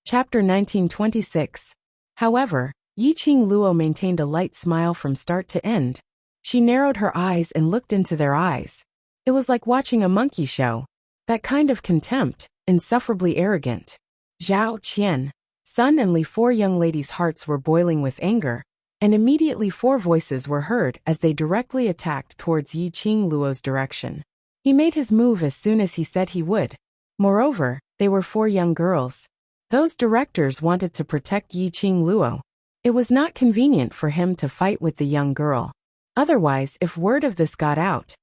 Chapter 1926. However, Yiqing Luo maintained a light smile from start to end. She narrowed her eyes and looked into their eyes. It was like watching a monkey show. That kind of contempt, insufferably arrogant. Zhao, Qian, Sun and Li, four young ladies' hearts were boiling with anger, and immediately four voices were heard as they directly attacked towards Yiqing Luo's direction. He made his move as soon as he said he would. Moreover, they were four young girls. Those directors wanted to protect Yiqing Luo. It was not convenient for him to fight with the young girl. Otherwise, if word of this got out,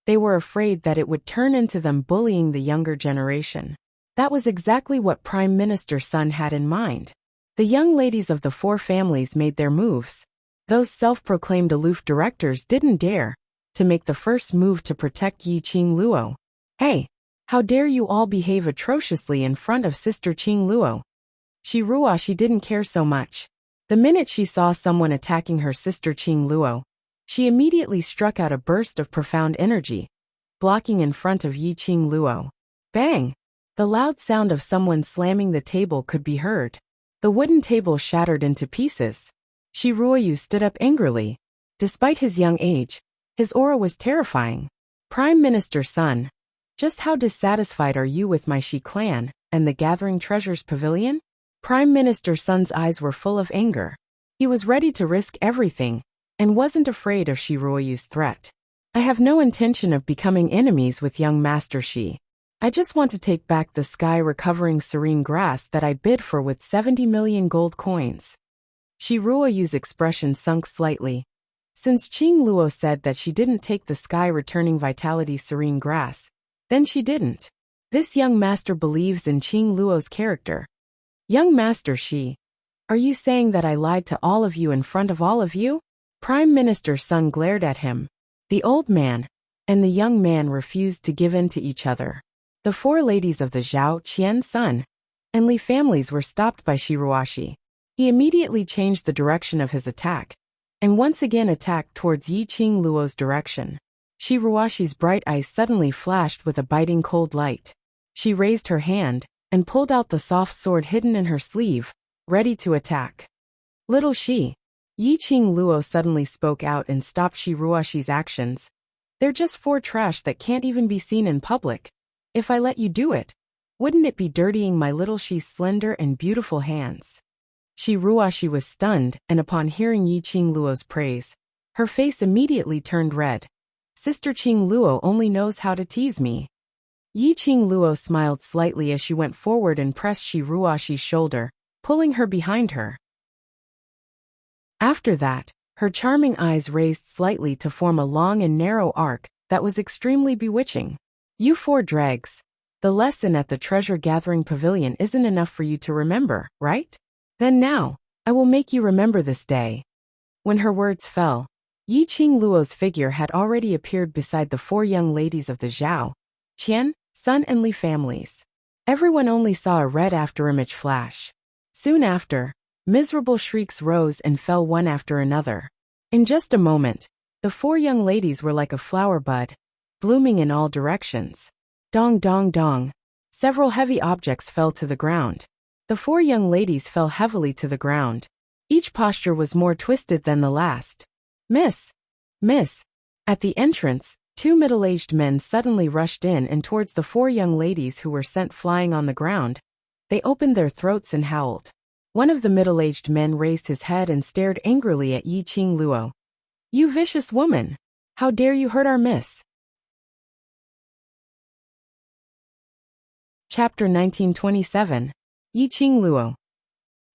they were afraid that it would turn into them bullying the younger generation. That was exactly what Prime Minister Sun had in mind. The young ladies of the four families made their moves. Those self-proclaimed aloof directors didn't dare to make the first move to protect Yiqing Luo. Hey! How dare you all behave atrociously in front of Sister Qing Luo? She didn't care so much. The minute she saw someone attacking her sister Qing Luo, she immediately struck out a burst of profound energy, blocking in front of Yiqing Luo. Bang! The loud sound of someone slamming the table could be heard. The wooden table shattered into pieces. Shi Ruoyu stood up angrily. Despite his young age, his aura was terrifying. Prime Minister Sun, just how dissatisfied are you with my Shi clan and the Gathering Treasures Pavilion? Prime Minister Sun's eyes were full of anger. He was ready to risk everything and wasn't afraid of Shi Ruoyu's threat. I have no intention of becoming enemies with young Master Shi. I just want to take back the sky-recovering serene grass that I bid for with 70 million gold coins. Shi Ruoyu's expression sunk slightly. Since Qing Luo said that she didn't take the sky-returning vitality serene grass, then she didn't. This young master believes in Qing Luo's character. Young Master Shi, are you saying that I lied to all of you in front of all of you? Prime Minister Sun glared at him. The old man and the young man refused to give in to each other. The four ladies of the Zhao, Qian, Sun, and Li families were stopped by Shi Ruoxi. He immediately changed the direction of his attack, and once again attacked towards Yiqing Luo's direction. Shi Ruoxi's bright eyes suddenly flashed with a biting cold light. She raised her hand and pulled out the soft sword hidden in her sleeve, ready to attack. Little Shi. Yiqing Luo suddenly spoke out and stopped Shi Ruoxi's actions. They're just four trash that can't even be seen in public. If I let you do it, wouldn't it be dirtying my little Shi's slender and beautiful hands? Shi Ruoxi was stunned, and upon hearing Yiqing Luo's praise, her face immediately turned red. Sister Qing Luo only knows how to tease me. Yiqing Luo smiled slightly as she went forward and pressed Shi Ruoxi's shoulder, pulling her behind her. After that, her charming eyes raised slightly to form a long and narrow arc that was extremely bewitching. You four dregs. The lesson at the treasure-gathering pavilion isn't enough for you to remember, right? Then now, I will make you remember this day. When her words fell, Yiqing Luo's figure had already appeared beside the four young ladies of the Zhao, Qian, Sun and Li families. Everyone only saw a red afterimage flash. Soon after, miserable shrieks rose and fell one after another. In just a moment, the four young ladies were like a flower bud, blooming in all directions. Dong dong dong. Several heavy objects fell to the ground. The four young ladies fell heavily to the ground. Each posture was more twisted than the last. Miss! Miss! At the entrance, two middle-aged men suddenly rushed in and towards the four young ladies who were sent flying on the ground. They opened their throats and howled. One of the middle-aged men raised his head and stared angrily at Yiqing Luo. You vicious woman! How dare you hurt our miss? Chapter 1927. Yiqing Luo.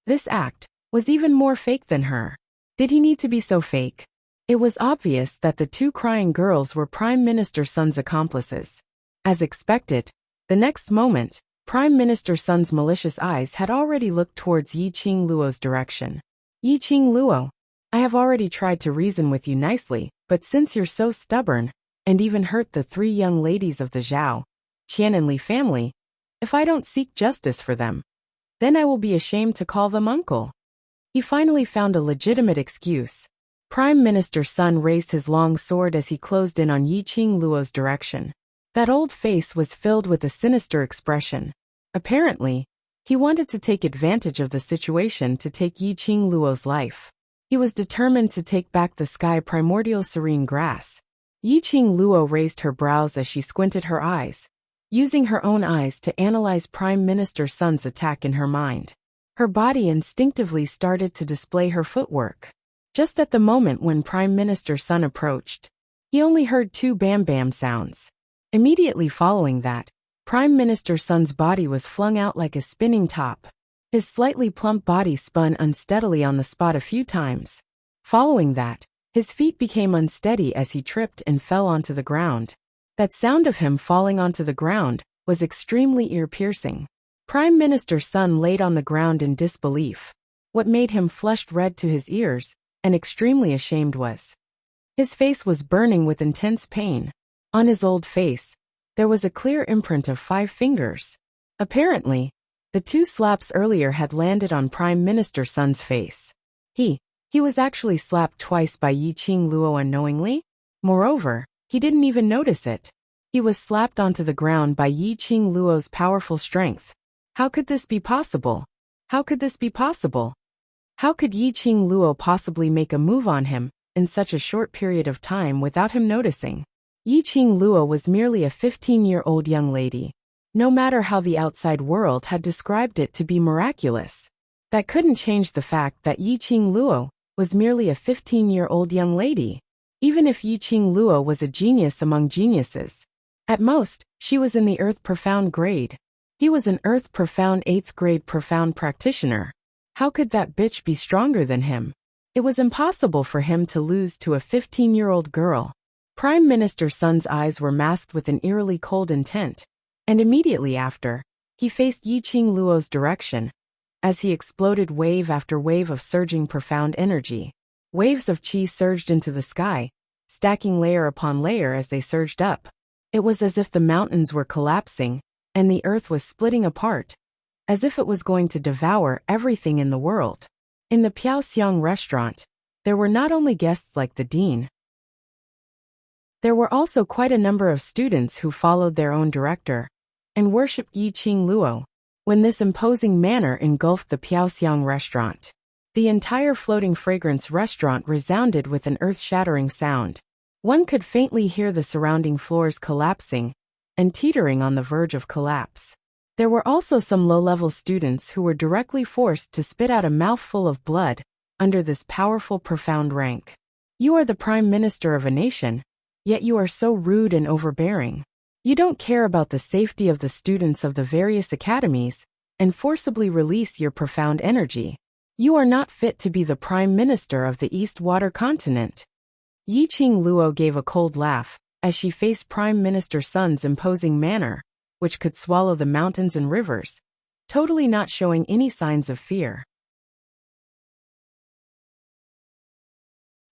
This act was even more fake than her. Did he need to be so fake? It was obvious that the two crying girls were Prime Minister Sun's accomplices. As expected, the next moment, Prime Minister Sun's malicious eyes had already looked towards Yiqing Luo's direction. Yiqing Luo, I have already tried to reason with you nicely, but since you're so stubborn, and even hurt the three young ladies of the Zhao, Qian and Li family, if I don't seek justice for them, then I will be ashamed to call them uncle. He finally found a legitimate excuse. Prime Minister Sun raised his long sword as he closed in on Yiqing Luo's direction. That old face was filled with a sinister expression. Apparently, He wanted to take advantage of the situation to take Yiqing Luo's life. He was determined to take back the sky primordial serene grass. Yiqing Luo raised her brows as she squinted her eyes, using her own eyes to analyze Prime Minister Sun's attack in her mind. Her body instinctively started to display her footwork. Just at the moment when Prime Minister Sun approached, he only heard 2 bam-bam sounds. Immediately following that, Prime Minister Sun's body was flung out like a spinning top. His slightly plump body spun unsteadily on the spot a few times. Following that, his feet became unsteady as he tripped and fell onto the ground. That sound of him falling onto the ground was extremely ear-piercing. Prime Minister Sun laid on the ground in disbelief. What made him flushed red to his ears and extremely ashamed was his face was burning with intense pain. On his old face, there was a clear imprint of 5 fingers. Apparently, the 2 slaps earlier had landed on Prime Minister Sun's face. He was actually slapped twice by Yiqing Luo unknowingly. Moreover, he didn't even notice it. He was slapped onto the ground by Yiqing Luo's powerful strength. How could this be possible? How could this be possible? How could Yiqing Luo possibly make a move on him in such a short period of time without him noticing? Yiqing Luo was merely a 15-year-old young lady. No matter how the outside world had described it to be miraculous, that couldn't change the fact that Yiqing Luo was merely a 15-year-old young lady. Even if Yiqing Luo was a genius among geniuses, at most, she was in the Earth Profound grade. He was an Earth Profound 8th grade Profound practitioner. How could that bitch be stronger than him? It was impossible for him to lose to a 15-year-old girl. Prime Minister Sun's eyes were masked with an eerily cold intent, and immediately after, he faced Yiqing Luo's direction. As he exploded wave after wave of surging profound energy. Waves of qi surged into the sky, stacking layer upon layer as they surged up. It was as if the mountains were collapsing, and the earth was splitting apart, as if it was going to devour everything in the world. In the Piaoxiang restaurant, there were not only guests like the dean. There were also quite a number of students who followed their own director and worshipped Yiqing Luo. When this imposing manner engulfed the Piaoxiang restaurant, the entire floating fragrance restaurant resounded with an earth-shattering sound. One could faintly hear the surrounding floors collapsing and teetering on the verge of collapse. There were also some low-level students who were directly forced to spit out a mouthful of blood under this powerful profound rank. You are the Prime Minister of a nation, yet you are so rude and overbearing. You don't care about the safety of the students of the various academies and forcibly release your profound energy. You are not fit to be the Prime Minister of the East Water Continent. Yiqing Luo gave a cold laugh as she faced Prime Minister Sun's imposing manner, which could swallow the mountains and rivers, totally not showing any signs of fear.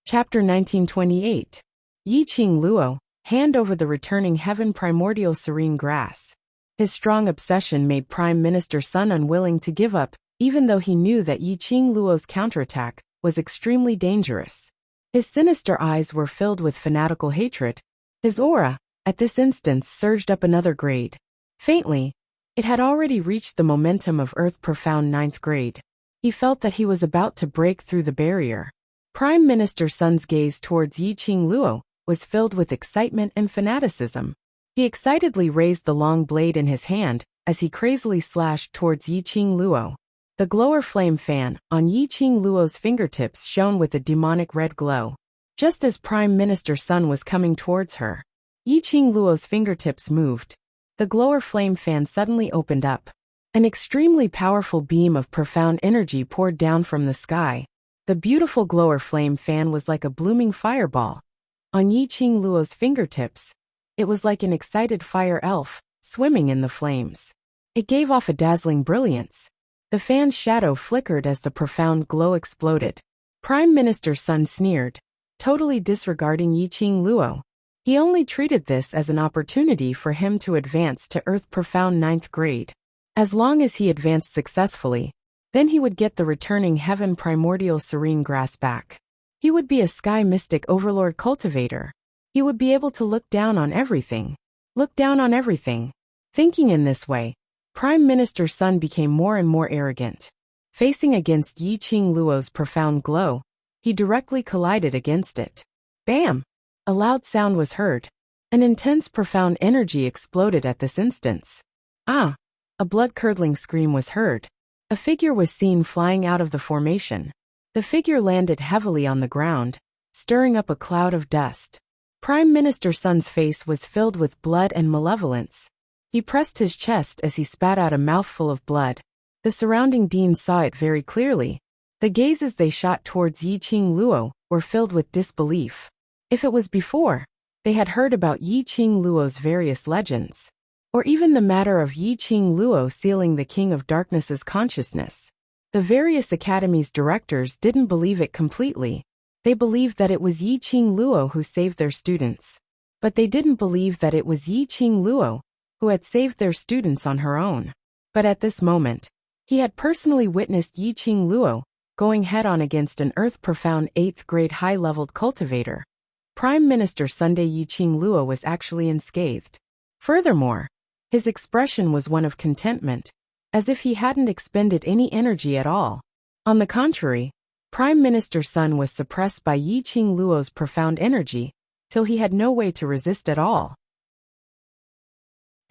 Chapter 1928. Yiqing Luo, hand over the returning heaven primordial serene grass. His strong obsession made Prime Minister Sun unwilling to give up, even though he knew that Yiqing Luo's counterattack was extremely dangerous. His sinister eyes were filled with fanatical hatred. His aura, at this instance, surged up another grade. Faintly, it had already reached the momentum of Earth Profound 9th grade. He felt that he was about to break through the barrier. Prime Minister Sun's gaze towards Yiqing Luo was filled with excitement and fanaticism. He excitedly raised the long blade in his hand as he crazily slashed towards Yiqing Luo. The glower flame fan on Yiqing Luo's fingertips shone with a demonic red glow. Just as Prime Minister Sun was coming towards her, Yiqing Luo's fingertips moved. The glower flame fan suddenly opened up. An extremely powerful beam of profound energy poured down from the sky. The beautiful glower flame fan was like a blooming fireball. On Yiqing Luo's fingertips, it was like an excited fire elf, swimming in the flames. It gave off a dazzling brilliance. The fan's shadow flickered as the profound glow exploded. Prime Minister Sun sneered, totally disregarding Yiqing Luo. He only treated this as an opportunity for him to advance to Earth Profound 9th grade. As long as he advanced successfully, then he would get the returning heaven primordial serene grass back. He would be a sky mystic overlord cultivator. He would be able to look down on everything. Look down on everything. Thinking in this way, Prime Minister Sun became more and more arrogant. Facing against Yi Qing Luo's profound glow, he directly collided against it. Bam! A loud sound was heard. An intense profound energy exploded at this instance. Ah! A blood-curdling scream was heard. A figure was seen flying out of the formation. The figure landed heavily on the ground, stirring up a cloud of dust. Prime Minister Sun's face was filled with blood and malevolence. He pressed his chest as he spat out a mouthful of blood. The surrounding deans saw it very clearly. The gazes they shot towards Yi Qing Luo were filled with disbelief. If it was before, they had heard about Yi Qing Luo's various legends, or even the matter of Yi Qing Luo sealing the King of Darkness's consciousness. The various academies' directors didn't believe it completely. They believed that it was Yi Qing Luo who saved their students. But they didn't believe that it was Yi Qing Luo who had saved their students on her own. But at this moment, he had personally witnessed Yi Qing Luo going head-on against an earth-profound 8th-grade high-leveled cultivator. Prime Minister Sunday Yi Qing Luo was actually unscathed. Furthermore, his expression was one of contentment, as if he hadn't expended any energy at all. On the contrary, Prime Minister Sun was suppressed by Yi Qing Luo's profound energy, till he had no way to resist at all.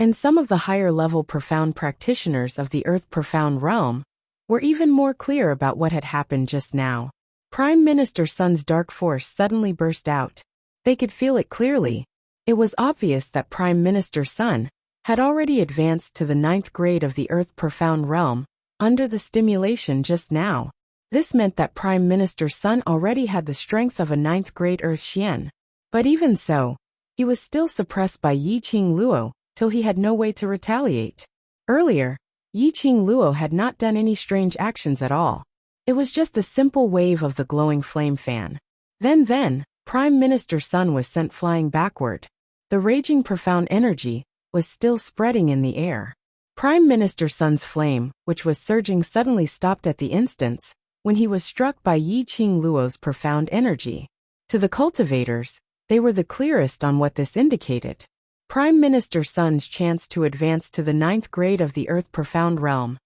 And some of the higher-level profound practitioners of the Earth-profound realm were even more clear about what had happened just now. Prime Minister Sun's dark force suddenly burst out. They could feel it clearly. It was obvious that Prime Minister Sun had already advanced to the 9th grade of the Earth-profound realm under the stimulation just now. This meant that Prime Minister Sun already had the strength of a 9th grade Earth Xian. But even so, he was still suppressed by Yi Qing Luo, till he had no way to retaliate. Earlier, Yi Qing Luo had not done any strange actions at all. It was just a simple wave of the glowing flame fan. Then, Prime Minister Sun was sent flying backward. The raging profound energy was still spreading in the air. Prime Minister Sun's flame, which was surging, suddenly stopped at the instance when he was struck by Yi Qing Luo's profound energy. To the cultivators, they were the clearest on what this indicated. Prime Minister Sun's chance to advance to the 9th grade of the Earth-profound realm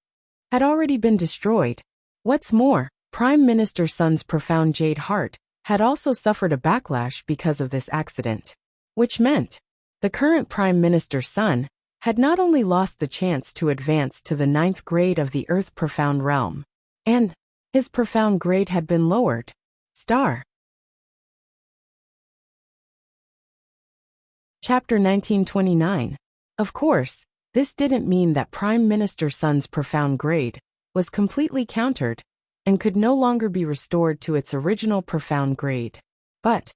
had already been destroyed. What's more, Prime Minister Sun's profound jade heart had also suffered a backlash because of this accident. Which meant, the current Prime Minister Sun had not only lost the chance to advance to the 9th grade of the Earth-profound realm, and his profound grade had been lowered. Chapter 1929. Of course, this didn't mean that Prime Minister Sun's profound grade was completely countered and could no longer be restored to its original profound grade. But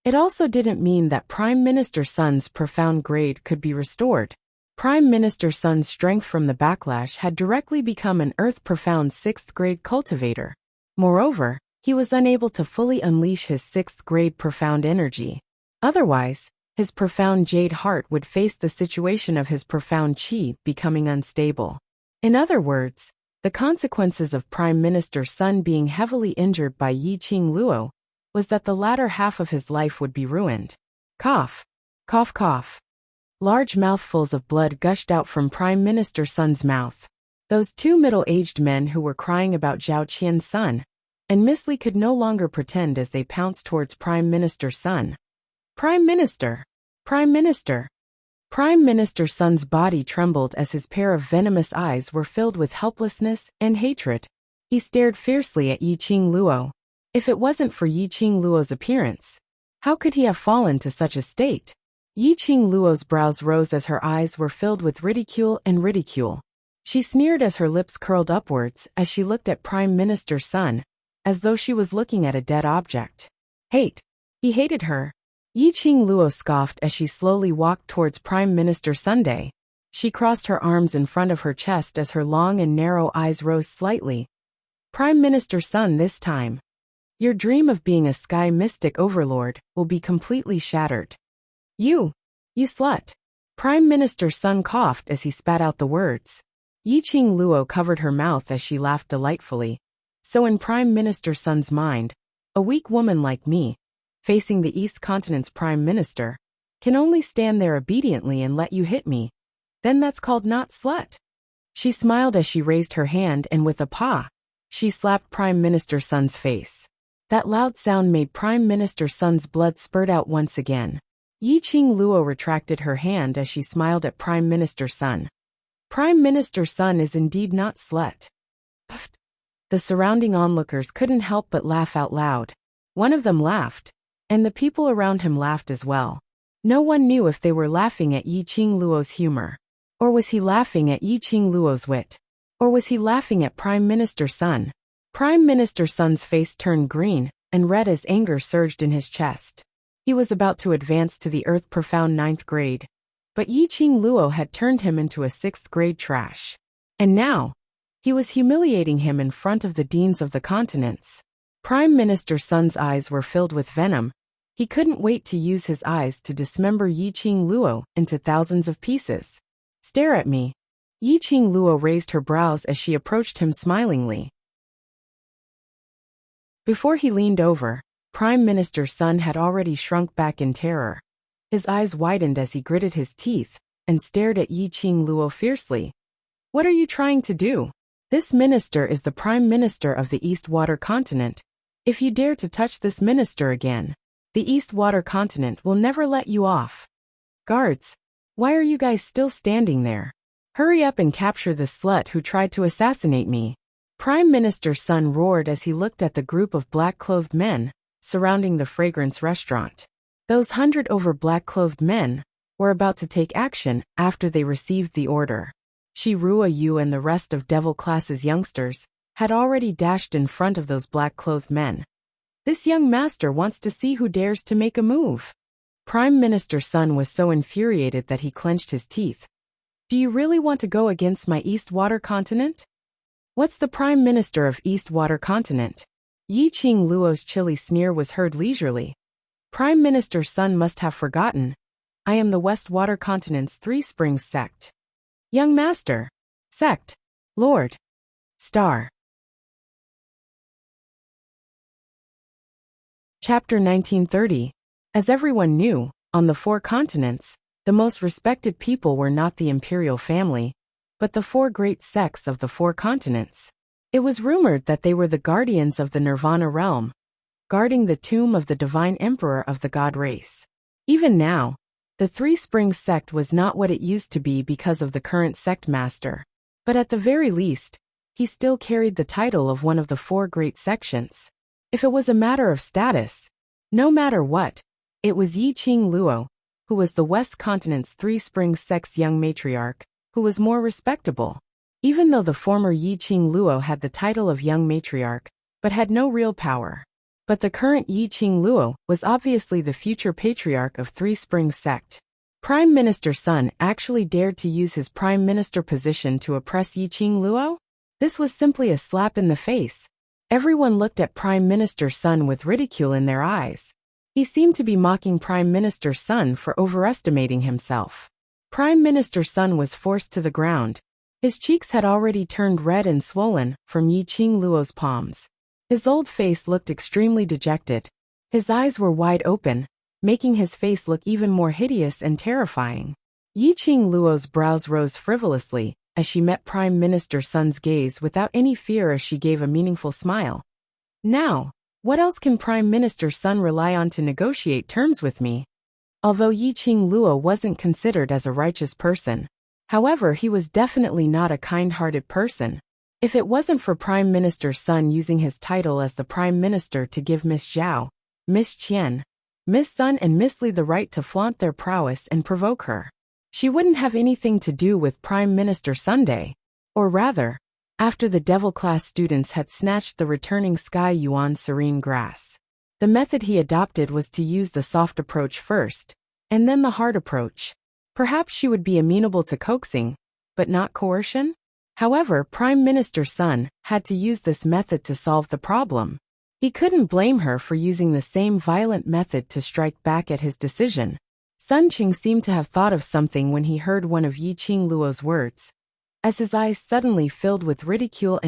it also didn't mean that Prime Minister Sun's profound grade could be restored. Prime Minister Sun's strength from the backlash had directly become an Earth-profound 6th grade cultivator. Moreover, he was unable to fully unleash his 6th grade profound energy. Otherwise, his profound jade heart would face the situation of his profound qi becoming unstable. In other words, the consequences of Prime Minister Sun being heavily injured by Yi Qing Luo was that the latter half of his life would be ruined. Cough. Cough cough. Large mouthfuls of blood gushed out from Prime Minister Sun's mouth. Those two middle-aged men who were crying about Zhao Qian's son and Miss Li could no longer pretend as they pounced towards Prime Minister Sun. Prime Minister! Prime Minister! Prime Minister Sun's body trembled as his pair of venomous eyes were filled with helplessness and hatred. He stared fiercely at Yi Qing Luo. If it wasn't for Yi Qing Luo's appearance, how could he have fallen to such a state? Yi Qing Luo's brows rose as her eyes were filled with ridicule and ridicule. She sneered as her lips curled upwards as she looked at Prime Minister Sun, as though she was looking at a dead object. Hate. He hated her. Yi Qing Luo scoffed as she slowly walked towards Prime Minister Sunday. She crossed her arms in front of her chest as her long and narrow eyes rose slightly. Prime Minister Sun, this time, your dream of being a sky mystic overlord will be completely shattered. You slut. Prime Minister Sun coughed as he spat out the words. Yi Qing Luo covered her mouth as she laughed delightfully. So in Prime Minister Sun's mind, a weak woman like me, facing the East Continent's Prime Minister, can only stand there obediently and let you hit me. Then that's called not slut. She smiled as she raised her hand and with a paw, she slapped Prime Minister Sun's face. That loud sound made Prime Minister Sun's blood spurt out once again. Yi-Ching Luo retracted her hand as she smiled at Prime Minister Sun. Prime Minister Sun is indeed not slut. Puffed. The surrounding onlookers couldn't help but laugh out loud. One of them laughed, and the people around him laughed as well. No one knew if they were laughing at Yi-Ching Luo's humor. Or was he laughing at Yi-Ching Luo's wit? Or was he laughing at Prime Minister Sun? Prime Minister Sun's face turned green and red as anger surged in his chest. He was about to advance to the earth-profound 9th grade. But Yi-Ching Luo had turned him into a 6th grade trash. And now, he was humiliating him in front of the deans of the continents. Prime Minister Sun's eyes were filled with venom. He couldn't wait to use his eyes to dismember Yi-Ching Luo into thousands of pieces. Stare at me. Yi-Ching Luo raised her brows as she approached him smilingly. Before he leaned over, Prime Minister Sun had already shrunk back in terror. His eyes widened as he gritted his teeth and stared at Yi-Ching Luo fiercely. What are you trying to do? This minister is the Prime Minister of the East Water Continent. If you dare to touch this minister again, the East Water Continent will never let you off. Guards, why are you guys still standing there? Hurry up and capture this slut who tried to assassinate me. Prime Minister Sun roared as he looked at the group of black-clothed men surrounding the fragrance restaurant. Those 100 over black-clothed men were about to take action after they received the order. Shi Rua Yu and the rest of Devil Class's youngsters had already dashed in front of those black-clothed men. This young master wants to see who dares to make a move. Prime Minister Sun was so infuriated that he clenched his teeth. Do you really want to go against my East Water Continent? What's the Prime Minister of East Water Continent? Yi-Ching Luo's chilly sneer was heard leisurely. Prime Minister Sun must have forgotten. I am the West Water Continent's Three Springs sect. Young Master. Sect. Lord. Star. Chapter 1930. As everyone knew, on the 4 continents, the most respected people were not the imperial family, but the 4 great sects of the 4 continents. It was rumored that they were the guardians of the Nirvana realm, guarding the tomb of the divine emperor of the god race. Even now, the Three Springs sect was not what it used to be because of the current sect master, but at the very least, he still carried the title of one of the 4 great sections. If it was a matter of status, no matter what, it was Yi-Ching Luo, who was the West Continent's Three Springs sect's young matriarch, who was more respectable. Even though the former Yi-Ching Luo had the title of young matriarch, but had no real power. But the current Yi-Ching Luo was obviously the future patriarch of Three Springs sect. Prime Minister Sun actually dared to use his prime minister position to oppress Yi-Ching Luo? This was simply a slap in the face. Everyone looked at Prime Minister Sun with ridicule in their eyes. He seemed to be mocking Prime Minister Sun for overestimating himself. Prime Minister Sun was forced to the ground. His cheeks had already turned red and swollen from Yi-Ching Luo's palms. His old face looked extremely dejected. His eyes were wide open, making his face look even more hideous and terrifying. Yi-Ching Luo's brows rose frivolously as she met Prime Minister Sun's gaze without any fear as she gave a meaningful smile. Now, what else can Prime Minister Sun rely on to negotiate terms with me? Although Yi-Ching Luo wasn't considered as a righteous person, however, he was definitely not a kind-hearted person. If it wasn't for Prime Minister Sun using his title as the Prime Minister to give Miss Zhao, Miss Qian, Miss Sun and Miss Li the right to flaunt their prowess and provoke her, she wouldn't have anything to do with Prime Minister Sunday. Or rather, after the Devil Class students had snatched the returning Sky Yuan serene grass. The method he adopted was to use the soft approach first, and then the hard approach. Perhaps she would be amenable to coaxing, but not coercion? However, Prime Minister Sun had to use this method to solve the problem. He couldn't blame her for using the same violent method to strike back at his decision. Sun Qing seemed to have thought of something when he heard one of Yi-Ching Luo's words. As his eyes suddenly filled with ridicule,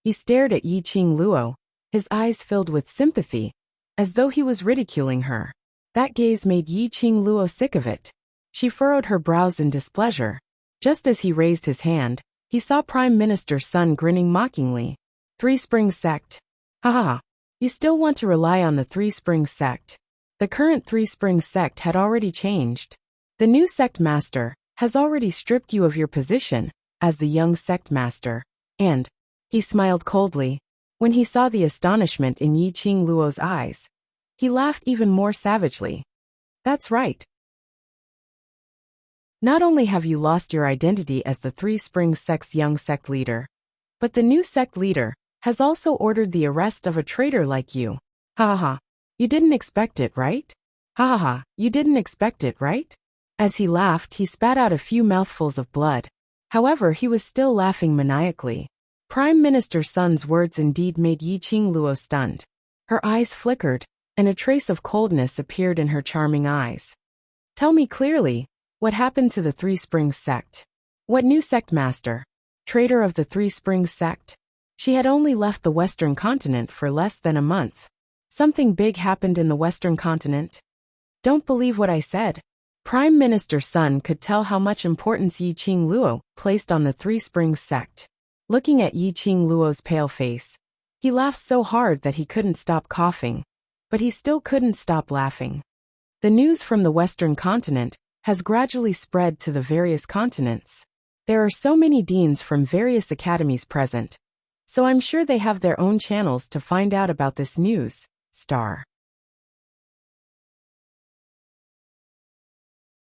he stared at Yi-Ching Luo, his eyes filled with sympathy, as though he was ridiculing her. That gaze made Yi-Ching Luo sick of it. She furrowed her brows in displeasure. Just as he raised his hand, he saw Prime Minister Sun grinning mockingly. Three Springs Sect. Ha ha ha. You still want to rely on the Three Springs Sect? The current Three Springs Sect had already changed. The new sect master has already stripped you of your position as the young sect master. And he smiled coldly. When he saw the astonishment in Yiqing Luo's eyes, he laughed even more savagely. That's right. Not only have you lost your identity as the Three Springs Sect's young sect leader, but the new sect leader has also ordered the arrest of a traitor like you. Ha ha ha. You didn't expect it, right? Ha ha ha. You didn't expect it, right? As he laughed, he spat out a few mouthfuls of blood. However, he was still laughing maniacally. Prime Minister Sun's words indeed made Yiqing Luo stunned. Her eyes flickered, and a trace of coldness appeared in her charming eyes. Tell me clearly, what happened to the Three Springs Sect? What new sect master? Traitor of the Three Springs Sect? She had only left the Western continent for less than a month. Something big happened in the Western continent? Don't believe what I said. Prime Minister Sun could tell how much importance Yiqing Luo placed on the Three Springs Sect. Looking at Yiqing Luo's pale face, he laughed so hard that he couldn't stop coughing. But he still couldn't stop laughing. The news from the Western continent has gradually spread to the various continents. There are so many deans from various academies present, so I'm sure they have their own channels to find out about this news. Star.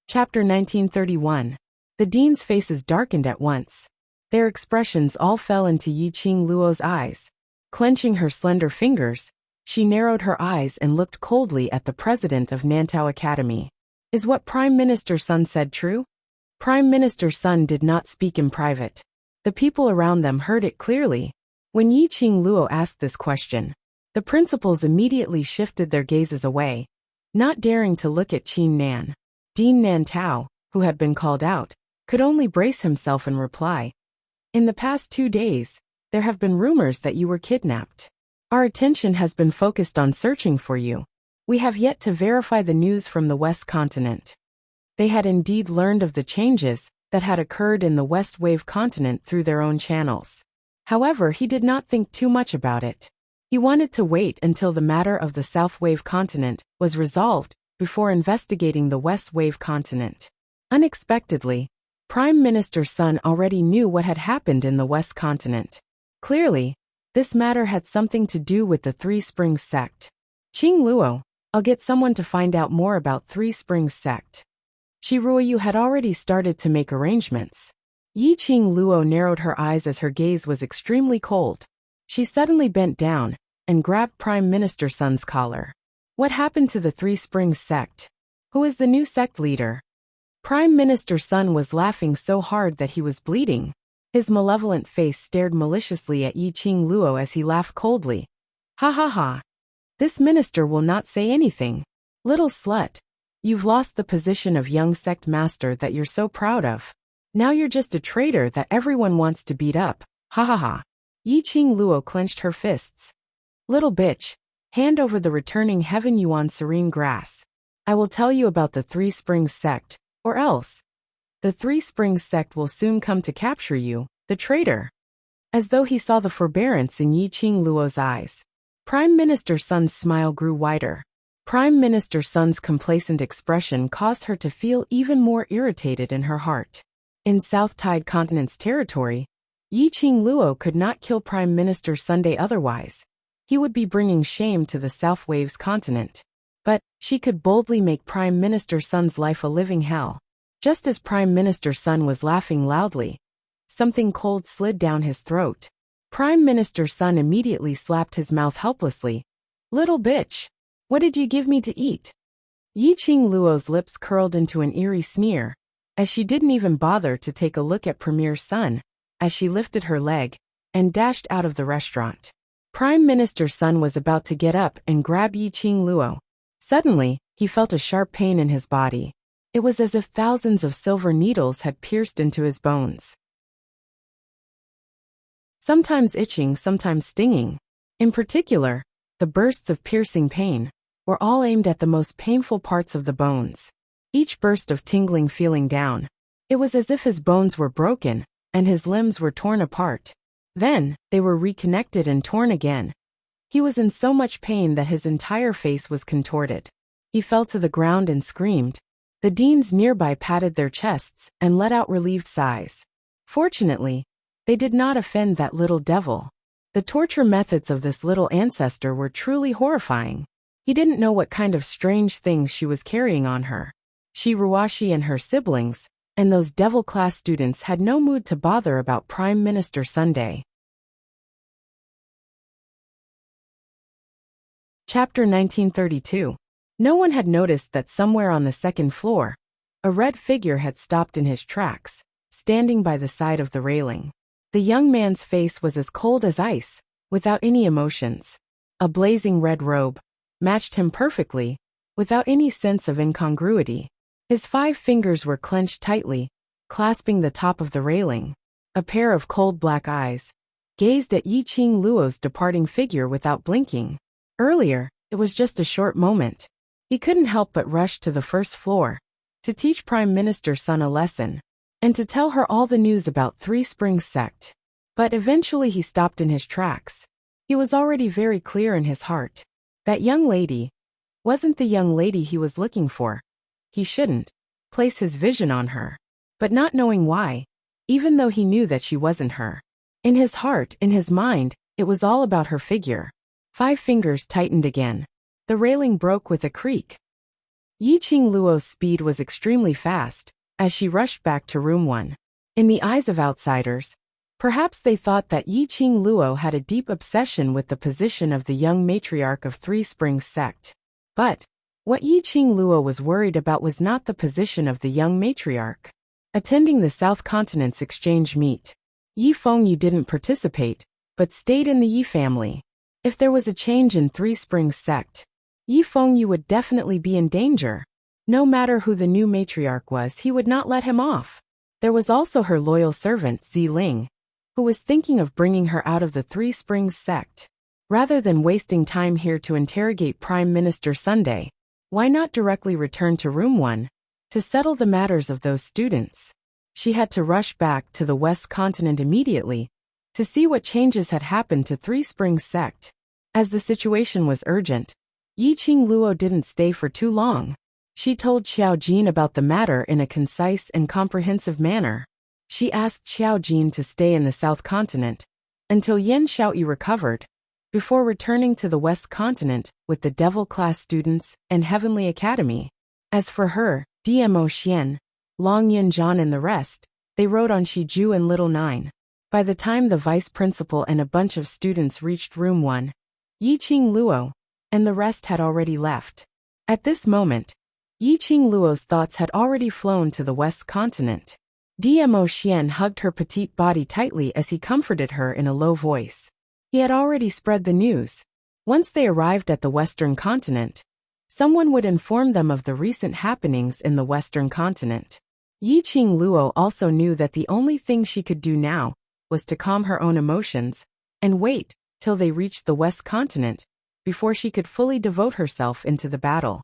Chapter 1931. The dean's faces darkened at once. Their expressions all fell into Yiqing Luo's eyes. Clenching her slender fingers, she narrowed her eyes and looked coldly at the president of Nantao Academy. Is what Prime Minister Sun said true? Prime Minister Sun did not speak in private. The people around them heard it clearly. When Yiqing Luo asked this question, the principals immediately shifted their gazes away, not daring to look at Qin Nan. Dean Nantao, who had been called out, could only brace himself and reply. In the past 2 days, there have been rumors that you were kidnapped. Our attention has been focused on searching for you. We have yet to verify the news from the West continent. They had indeed learned of the changes that had occurred in the West Wave continent through their own channels. However, he did not think too much about it. He wanted to wait until the matter of the South Wave continent was resolved before investigating the West Wave continent. Unexpectedly, Prime Minister Sun already knew what had happened in the West continent. Clearly, this matter had something to do with the Three Springs Sect. Qing Luo, I'll get someone to find out more about Three Springs Sect. Shiruoyu had already started to make arrangements. Yiqing Luo narrowed her eyes as her gaze was extremely cold. She suddenly bent down and grabbed Prime Minister Sun's collar. What happened to the Three Springs Sect? Who is the new sect leader? Prime Minister Sun was laughing so hard that he was bleeding. His malevolent face stared maliciously at Yiqing Luo as he laughed coldly. Ha ha ha. This minister will not say anything. Little slut. You've lost the position of young sect master that you're so proud of. Now you're just a traitor that everyone wants to beat up. Ha ha ha. Yiqing Luo clenched her fists. Little bitch. Hand over the returning Heaven Yuan serene grass. I will tell you about the Three Springs Sect, or else. The Three Springs Sect will soon come to capture you, the traitor. As though he saw the forbearance in Yiqing Luo's eyes, Prime Minister Sun's smile grew wider. Prime Minister Sun's complacent expression caused her to feel even more irritated in her heart. In South Tide Continent's territory, Yiqing Luo could not kill Prime Minister Sunday otherwise. He would be bringing shame to the South Waves continent. But she could boldly make Prime Minister Sun's life a living hell. Just as Prime Minister Sun was laughing loudly, something cold slid down his throat. Prime Minister Sun immediately slapped his mouth helplessly. Little bitch. What did you give me to eat? Yiqing Luo's lips curled into an eerie sneer, as she didn't even bother to take a look at Premier Sun, as she lifted her leg and dashed out of the restaurant. Prime Minister Sun was about to get up and grab Yiqing Luo. Suddenly, he felt a sharp pain in his body. It was as if thousands of silver needles had pierced into his bones. Sometimes itching, sometimes stinging. In particular, the bursts of piercing pain were all aimed at the most painful parts of the bones. Each burst of tingling feeling down. It was as if his bones were broken, and his limbs were torn apart. Then, they were reconnected and torn again. He was in so much pain that his entire face was contorted. He fell to the ground and screamed. The deans nearby patted their chests and let out relieved sighs. Fortunately, they did not offend that little devil. The torture methods of this little ancestor were truly horrifying. He didn't know what kind of strange things she was carrying on her. Shiruashi and her siblings, and those devil-class students had no mood to bother about Prime Minister Sunday. Chapter 1932. No one had noticed that somewhere on the second floor, a red figure had stopped in his tracks, standing by the side of the railing. The young man's face was as cold as ice, without any emotions. A blazing red robe matched him perfectly, without any sense of incongruity. His 5 fingers were clenched tightly, clasping the top of the railing. A pair of cold black eyes gazed at Yiqing Luo's departing figure without blinking. Earlier, it was just a short moment. He couldn't help but rush to the first floor, to teach Prime Minister Sun a lesson, and to tell her all the news about Three Springs sect. But eventually he stopped in his tracks. He was already very clear in his heart. That young lady wasn't the young lady he was looking for. He shouldn't place his vision on her. But not knowing why, even though he knew that she wasn't her. In his heart, in his mind, it was all about her figure. 5 fingers tightened again. The railing broke with a creak. Yiqing Luo's speed was extremely fast, as she rushed back to room 1. In the eyes of outsiders, perhaps they thought that Yiqing Luo had a deep obsession with the position of the young matriarch of Three Springs sect. But what Yiqing Luo was worried about was not the position of the young matriarch. Attending the South Continent's exchange meet, Yi Fengyu didn't participate, but stayed in the Yi family. If there was a change in Three Springs sect, Yi Fengyu would definitely be in danger. No matter who the new matriarch was, he would not let him off. There was also her loyal servant, Ziling, who was thinking of bringing her out of the Three Springs sect. Rather than wasting time here to interrogate Prime Minister Sunday, why not directly return to room 1, to settle the matters of those students? She had to rush back to the West Continent immediately, to see what changes had happened to Three Springs sect. As the situation was urgent, Yiqing Luo didn't stay for too long. She told Xiao Jin about the matter in a concise and comprehensive manner. She asked Xiao Jin to stay in the South Continent until Yan Xiaoyi recovered, before returning to the West Continent with the Devil-class students and Heavenly Academy. As for her, Dmo Xian, Long Yunjian and the rest, they rode on Shiju and Little Nine. By the time the vice principal and a bunch of students reached room 1, Yiqing Luo and the rest had already left. At this moment, Yiqing Luo's thoughts had already flown to the West Continent. Dmo Xian hugged her petite body tightly as he comforted her in a low voice. He had already spread the news. Once they arrived at the Western Continent, someone would inform them of the recent happenings in the Western Continent. Yiqing Luo also knew that the only thing she could do now was to calm her own emotions and wait till they reached the West Continent before she could fully devote herself into the battle.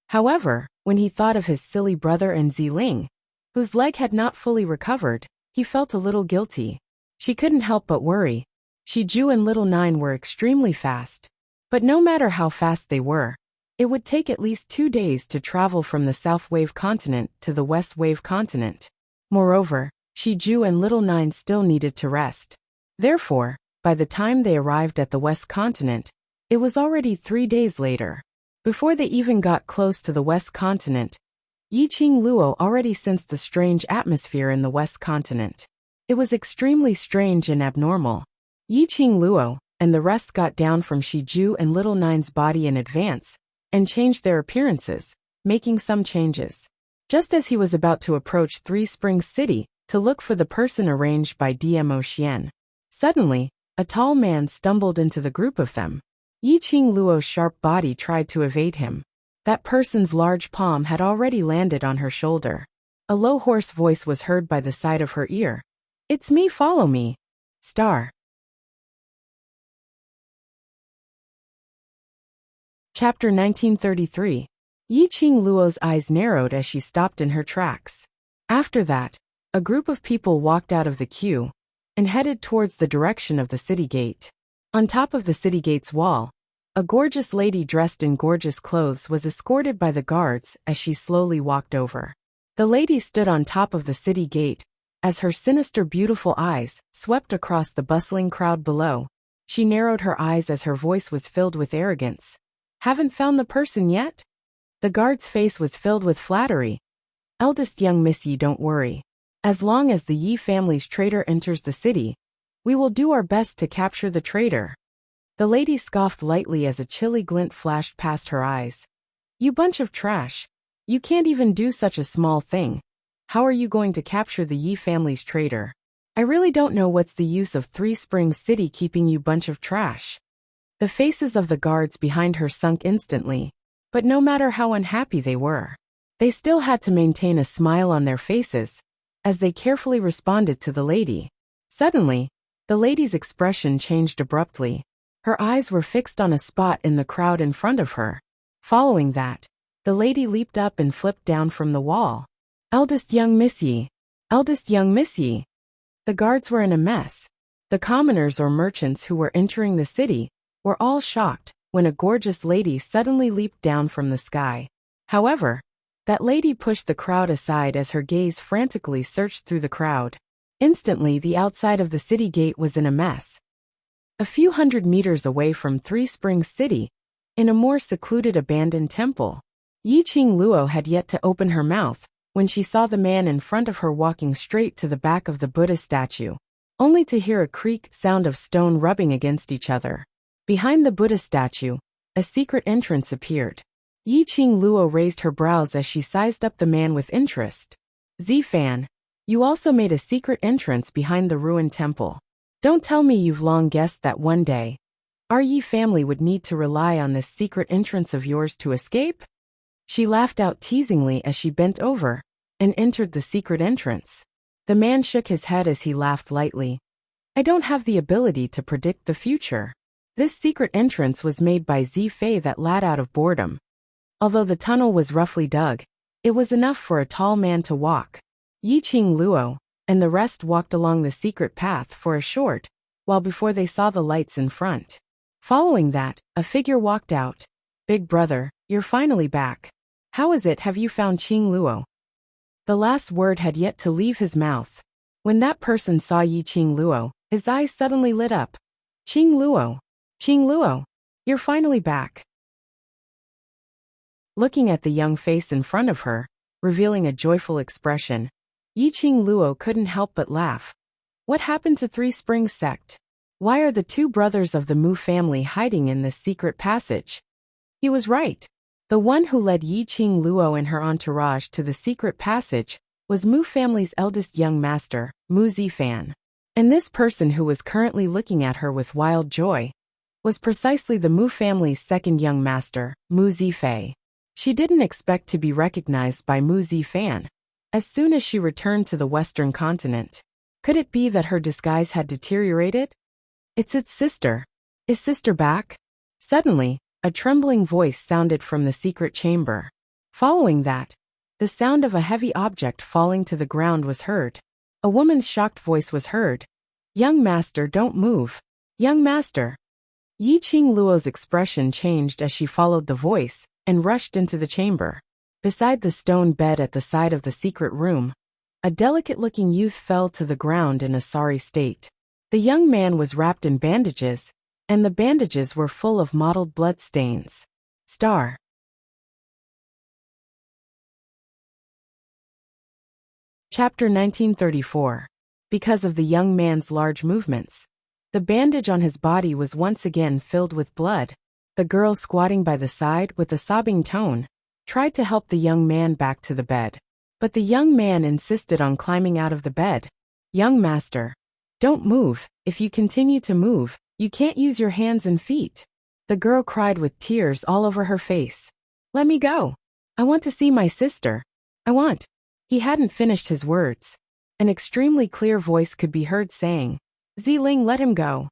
However, when he thought of his silly brother and Ziling, whose leg had not fully recovered, he felt a little guilty. She couldn't help but worry. Shiju and Little Nine were extremely fast. But no matter how fast they were, it would take at least 2 days to travel from the South Wave Continent to the West Wave Continent. Moreover, Shiju and Little Nine still needed to rest. Therefore, by the time they arrived at the West Continent, it was already 3 days later. Before they even got close to the West Continent, Yiqing Luo already sensed the strange atmosphere in the West Continent. It was extremely strange and abnormal. Yiqing Luo and the rest got down from Shiju and Little Nine's body in advance, and changed their appearances, making some changes. Just as he was about to approach Three Springs City to look for the person arranged by Dmo Xian, suddenly, a tall man stumbled into the group of them. Yiqing Luo's sharp body tried to evade him. That person's large palm had already landed on her shoulder. A low hoarse voice was heard by the side of her ear. "It's me, follow me. Star." Chapter 1933. Yiqing Luo's eyes narrowed as she stopped in her tracks. After that, a group of people walked out of the queue and headed towards the direction of the city gate. On top of the city gate's wall, a gorgeous lady dressed in gorgeous clothes was escorted by the guards as she slowly walked over. The lady stood on top of the city gate as her sinister beautiful eyes swept across the bustling crowd below. She narrowed her eyes as her voice was filled with arrogance. "Haven't found the person yet?" The guard's face was filled with flattery. "Eldest young Missy, don't worry. As long as the Yi family's traitor enters the city, we will do our best to capture the traitor." The lady scoffed lightly as a chilly glint flashed past her eyes. "You bunch of trash. You can't even do such a small thing. How are you going to capture the Yi family's traitor? I really don't know what's the use of Three Springs City keeping you bunch of trash." The faces of the guards behind her sunk instantly, but no matter how unhappy they were, they still had to maintain a smile on their faces as they carefully responded to the lady. Suddenly, the lady's expression changed abruptly. Her eyes were fixed on a spot in the crowd in front of her. Following that, the lady leaped up and flipped down from the wall. "Eldest young Missy! Eldest young Missy!" The guards were in a mess. The commoners or merchants who were entering the city were all shocked when a gorgeous lady suddenly leaped down from the sky. However, that lady pushed the crowd aside as her gaze frantically searched through the crowd. Instantly, the outside of the city gate was in a mess. A few hundred meters away from Three Springs City, in a more secluded abandoned temple, Yi Qing Luo had yet to open her mouth when she saw the man in front of her walking straight to the back of the Buddha statue, only to hear a creak sound of stone rubbing against each other. Behind the Buddha statue, a secret entrance appeared. Yi Qing Luo raised her brows as she sized up the man with interest. "Zifan, you also made a secret entrance behind the ruined temple. Don't tell me you've long guessed that one day our Yi family would need to rely on this secret entrance of yours to escape?" She laughed out teasingly as she bent over and entered the secret entrance. The man shook his head as he laughed lightly. "I don't have the ability to predict the future. This secret entrance was made by Zifei that lad out of boredom. Although the tunnel was roughly dug, it was enough for a tall man to walk." Yi Qing Luo and the rest walked along the secret path for a short while before they saw the lights in front. Following that, a figure walked out. "Big brother, you're finally back. How is it have you found Qing Luo?" The last word had yet to leave his mouth. When that person saw Yi Qing Luo, his eyes suddenly lit up. "Qing Luo! Qing Luo! You're finally back." Looking at the young face in front of her, revealing a joyful expression, Yi Qing Luo couldn't help but laugh. What happened to Three Springs sect? Why are the two brothers of the Mu family hiding in this secret passage? He was right. The one who led Yi Qing Luo and her entourage to the secret passage was Mu family's eldest young master, Mu Zifan. And this person who was currently looking at her with wild joy was precisely the Mu family's second young master, Mu Zifei. She didn't expect to be recognized by Mu Zifan as soon as she returned to the Western continent. Could it be that her disguise had deteriorated? "It's its sister. Is sister back?" Suddenly, a trembling voice sounded from the secret chamber. Following that, the sound of a heavy object falling to the ground was heard. A woman's shocked voice was heard. "Young master, don't move. Young master." Yi Qing Luo's expression changed as she followed the voice and rushed into the chamber. Beside the stone bed at the side of the secret room, a delicate-looking youth fell to the ground in a sorry state. The young man was wrapped in bandages, and the bandages were full of mottled blood stains. Star. Chapter 1934. Because of the young man's large movements, the bandage on his body was once again filled with blood. The girl squatting by the side with a sobbing tone tried to help the young man back to the bed. But the young man insisted on climbing out of the bed. "Young master, don't move. If you continue to move, you can't use your hands and feet." The girl cried with tears all over her face. "Let me go. I want to see my sister. I want." He hadn't finished his words. An extremely clear voice could be heard saying, "Ziling, let him go."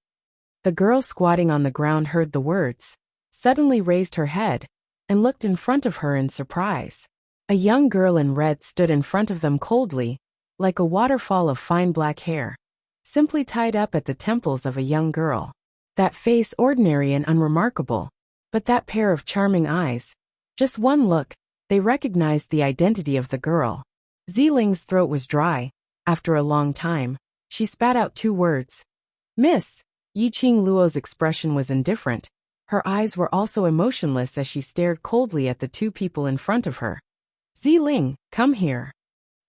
The girl squatting on the ground heard the words, suddenly raised her head, and looked in front of her in surprise. A young girl in red stood in front of them coldly, like a waterfall of fine black hair, simply tied up at the temples of a young girl. That face ordinary and unremarkable, but that pair of charming eyes. Just one look, they recognized the identity of the girl. Ziling's throat was dry. After a long time, she spat out 2 words. Miss. Yiqing Luo's expression was indifferent. Her eyes were also emotionless as she stared coldly at the 2 people in front of her. Ziling, come here.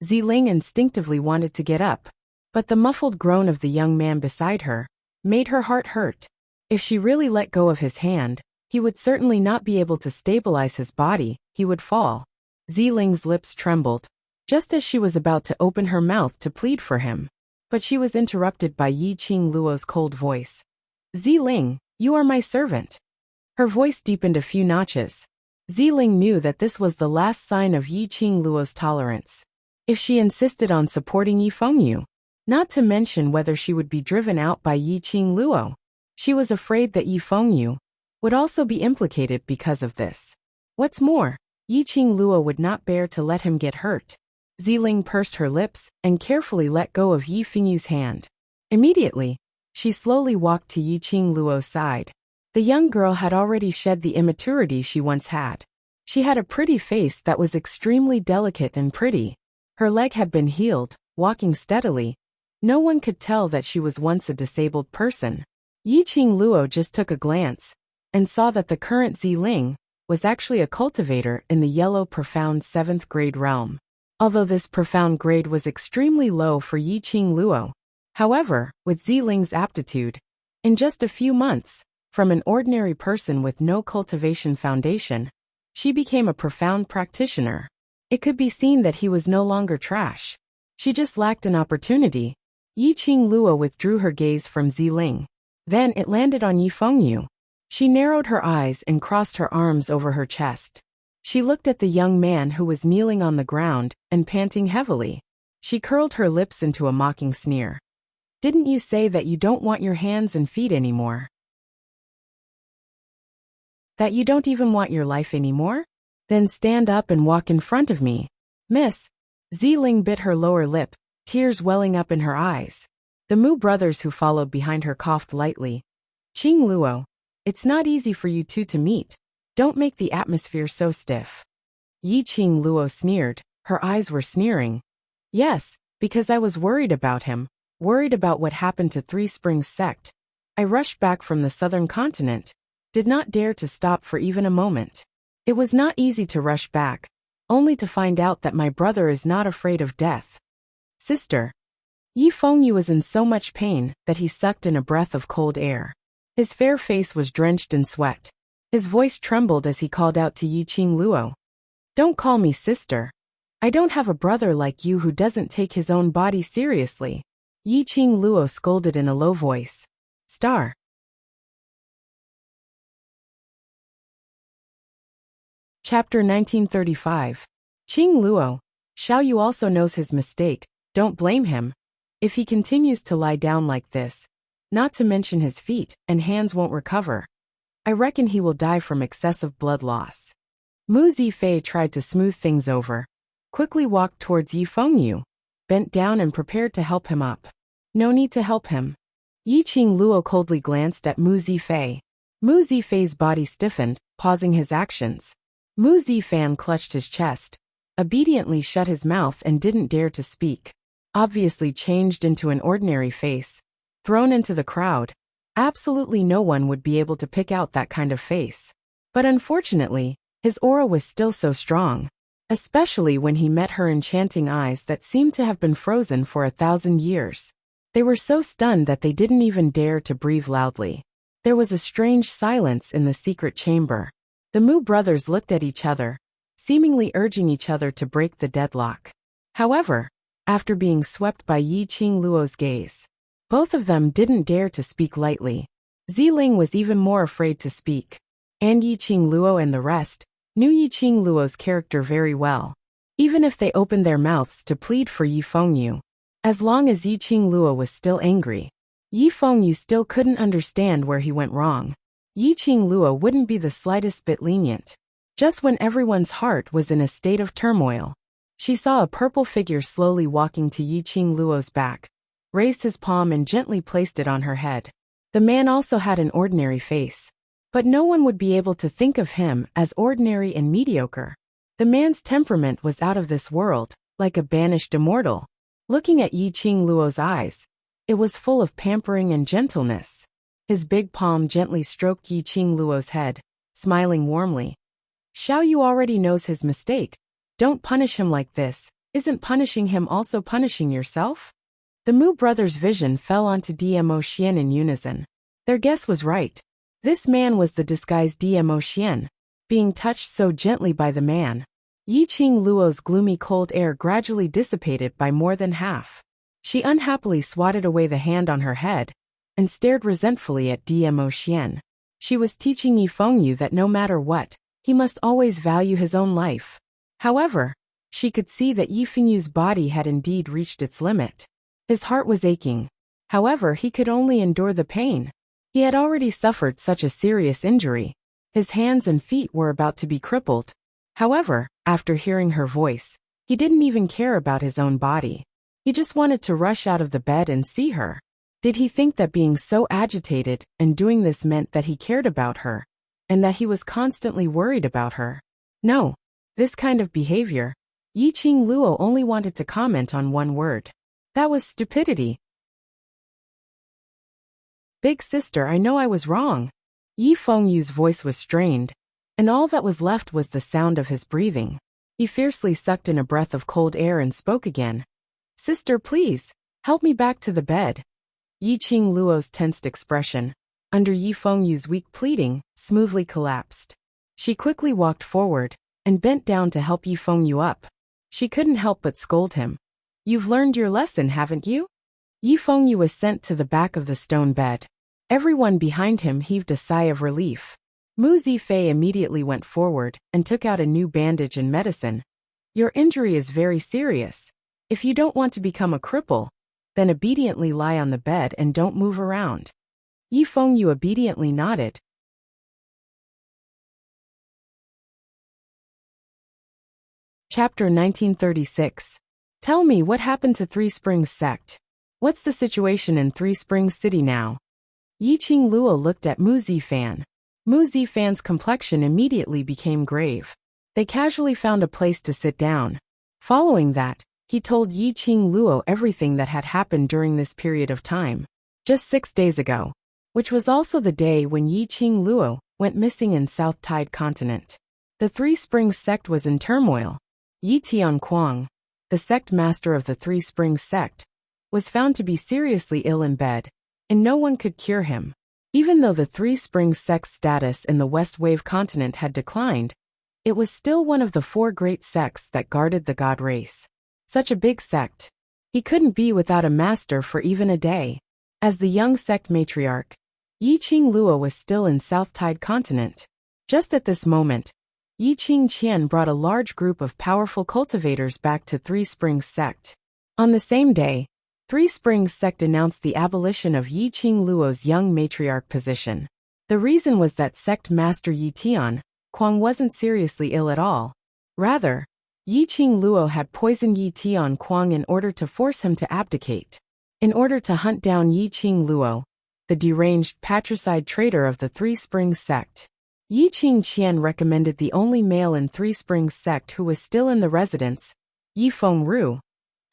Ziling instinctively wanted to get up, but the muffled groan of the young man beside her made her heart hurt. If she really let go of his hand, he would certainly not be able to stabilize his body, he would fall. Ziling's lips trembled, just as she was about to open her mouth to plead for him. But she was interrupted by Yiqing Luo's cold voice. Ziling, you are my servant. Her voice deepened a few notches. Ziling knew that this was the last sign of Yiqing Luo's tolerance. If she insisted on supporting Yi Fengyu, not to mention whether she would be driven out by Yiqing Luo, she was afraid that Yi Fengyu would also be implicated because of this. What's more, Yiqing Luo would not bear to let him get hurt. Ziling pursed her lips and carefully let go of Yi Fengyu's hand. Immediately, she slowly walked to Yiqing Luo's side. The young girl had already shed the immaturity she once had. She had a pretty face that was extremely delicate and pretty. Her leg had been healed, walking steadily. No one could tell that she was once a disabled person. Yiqing Luo just took a glance and saw that the current Ziling was actually a cultivator in the yellow profound 7th grade realm. Although this profound grade was extremely low for Yiqing Luo. However, with Ziling's aptitude, in just a few months, from an ordinary person with no cultivation foundation, she became a profound practitioner. It could be seen that he was no longer trash. She just lacked an opportunity. Yiqing Luo withdrew her gaze from Ziling. Then it landed on Yi Fengyu. She narrowed her eyes and crossed her arms over her chest. She looked at the young man who was kneeling on the ground and panting heavily. She curled her lips into a mocking sneer. Didn't you say that you don't want your hands and feet anymore? That you don't even want your life anymore? Then stand up and walk in front of me. Miss. Ziling bit her lower lip, tears welling up in her eyes. The Mu brothers who followed behind her coughed lightly. Qing Luo, it's not easy for you 2 to meet. Don't make the atmosphere so stiff. Yiqing Luo sneered, her eyes were sneering. Yes, because I was worried about him, worried about what happened to Three Springs sect. I rushed back from the southern continent, did not dare to stop for even a moment. It was not easy to rush back, only to find out that my brother is not afraid of death. Sister. Yi Fengyu was in so much pain that he sucked in a breath of cold air. His fair face was drenched in sweat. His voice trembled as he called out to Yiqing Luo. Don't call me sister. I don't have a brother like you who doesn't take his own body seriously. Yiqing Luo scolded in a low voice. Star. Chapter 1935. Qing Luo. Xiao Yu also knows his mistake, don't blame him. If he continues to lie down like this, not to mention his feet and hands won't recover, I reckon he will die from excessive blood loss. Mu Zifei tried to smooth things over, quickly walked towards Yi Fengyu, bent down and prepared to help him up. No need to help him. Yiqing Luo coldly glanced at Mu Zifei. Mu Zifei's body stiffened, pausing his actions. Mu Zifan clutched his chest, obediently shut his mouth and didn't dare to speak. Obviously changed into an ordinary face, thrown into the crowd. Absolutely no one would be able to pick out that kind of face. But unfortunately, his aura was still so strong, especially when he met her enchanting eyes that seemed to have been frozen for 1,000 years. They were so stunned that they didn't even dare to breathe loudly. There was a strange silence in the secret chamber. The Mu brothers looked at each other, seemingly urging each other to break the deadlock. However, after being swept by Yiqing Luo's gaze, both of them didn't dare to speak lightly. Ziling was even more afraid to speak. And Yiqing Luo and the rest knew Yiqing Luo's character very well. Even if they opened their mouths to plead for Yi Fengyu, as long as Yiqing Luo was still angry, Yi Fengyu still couldn't understand where he went wrong. Yiqing Luo wouldn't be the slightest bit lenient. Just when everyone's heart was in a state of turmoil, She saw a purple figure slowly walking to Yiqing Luo's back, raised his palm and gently placed it on her head. The man also had an ordinary face, but no one would be able to think of him as ordinary and mediocre. The man's temperament was out of this world, like a banished immortal. Looking at Yiqing Luo's eyes, it was full of pampering and gentleness. His big palm gently stroked Yiqing Luo's head, smiling warmly. Xiao Yu already knows his mistake. Don't punish him like this. Isn't punishing him also punishing yourself? The Mu brothers' vision fell onto Dmo Xian in unison. Their guess was right. This man was the disguised Dmo Xian, being touched so gently by the man. Yiqing Luo's gloomy cold air gradually dissipated by more than half. She unhappily swatted away the hand on her head and stared resentfully at Dmo Xian. She was teaching Yifengyu that no matter what, he must always value his own life. However, she could see that Yifengyu's body had indeed reached its limit. His heart was aching. However, he could only endure the pain. He had already suffered such a serious injury. His hands and feet were about to be crippled. However, after hearing her voice, he didn't even care about his own body. He just wanted to rush out of the bed and see her. Did he think that being so agitated and doing this meant that he cared about her, and that he was constantly worried about her? No. This kind of behavior, Yiqing Luo only wanted to comment on one word. That was stupidity. Big sister, I know I was wrong. Yifengyu's voice was strained, and all that was left was the sound of his breathing. He fiercely sucked in a breath of cold air and spoke again. Sister, please, help me back to the bed. Yiqing Luo's tensed expression, under Yifengyu's weak pleading, smoothly collapsed. She quickly walked forward and bent down to help Yifengyu up. She couldn't help but scold him. You've learned your lesson, haven't you? Yifengyu was sent to the back of the stone bed. Everyone behind him heaved a sigh of relief. Mu Zifei immediately went forward and took out a new bandage and medicine. Your injury is very serious. If you don't want to become a cripple, then obediently lie on the bed and don't move around. Yifengyu obediently nodded. Chapter 1936. Tell me what happened to Three Springs sect. What's the situation in Three Springs City now? Yiqing Luo looked at Mu Zifan. Mu Zifan's complexion immediately became grave. They casually found a place to sit down. Following that, he told Yiqing Luo everything that had happened during this period of time. Just 6 days ago, which was also the day when Yiqing Luo went missing in South Tide Continent. The Three Springs sect was in turmoil. Yi Tianquang, the sect master of the Three Springs sect, was found to be seriously ill in bed, and no one could cure him. Even though the Three Springs sect's status in the West Wave continent had declined, it was still one of the 4 great sects that guarded the god race. Such a big sect. He couldn't be without a master for even a day. As the young sect matriarch, Yiqing Luo was still in South Tide Continent. Just at this moment, Yiqing Qian brought a large group of powerful cultivators back to Three Springs sect. On the same day, Three Springs sect announced the abolition of Yiqing Luo's young matriarch position. The reason was that sect master Yi Tianquang wasn't seriously ill at all. Rather, Yiqing Luo had poisoned Yi Tianquang in order to force him to abdicate. In order to hunt down Yiqing Luo, the deranged patricide traitor of the Three Springs sect, Yiqing Qian recommended the only male in Three Springs sect who was still in the residence, Yifengru,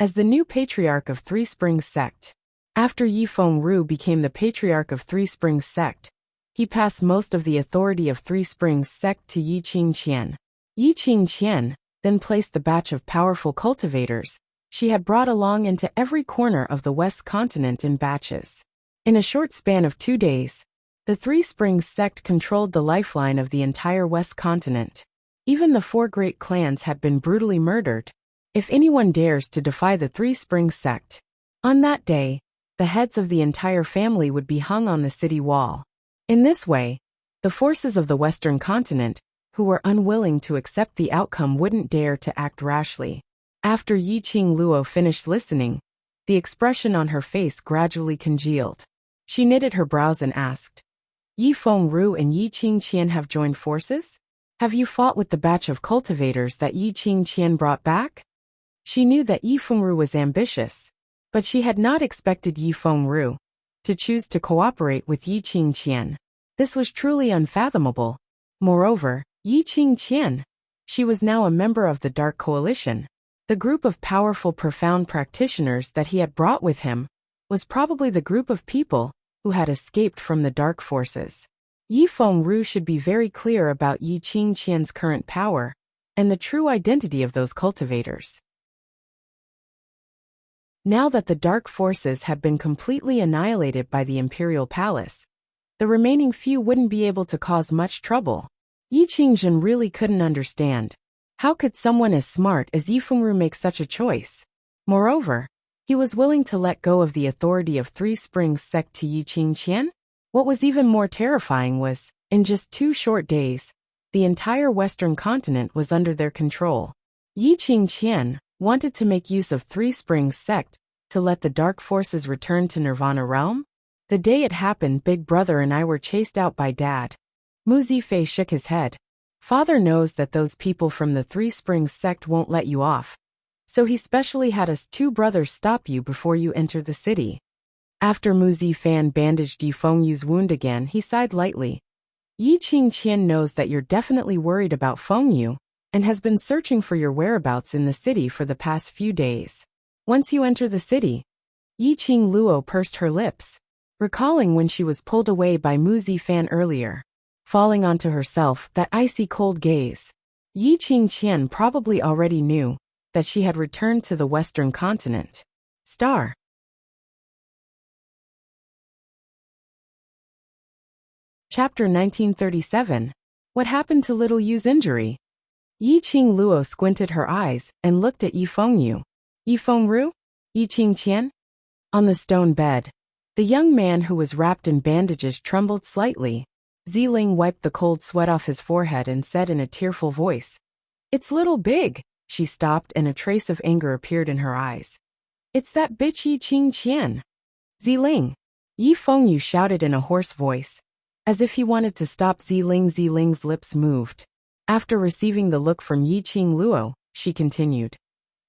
as the new patriarch of Three Springs sect. After Yifengru became the patriarch of Three Springs sect, he passed most of the authority of Three Springs sect to Yiqing Qian. Yiqing Qian then placed the batch of powerful cultivators she had brought along into every corner of the West continent in batches. In a short span of 2 days, the Three Springs sect controlled the lifeline of the entire West continent. Even the 4 great clans had been brutally murdered. If anyone dares to defy the Three Springs sect, on that day, the heads of the entire family would be hung on the city wall. In this way, the forces of the Western continent, who were unwilling to accept the outcome, wouldn't dare to act rashly. After Yiqing Luo finished listening, the expression on her face gradually congealed. She knitted her brows and asked, Yifengru and Yiqing Qian have joined forces? Have you fought with the batch of cultivators that Yiqing Qian brought back? She knew that Yi Fengru was ambitious, but she had not expected Yi Fengru to choose to cooperate with Yi Qingqian. This was truly unfathomable. Moreover, Yi Qingqian, she was now a member of the Dark Coalition. The group of powerful, profound practitioners that he had brought with him was probably the group of people who had escaped from the dark forces. Yi Fengru should be very clear about Yi Qingqian's current power and the true identity of those cultivators. Now that the dark forces have been completely annihilated by the imperial palace, the remaining few wouldn't be able to cause much trouble. Yi Qingqian really couldn't understand. How could someone as smart as Yi Fengru make such a choice? Moreover, he was willing to let go of the authority of Three Springs sect to Yi Qingqian? What was even more terrifying was, in just 2 short days, the entire Western continent was under their control. Yi Qingqian wanted to make use of Three Springs sect to let the dark forces return to Nirvana realm? The day it happened, Big Brother and I were chased out by Dad. Mu Zifei shook his head. Father knows that those people from the Three Springs sect won't let you off, so he specially had us 2 brothers stop you before you enter the city. After Mu Zifan bandaged Yi Fengyu's wound again, he sighed lightly. Yi Qingqian knows that you're definitely worried about Fengyu and has been searching for your whereabouts in the city for the past few days. Once you enter the city, Yi Qingluo pursed her lips, recalling when she was pulled away by Mu Zifan earlier, falling onto herself that icy cold gaze. Yi Qingqian probably already knew that she had returned to the Western continent. Star. Chapter 1937. What happened to little Yu's injury? Yi Qingluo squinted her eyes and looked at Yi Fengyu. Yi Fengru? Yi Qingqian? On the stone bed, the young man who was wrapped in bandages trembled slightly. Ziling wiped the cold sweat off his forehead and said in a tearful voice, "It's little Big." She stopped and a trace of anger appeared in her eyes. "It's that bitch Yi Qingqian." "Ziling!" Yi Fengyu shouted in a hoarse voice. As if he wanted to stop Ziling, Ziling's lips moved. After receiving the look from Yi Qingluo, she continued.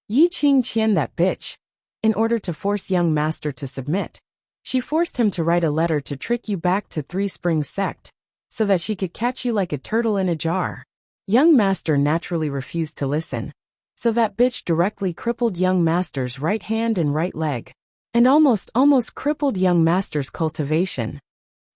"Yi Qingqian, that bitch." In order to force young master to submit, she forced him to write a letter to trick you back to Three Springs sect, so that she could catch you like a turtle in a jar. Young master naturally refused to listen, so that bitch directly crippled young master's right hand and right leg, and almost crippled young master's cultivation.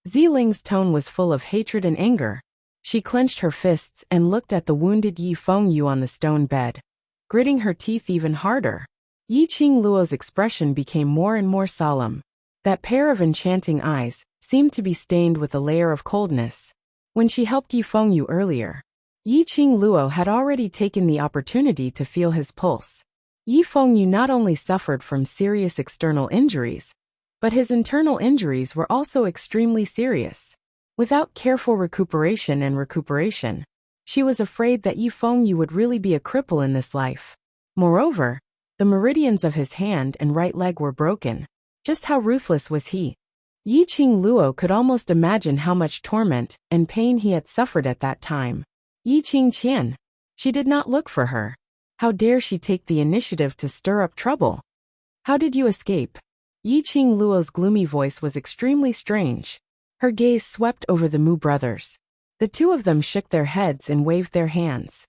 Ziling's tone was full of hatred and anger. She clenched her fists and looked at the wounded Yi Fengyu on the stone bed, gritting her teeth even harder. Yi Qingluo's expression became more and more solemn. That pair of enchanting eyes seemed to be stained with a layer of coldness. When she helped Yi Fengyu earlier, Yi Qingluo had already taken the opportunity to feel his pulse. Yi Fengyu not only suffered from serious external injuries, but his internal injuries were also extremely serious. Without careful recuperation, she was afraid that Yi Fengyu would really be a cripple in this life. Moreover, the meridians of his hand and right leg were broken. Just how ruthless was he? Yi Qingluo could almost imagine how much torment and pain he had suffered at that time. Yi Qingqian. She did not look for her. How dare she take the initiative to stir up trouble? How did you escape? Yi Qingluo's gloomy voice was extremely strange. Her gaze swept over the Mu brothers. The 2 of them shook their heads and waved their hands.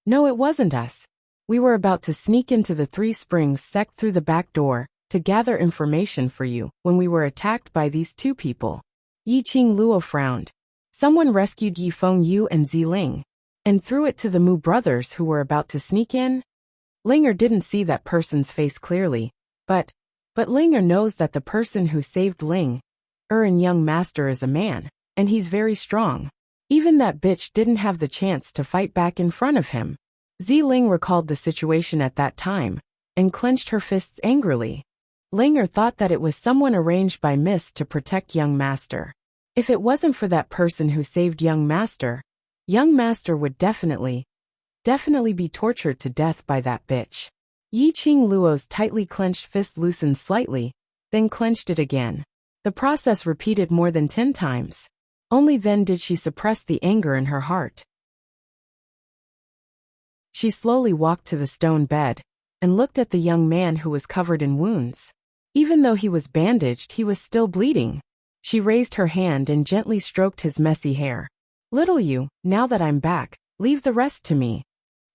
No, it wasn't us. We were about to sneak into the Three Springs sect through the back door to gather information for you when we were attacked by these 2 people. Yi Qingluo frowned. Someone rescued Yi Fengyu and Ziling and threw it to the Mu brothers who were about to sneak in? Linger didn't see that person's face clearly, but Linger knows that the person who saved Ling, and young master is a man, and he's very strong. Even that bitch didn't have the chance to fight back in front of him. Ziling recalled the situation at that time and clenched her fists angrily. Linger thought that it was someone arranged by Mist to protect young master. If it wasn't for that person who saved young master would definitely be tortured to death by that bitch. Yi Qingluo's tightly clenched fist loosened slightly, then clenched it again. The process repeated more than 10 times. Only then did she suppress the anger in her heart. She slowly walked to the stone bed, and looked at the young man who was covered in wounds. Even though he was bandaged, he was still bleeding. She raised her hand and gently stroked his messy hair. "Little Yu, now that I'm back, leave the rest to me."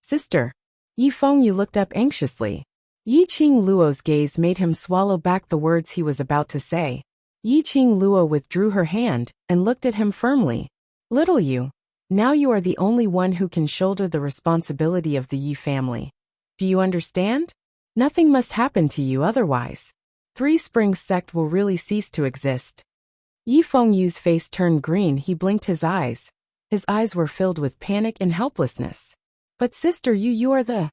"Sister." Yi Fengyu looked up anxiously. Yi Qingluo's gaze made him swallow back the words he was about to say. Yi Qingluo withdrew her hand and looked at him firmly. "Little Yu, now you are the only one who can shoulder the responsibility of the Yi family. Do you understand? Nothing must happen to you otherwise. Three Springs sect will really cease to exist." Yi Fengyu's face turned green. He blinked his eyes. His eyes were filled with panic and helplessness. "But Sister Yu, you are the..."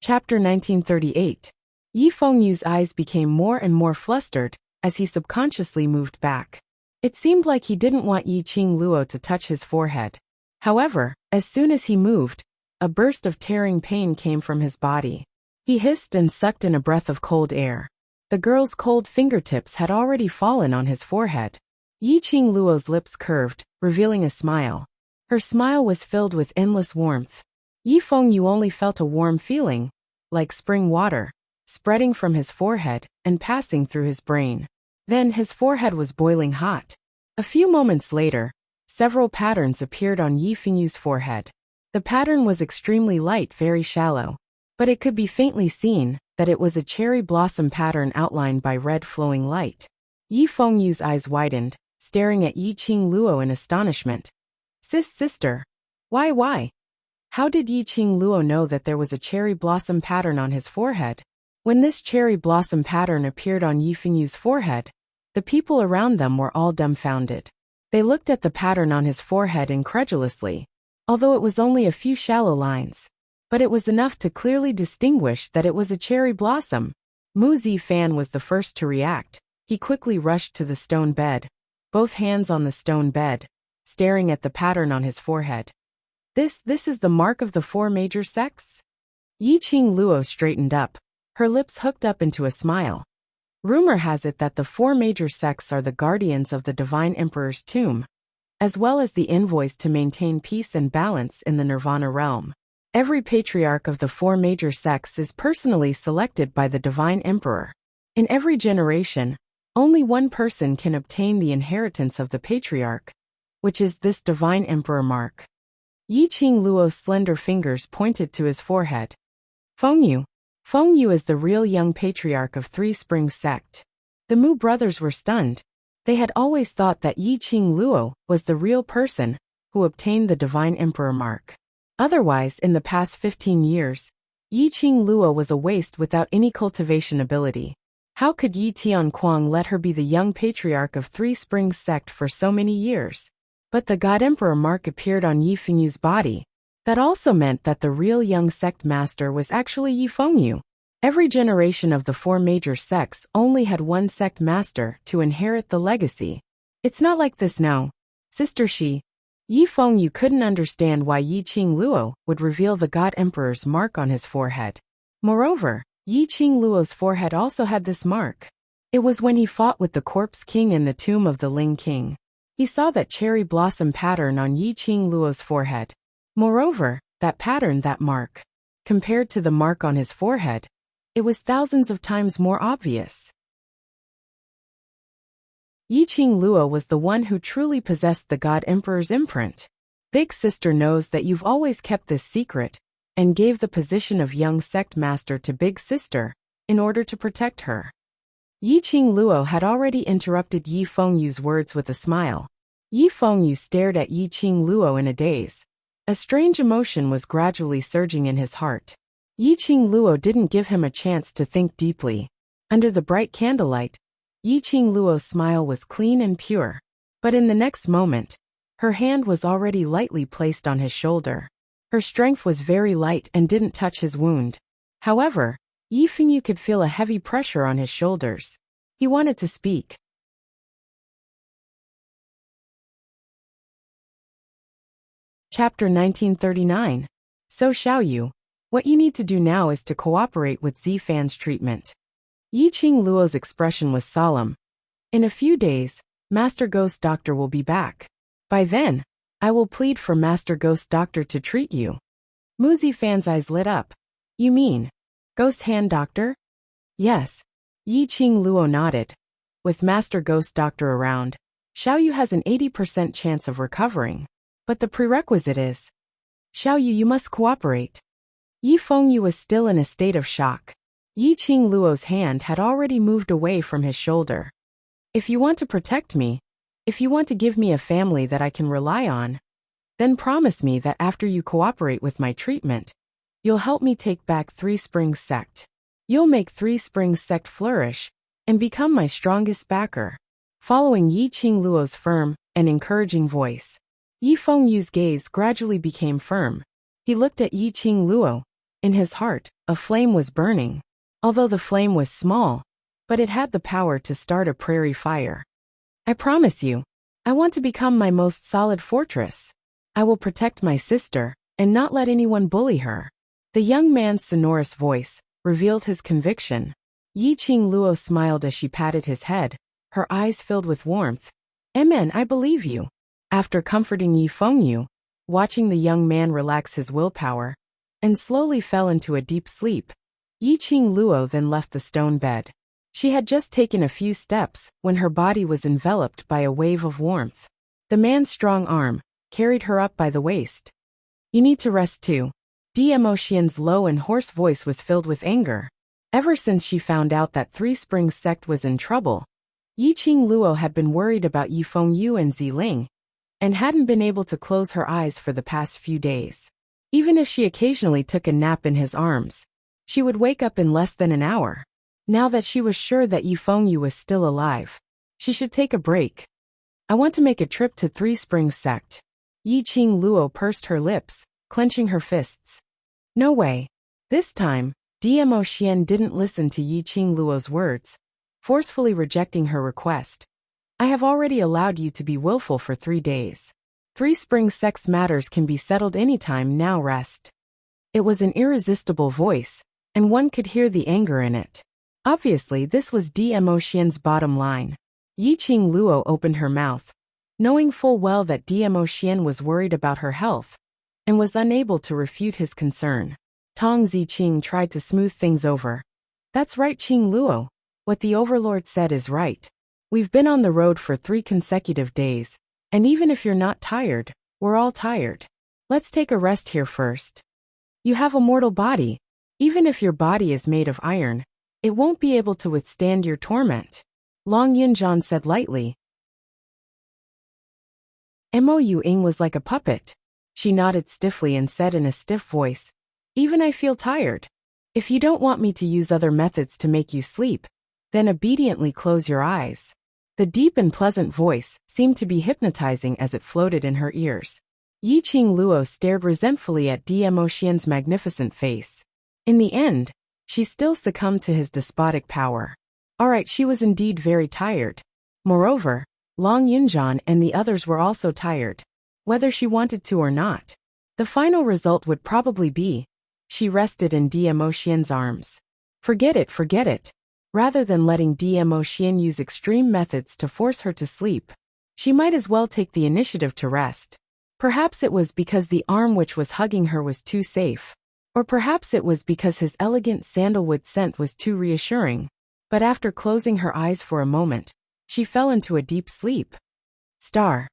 Chapter 1938. Yi Fengyu's eyes became more and more flustered as he subconsciously moved back. It seemed like he didn't want Yi Qingluo to touch his forehead. However, as soon as he moved, a burst of tearing pain came from his body. He hissed and sucked in a breath of cold air. The girl's cold fingertips had already fallen on his forehead. Yi Qingluo's lips curved, revealing a smile. Her smile was filled with endless warmth. Yi Fengyu only felt a warm feeling, like spring water, spreading from his forehead and passing through his brain. Then his forehead was boiling hot. A few moments later, several patterns appeared on Yi Fengyu's forehead. The pattern was extremely light, very shallow, but it could be faintly seen that it was a cherry blossom pattern outlined by red flowing light. Yi Fengyu's eyes widened, staring at Yi Qingluo in astonishment. Sister. Why? How did Yi Qingluo know that there was a cherry blossom pattern on his forehead? When this cherry blossom pattern appeared on Yi Fengyu's forehead, the people around them were all dumbfounded. They looked at the pattern on his forehead incredulously, although it was only a few shallow lines. But it was enough to clearly distinguish that it was a cherry blossom. Mu Zifan was the first to react. He quickly rushed to the stone bed, both hands on the stone bed, staring at the pattern on his forehead. This is the mark of the four major sects? Yi Qingluo straightened up, her lips hooked up into a smile. Rumor has it that the four major sects are the guardians of the Divine Emperor's tomb, as well as the envoys to maintain peace and balance in the Nirvana realm. Every patriarch of the four major sects is personally selected by the Divine Emperor. In every generation, only one person can obtain the inheritance of the patriarch, which is this Divine Emperor mark. Yi Qingluo's slender fingers pointed to his forehead. Fengyu is the real young patriarch of Three Springs sect. The Mu brothers were stunned. They had always thought that Yi Qingluo was the real person who obtained the Divine Emperor mark. Otherwise, in the past 15 years, Yi Qingluo was a waste without any cultivation ability. How could Yi Tianquang let her be the young patriarch of Three Springs sect for so many years? But the God Emperor mark appeared on Yi Fengyu's body. That also meant that the real young sect master was actually Yi Fengyu. Every generation of the four major sects only had one sect master to inherit the legacy. It's not like this now. Sister Yi Fengyu couldn't understand why Yi Qingluo would reveal the God Emperor's mark on his forehead. Moreover, Yi Qingluo's forehead also had this mark. It was when he fought with the Corpse King in the tomb of the Ling King. He saw that cherry blossom pattern on Yi Qingluo's forehead. Moreover, that pattern, that mark, compared to the mark on his forehead, it was thousands of times more obvious. Yi Qingluo was the one who truly possessed the God Emperor's imprint. Big Sister knows that you've always kept this secret, and gave the position of young sect master to Big Sister, in order to protect her. Yi Qingluo had already interrupted Yi Fengyu's words with a smile. Yi Fengyu stared at Yi Qingluo in a daze. A strange emotion was gradually surging in his heart. Yi Qingluo didn't give him a chance to think deeply. Under the bright candlelight, Yi Qingluo's smile was clean and pure. But in the next moment, her hand was already lightly placed on his shoulder. Her strength was very light and didn't touch his wound. However, Yi Fengyu could feel a heavy pressure on his shoulders. He wanted to speak. Chapter 1939. So Xiaoyu, what you need to do now is to cooperate with Zifan's treatment. Yi Qingluo's expression was solemn. In a few days, Master Ghost Doctor will be back. By then, I will plead for Master Ghost Doctor to treat you. Mu Zifan's eyes lit up. You mean Ghost Hand Doctor? Yes. Yi Qing Luo nodded. With Master Ghost Doctor around, Xiaoyu has an 80% chance of recovering. But the prerequisite is, Xiaoyu, you must cooperate. Yi Fengyu was still in a state of shock. Yi Qing Luo's hand had already moved away from his shoulder. If you want to protect me, if you want to give me a family that I can rely on, then promise me that after you cooperate with my treatment, you'll help me take back Three Springs Sect. You'll make Three Springs Sect flourish and become my strongest backer. Following Yi Qing Luo's firm and encouraging voice, Yi Fengyu's gaze gradually became firm. He looked at Yi Qing Luo. In his heart, a flame was burning. Although the flame was small, but it had the power to start a prairie fire. I promise you, I want to become my most solid fortress. I will protect my sister and not let anyone bully her. The young man's sonorous voice revealed his conviction. Yi Qing Luo smiled as she patted his head, her eyes filled with warmth. Amen, I believe you. After comforting Yi Fengyu, watching the young man relax his willpower, and slowly fell into a deep sleep, Yi Qing Luo then left the stone bed. She had just taken a few steps when her body was enveloped by a wave of warmth. The man's strong arm carried her up by the waist. You need to rest too. Dmo Xian's low and hoarse voice was filled with anger. Ever since she found out that Three Springs Sect was in trouble, Yi Qing Luo had been worried about Yi Fengyu and Ziling, and hadn't been able to close her eyes for the past few days. Even if she occasionally took a nap in his arms, she would wake up in less than an hour. Now that she was sure that Yi Fengyu was still alive, she should take a break. I want to make a trip to Three Springs Sect. Yi Qing Luo pursed her lips, clenching her fists. No way. This time, Dmo Xian didn't listen to Yi Qing Luo's words, forcefully rejecting her request. I have already allowed you to be willful for 3 days. Three Springs Sect's matters can be settled anytime, now rest. It was an irresistible voice, and one could hear the anger in it. Obviously, this was Dmo Xian's bottom line. Yi Qing Luo opened her mouth, knowing full well that Dmo Xian was worried about her health, and was unable to refute his concern. Tong Ziqing tried to smooth things over. That's right, Qing Luo. What the overlord said is right. We've been on the road for 3 consecutive days, and even if you're not tired, we're all tired. Let's take a rest here first. You have a mortal body. Even if your body is made of iron, it won't be able to withstand your torment. Long Yunjian said lightly. Mo Ying was like a puppet. She nodded stiffly and said in a stiff voice, Even I feel tired. If you don't want me to use other methods to make you sleep, then obediently close your eyes. The deep and pleasant voice seemed to be hypnotizing as it floated in her ears. Yi Qing Luo stared resentfully at Dmo Xian's magnificent face. In the end, she still succumbed to his despotic power. Alright, she was indeed very tired. Moreover, Long Yunjian and the others were also tired. Whether she wanted to or not, the final result would probably be, she rested in Dmo Xian's arms. Forget it. Rather than letting Dmo Xian use extreme methods to force her to sleep, she might as well take the initiative to rest. Perhaps it was because the arm which was hugging her was too safe. Or perhaps it was because his elegant sandalwood scent was too reassuring. But after closing her eyes for a moment, she fell into a deep sleep. Star.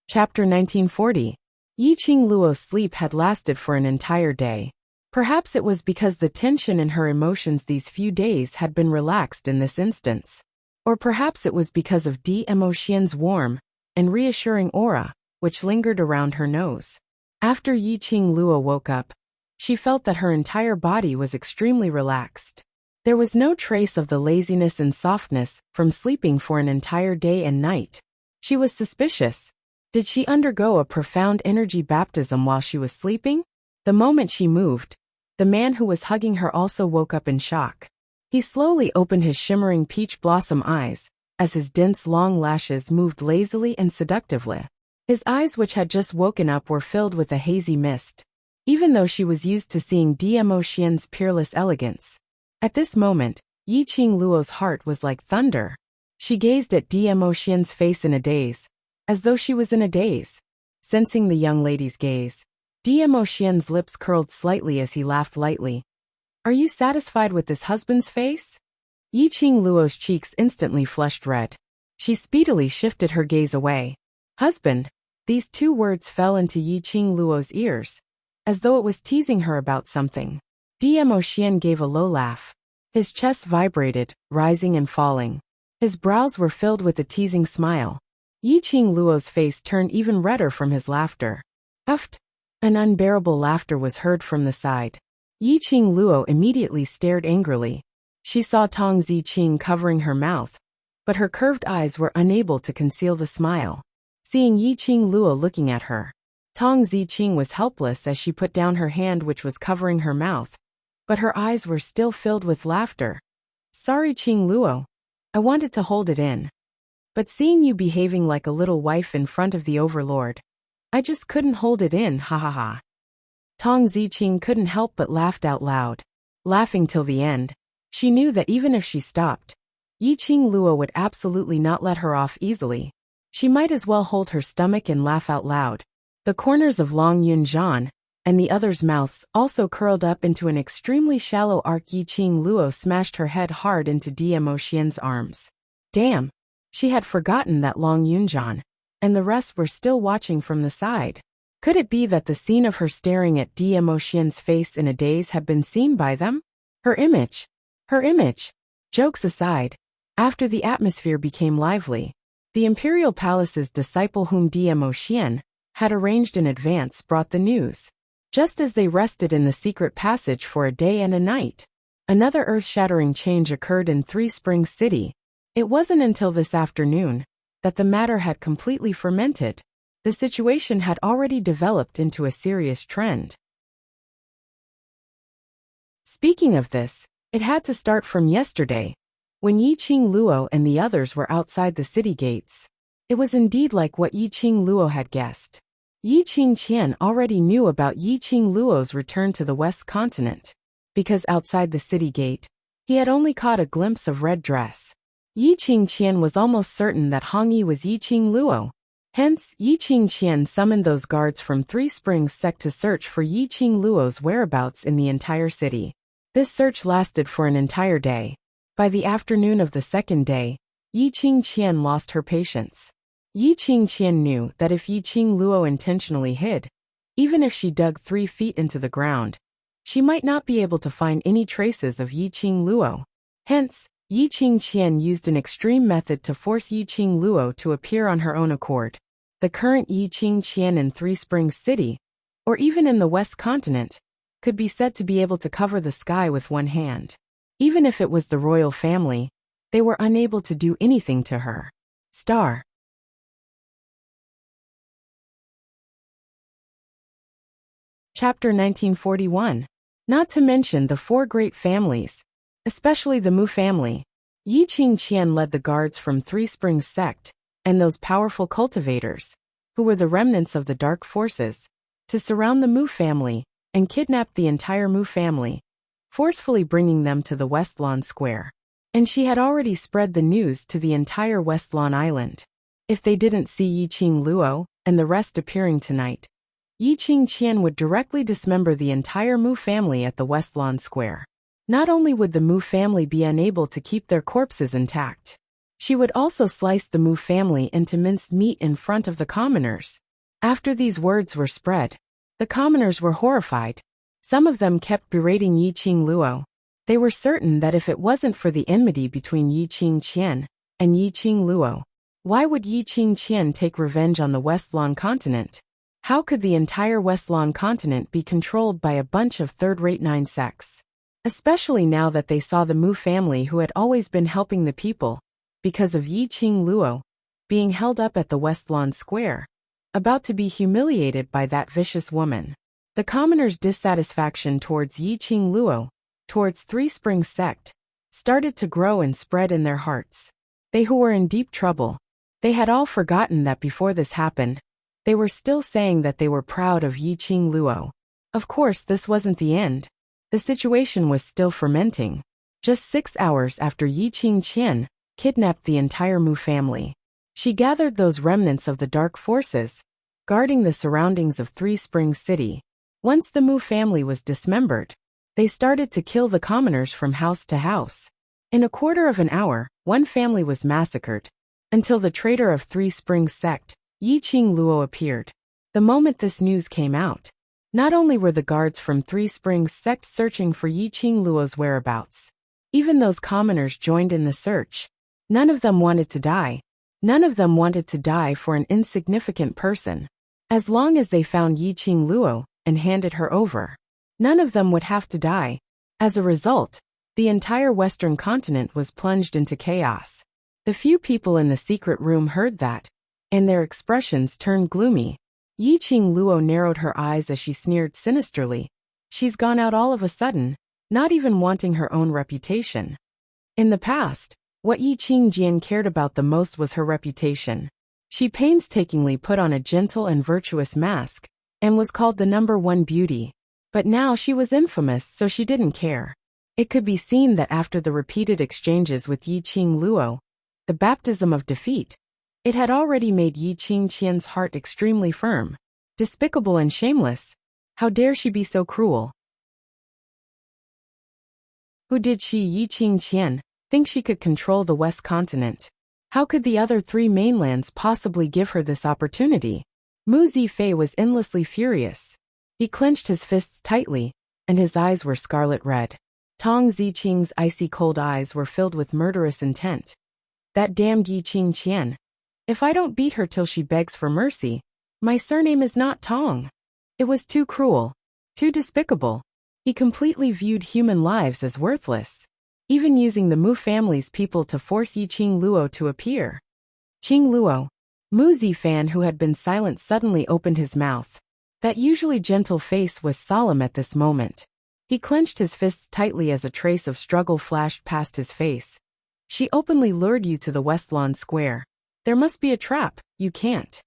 Chapter 1940. Yi Qing Luo's sleep had lasted for an entire day. Perhaps it was because the tension in her emotions these few days had been relaxed in this instance. Or perhaps it was because of Dmo Xian's warm and reassuring aura, which lingered around her nose. After Yi Qing Luo woke up, she felt that her entire body was extremely relaxed. There was no trace of the laziness and softness from sleeping for an entire day and night. She was suspicious. Did she undergo a profound energy baptism while she was sleeping? The moment she moved, the man who was hugging her also woke up in shock. He slowly opened his shimmering peach blossom eyes, as his dense long lashes moved lazily and seductively. His eyes, which had just woken up, were filled with a hazy mist. Even though she was used to seeing Dmo Xian's peerless elegance, at this moment, Yi Qing Luo's heart was like thunder. She gazed at Dmo Xian's face in a daze, as though she was in a daze. Sensing the young lady's gaze, Dmo Xian's lips curled slightly as he laughed lightly. Are you satisfied with this husband's face? Yiqing Luo's cheeks instantly flushed red. She speedily shifted her gaze away. Husband. These two words fell into Yiqing Luo's ears, as though it was teasing her about something. Dmo Xian gave a low laugh. His chest vibrated, rising and falling. His brows were filled with a teasing smile. Yiqing Luo's face turned even redder from his laughter. Uffed. An unbearable laughter was heard from the side. Yiqing Luo immediately stared angrily. She saw Tong Ziqing covering her mouth, but her curved eyes were unable to conceal the smile. Seeing Yiqing Luo looking at her, Tong Ziqing was helpless as she put down her hand which was covering her mouth, but her eyes were still filled with laughter. Sorry Qing Luo. I wanted to hold it in. But seeing you behaving like a little wife in front of the overlord, I just couldn't hold it in, ha ha ha. Tong Ziqing couldn't help but laughed out loud. Laughing till the end, she knew that even if she stopped, Yiqing Luo would absolutely not let her off easily. She might as well hold her stomach and laugh out loud. The corners of Long Yunzhan and the others' mouths also curled up into an extremely shallow arc. Yiqing Luo smashed her head hard into Dmo Xian's arms. Damn! She had forgotten that Long Yunzhan and the rest were still watching from the side. Could it be that the scene of her staring at Dmo Xian's face in a daze had been seen by them? Her image! Her image! Jokes aside, after the atmosphere became lively, the Imperial Palace's disciple whom Dmo Xian had arranged in advance brought the news. Just as they rested in the secret passage for a day and a night, another earth-shattering change occurred in Three Springs City. It wasn't until this afternoon that the matter had completely fermented. The situation had already developed into a serious trend. Speaking of this, it had to start from yesterday, when Yiqing Luo and the others were outside the city gates. It was indeed like what Yiqing Luo had guessed. Yiqing Qian already knew about Yiqing Luo's return to the West Continent, because outside the city gate, he had only caught a glimpse of red dress. Yiqing Qian was almost certain that Hong Yi was Yiqing Luo. Hence, Yiqing Qian summoned those guards from Three Springs sect to search for Yiqing Luo's whereabouts in the entire city. This search lasted for an entire day. By the afternoon of the second day, Yiqing Qian lost her patience. Yiqing Qian knew that if Yiqing Luo intentionally hid, even if she dug 3 feet into the ground, she might not be able to find any traces of Yiqing Luo. Hence, Yiqing Qian used an extreme method to force Yiqing Luo to appear on her own accord. The current Yiqing Qian in Three Springs City, or even in the West Continent, could be said to be able to cover the sky with one hand. Even if it was the royal family, they were unable to do anything to her. Star. Chapter 1941. Not to mention the 4 great families, especially the Mu family. Yiqing Qian led the guards from Three Springs sect, and those powerful cultivators, who were the remnants of the dark forces, to surround the Mu family and kidnap the entire Mu family, forcefully bringing them to the West Lawn Square. And she had already spread the news to the entire West Lawn Island. If they didn't see Yiqing Luo and the rest appearing tonight, Yiqing Qian would directly dismember the entire Mu family at the West Lawn Square. Not only would the Mu family be unable to keep their corpses intact, she would also slice the Mu family into minced meat in front of the commoners. After these words were spread, the commoners were horrified. Some of them kept berating Yiqing Luo. They were certain that if it wasn't for the enmity between Yiqing Qian and Yiqing Luo, why would Yiqing Qian take revenge on the West Lawn continent? How could the entire West Lawn continent be controlled by a bunch of third-rate 9 sects? Especially now that they saw the Mu family who had always been helping the people, because of Yiqing Luo, being held up at the West Lawn Square, about to be humiliated by that vicious woman. The commoners' dissatisfaction towards Yiqing Luo, towards Three Springs sect, started to grow and spread in their hearts. They who were in deep trouble, they had all forgotten that before this happened, they were still saying that they were proud of Yiqing Luo. Of course, this wasn't the end. The situation was still fermenting. Just 6 hours after Yiqing Qian kidnapped the entire Mu family. She gathered those remnants of the dark forces, guarding the surroundings of Three Springs City. Once the Mu family was dismembered, they started to kill the commoners from house to house. In a quarter of an hour, one family was massacred, until the traitor of Three Springs sect, Yiqing Luo, appeared. The moment this news came out, not only were the guards from Three Springs sect searching for Yiqing Luo's whereabouts, even those commoners joined in the search. None of them wanted to die. None of them wanted to die for an insignificant person. As long as they found Yiqing Luo and handed her over, none of them would have to die. As a result, the entire Western continent was plunged into chaos. The few people in the secret room heard that, and their expressions turned gloomy. Yiqing Luo narrowed her eyes as she sneered sinisterly. She's gone out all of a sudden, not even wanting her own reputation. In the past, what Yiqing Jian cared about the most was her reputation. She painstakingly put on a gentle and virtuous mask, and was called the #1 beauty. But now she was infamous, so she didn't care. It could be seen that after the repeated exchanges with Yiqing Luo, the baptism of defeat, it had already made Yiqing Qian's heart extremely firm. Despicable and shameless. How dare she be so cruel? Who did she, Yiqing Qian, think she could control the West Continent? How could the other three mainlands possibly give her this opportunity? Mu Zifei was endlessly furious. He clenched his fists tightly, and his eyes were scarlet red. Tong Ziqing's icy cold eyes were filled with murderous intent. That damned Yiqing Qian. If I don't beat her till she begs for mercy, my surname is not Tong. It was too cruel, too despicable. He completely viewed human lives as worthless, even using the Mu family's people to force Yiqing Luo to appear. Qing Luo. Mu Zifan, who had been silent, suddenly opened his mouth. That usually gentle face was solemn at this moment. He clenched his fists tightly as a trace of struggle flashed past his face. She openly lured you to the West Lawn Square. There must be a trap. You can't.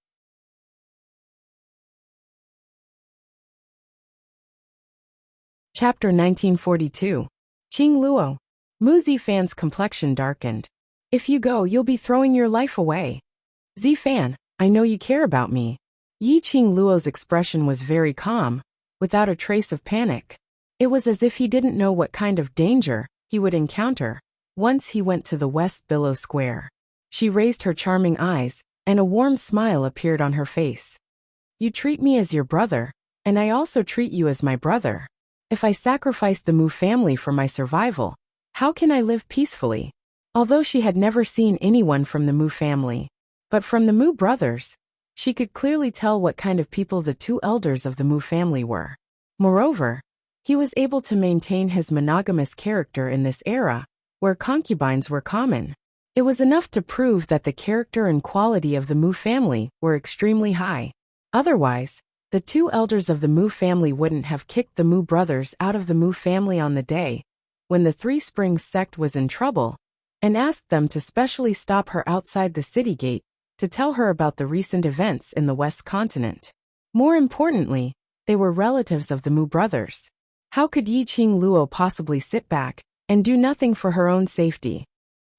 Chapter 1942. Qing Luo. Mu Zifan's complexion darkened. If you go, you'll be throwing your life away. Zifan, I know you care about me. Yiqing Luo's expression was very calm, without a trace of panic. It was as if he didn't know what kind of danger he would encounter once he went to the West Billow Square. She raised her charming eyes, and a warm smile appeared on her face. You treat me as your brother, and I also treat you as my brother. If I sacrifice the Mu family for my survival, how can I live peacefully? Although she had never seen anyone from the Mu family, but from the Mu brothers, she could clearly tell what kind of people the two elders of the Mu family were. Moreover, he was able to maintain his monogamous character in this era, where concubines were common. It was enough to prove that the character and quality of the Mu family were extremely high. Otherwise, the two elders of the Mu family wouldn't have kicked the Mu brothers out of the Mu family on the day when the Three Springs sect was in trouble, and asked them to specially stop her outside the city gate to tell her about the recent events in the West Continent. More importantly, they were relatives of the Mu brothers. How could Yiqing Luo possibly sit back and do nothing for her own safety?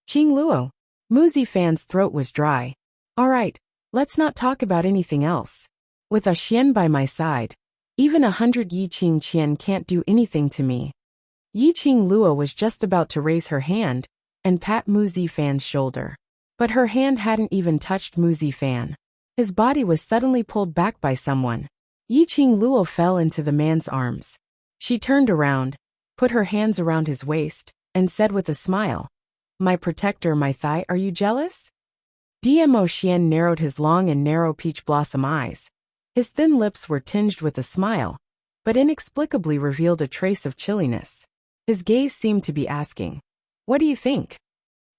Qing Luo. Mu Zifan's throat was dry. All right, let's not talk about anything else. With a Xian by my side, even 100 Yiqing Qian can't do anything to me. Yiqing Luo was just about to raise her hand and pat Mu Zifan's shoulder. But her hand hadn't even touched Mu Zifan. His body was suddenly pulled back by someone. Yiqing Luo fell into the man's arms. She turned around, put her hands around his waist, and said with a smile, My protector, my thigh, are you jealous? Dmo Xian narrowed his long and narrow peach blossom eyes. His thin lips were tinged with a smile, but inexplicably revealed a trace of chilliness. His gaze seemed to be asking, What do you think?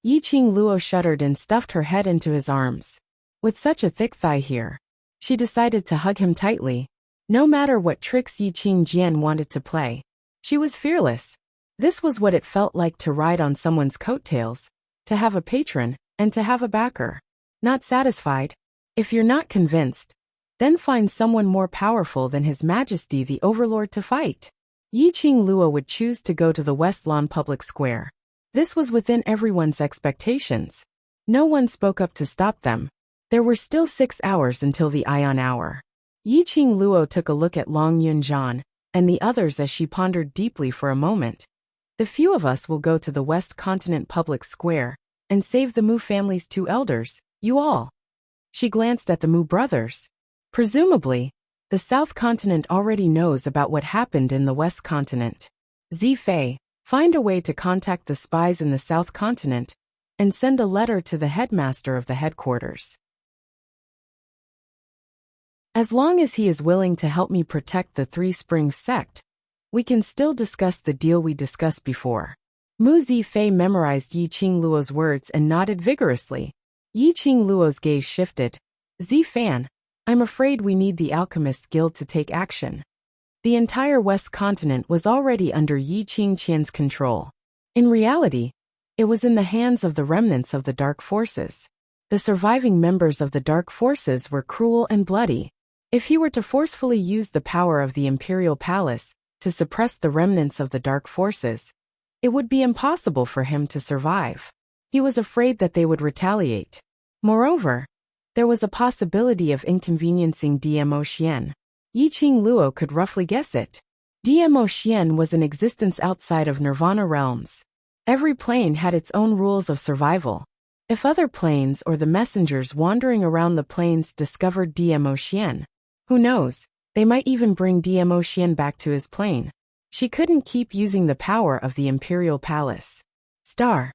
Yiqing Luo shuddered and stuffed her head into his arms. With such a thick thigh here, she decided to hug him tightly. No matter what tricks Yiqing Jian wanted to play, she was fearless. This was what it felt like to ride on someone's coattails, to have a patron, and to have a backer. Not satisfied? If you're not convinced, then find someone more powerful than His Majesty the Overlord to fight. Yiqing Luo would choose to go to the West Lawn Public Square. This was within everyone's expectations. No one spoke up to stop them. There were still 6 hours until the Ion hour. Yiqing Luo took a look at Long Yunjian and the others as she pondered deeply for a moment. The few of us will go to the West Continent Public Square and save the Mu family's 2 elders, you all. She glanced at the Mu brothers. Presumably, the South Continent already knows about what happened in the West Continent. Zifei, find a way to contact the spies in the South Continent and send a letter to the headmaster of the headquarters. As long as he is willing to help me protect the Three Springs sect, we can still discuss the deal we discussed before. Mu Zifei memorized Yiqing Luo's words and nodded vigorously. Yiqing Luo's gaze shifted. Zifan, I'm afraid we need the Alchemist Guild to take action. The entire West Continent was already under Yiqing Qian's control. In reality, it was in the hands of the remnants of the Dark Forces. The surviving members of the Dark Forces were cruel and bloody. If he were to forcefully use the power of the Imperial Palace to suppress the remnants of the Dark Forces, it would be impossible for him to survive. He was afraid that they would retaliate. Moreover, there was a possibility of inconveniencing DMO Xian. Yiqing Luo could roughly guess it. DMO Xian was in existence outside of Nirvana realms. Every plane had its own rules of survival. If other planes or the messengers wandering around the planes discovered DMO Xian, who knows, they might even bring DMO Xian back to his plane. She couldn't keep using the power of the Imperial Palace. Star.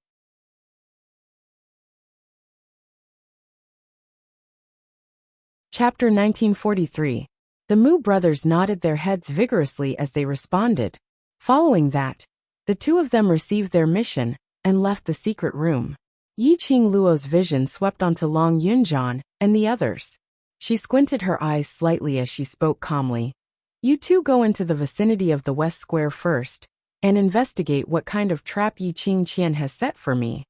Chapter 1943. The Mu brothers nodded their heads vigorously as they responded. Following that, the 2 of them received their mission and left the secret room. Yiqing Luo's vision swept onto Long Yunjian and the others. She squinted her eyes slightly as she spoke calmly. You 2 go into the vicinity of the West Square first and investigate what kind of trap Yiqing Qian has set for me.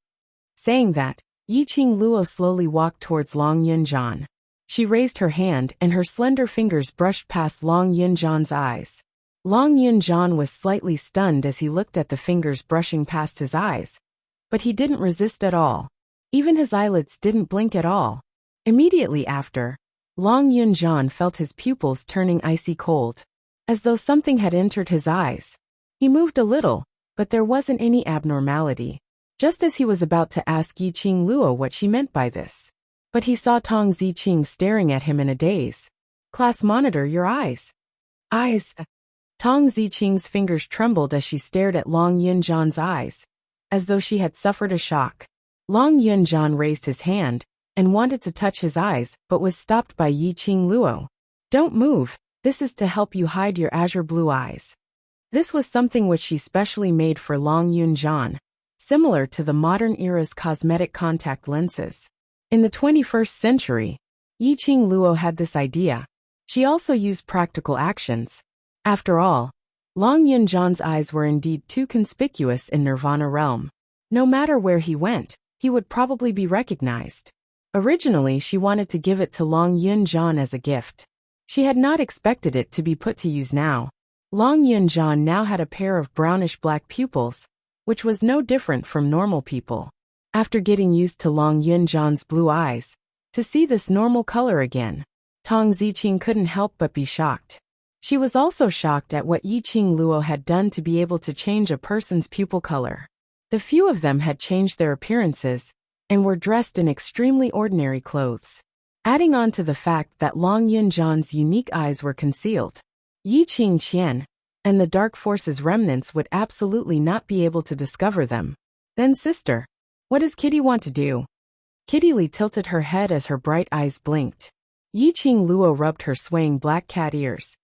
Saying that, Yiqing Luo slowly walked towards Long Yunjian. She raised her hand and her slender fingers brushed past Long Yunjian's eyes. Long Yunjian was slightly stunned as he looked at the fingers brushing past his eyes, but he didn't resist at all. Even his eyelids didn't blink at all. Immediately after, Long Yunjian felt his pupils turning icy cold, as though something had entered his eyes. He moved a little, but there wasn't any abnormality, just as he was about to ask Yiqing Luo what she meant by this. But he saw Tong Ziqing staring at him in a daze. Class monitor, your eyes. Eyes. Tong Ziqing's fingers trembled as she stared at Long Yunjian's eyes, as though she had suffered a shock. Long Yunjian raised his hand and wanted to touch his eyes but was stopped by Yiqing Luo. Don't move, this is to help you hide your azure blue eyes. This was something which she specially made for Long Yunjian, similar to the modern era's cosmetic contact lenses. In the 21st century, Yiqing Luo had this idea. She also used practical actions. After all, Long Yunjian's eyes were indeed too conspicuous in Nirvana realm. No matter where he went, he would probably be recognized. Originally, she wanted to give it to Long Yunjian as a gift. She had not expected it to be put to use now. Long Yunjian now had a pair of brownish-black pupils, which was no different from normal people. After getting used to Long Yunjian's blue eyes, to see this normal color again, Tong Ziqing couldn't help but be shocked. She was also shocked at what Yiqing Luo had done to be able to change a person's pupil color. The few of them had changed their appearances and were dressed in extremely ordinary clothes. Adding on to the fact that Long Yunjian's unique eyes were concealed, Yiqing Qian and the Dark Forces remnants would absolutely not be able to discover them. Then sister, what does Kitty want to do? Kitty Lee tilted her head as her bright eyes blinked. Yiqing Luo rubbed her swaying black cat ears.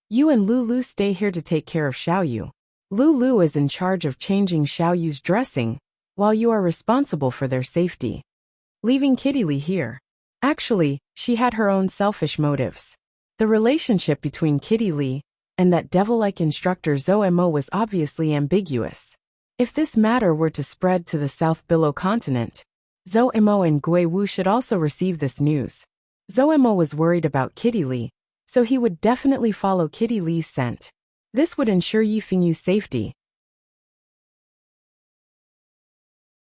You and Lulu stay here to take care of Xiaoyu. Lulu is in charge of changing Xiaoyu's dressing, while you are responsible for their safety. Leaving Kitty Lee here. Actually, she had her own selfish motives. The relationship between Kitty Lee and that devil-like instructor Zhou Mo was obviously ambiguous. If this matter were to spread to the South Below continent, Zhou Mo and Gui Wu should also receive this news. Zhou Mo was worried about Kitty Lee, so he would definitely follow Kitty Lee's scent. This would ensure Yi Fingyu's safety.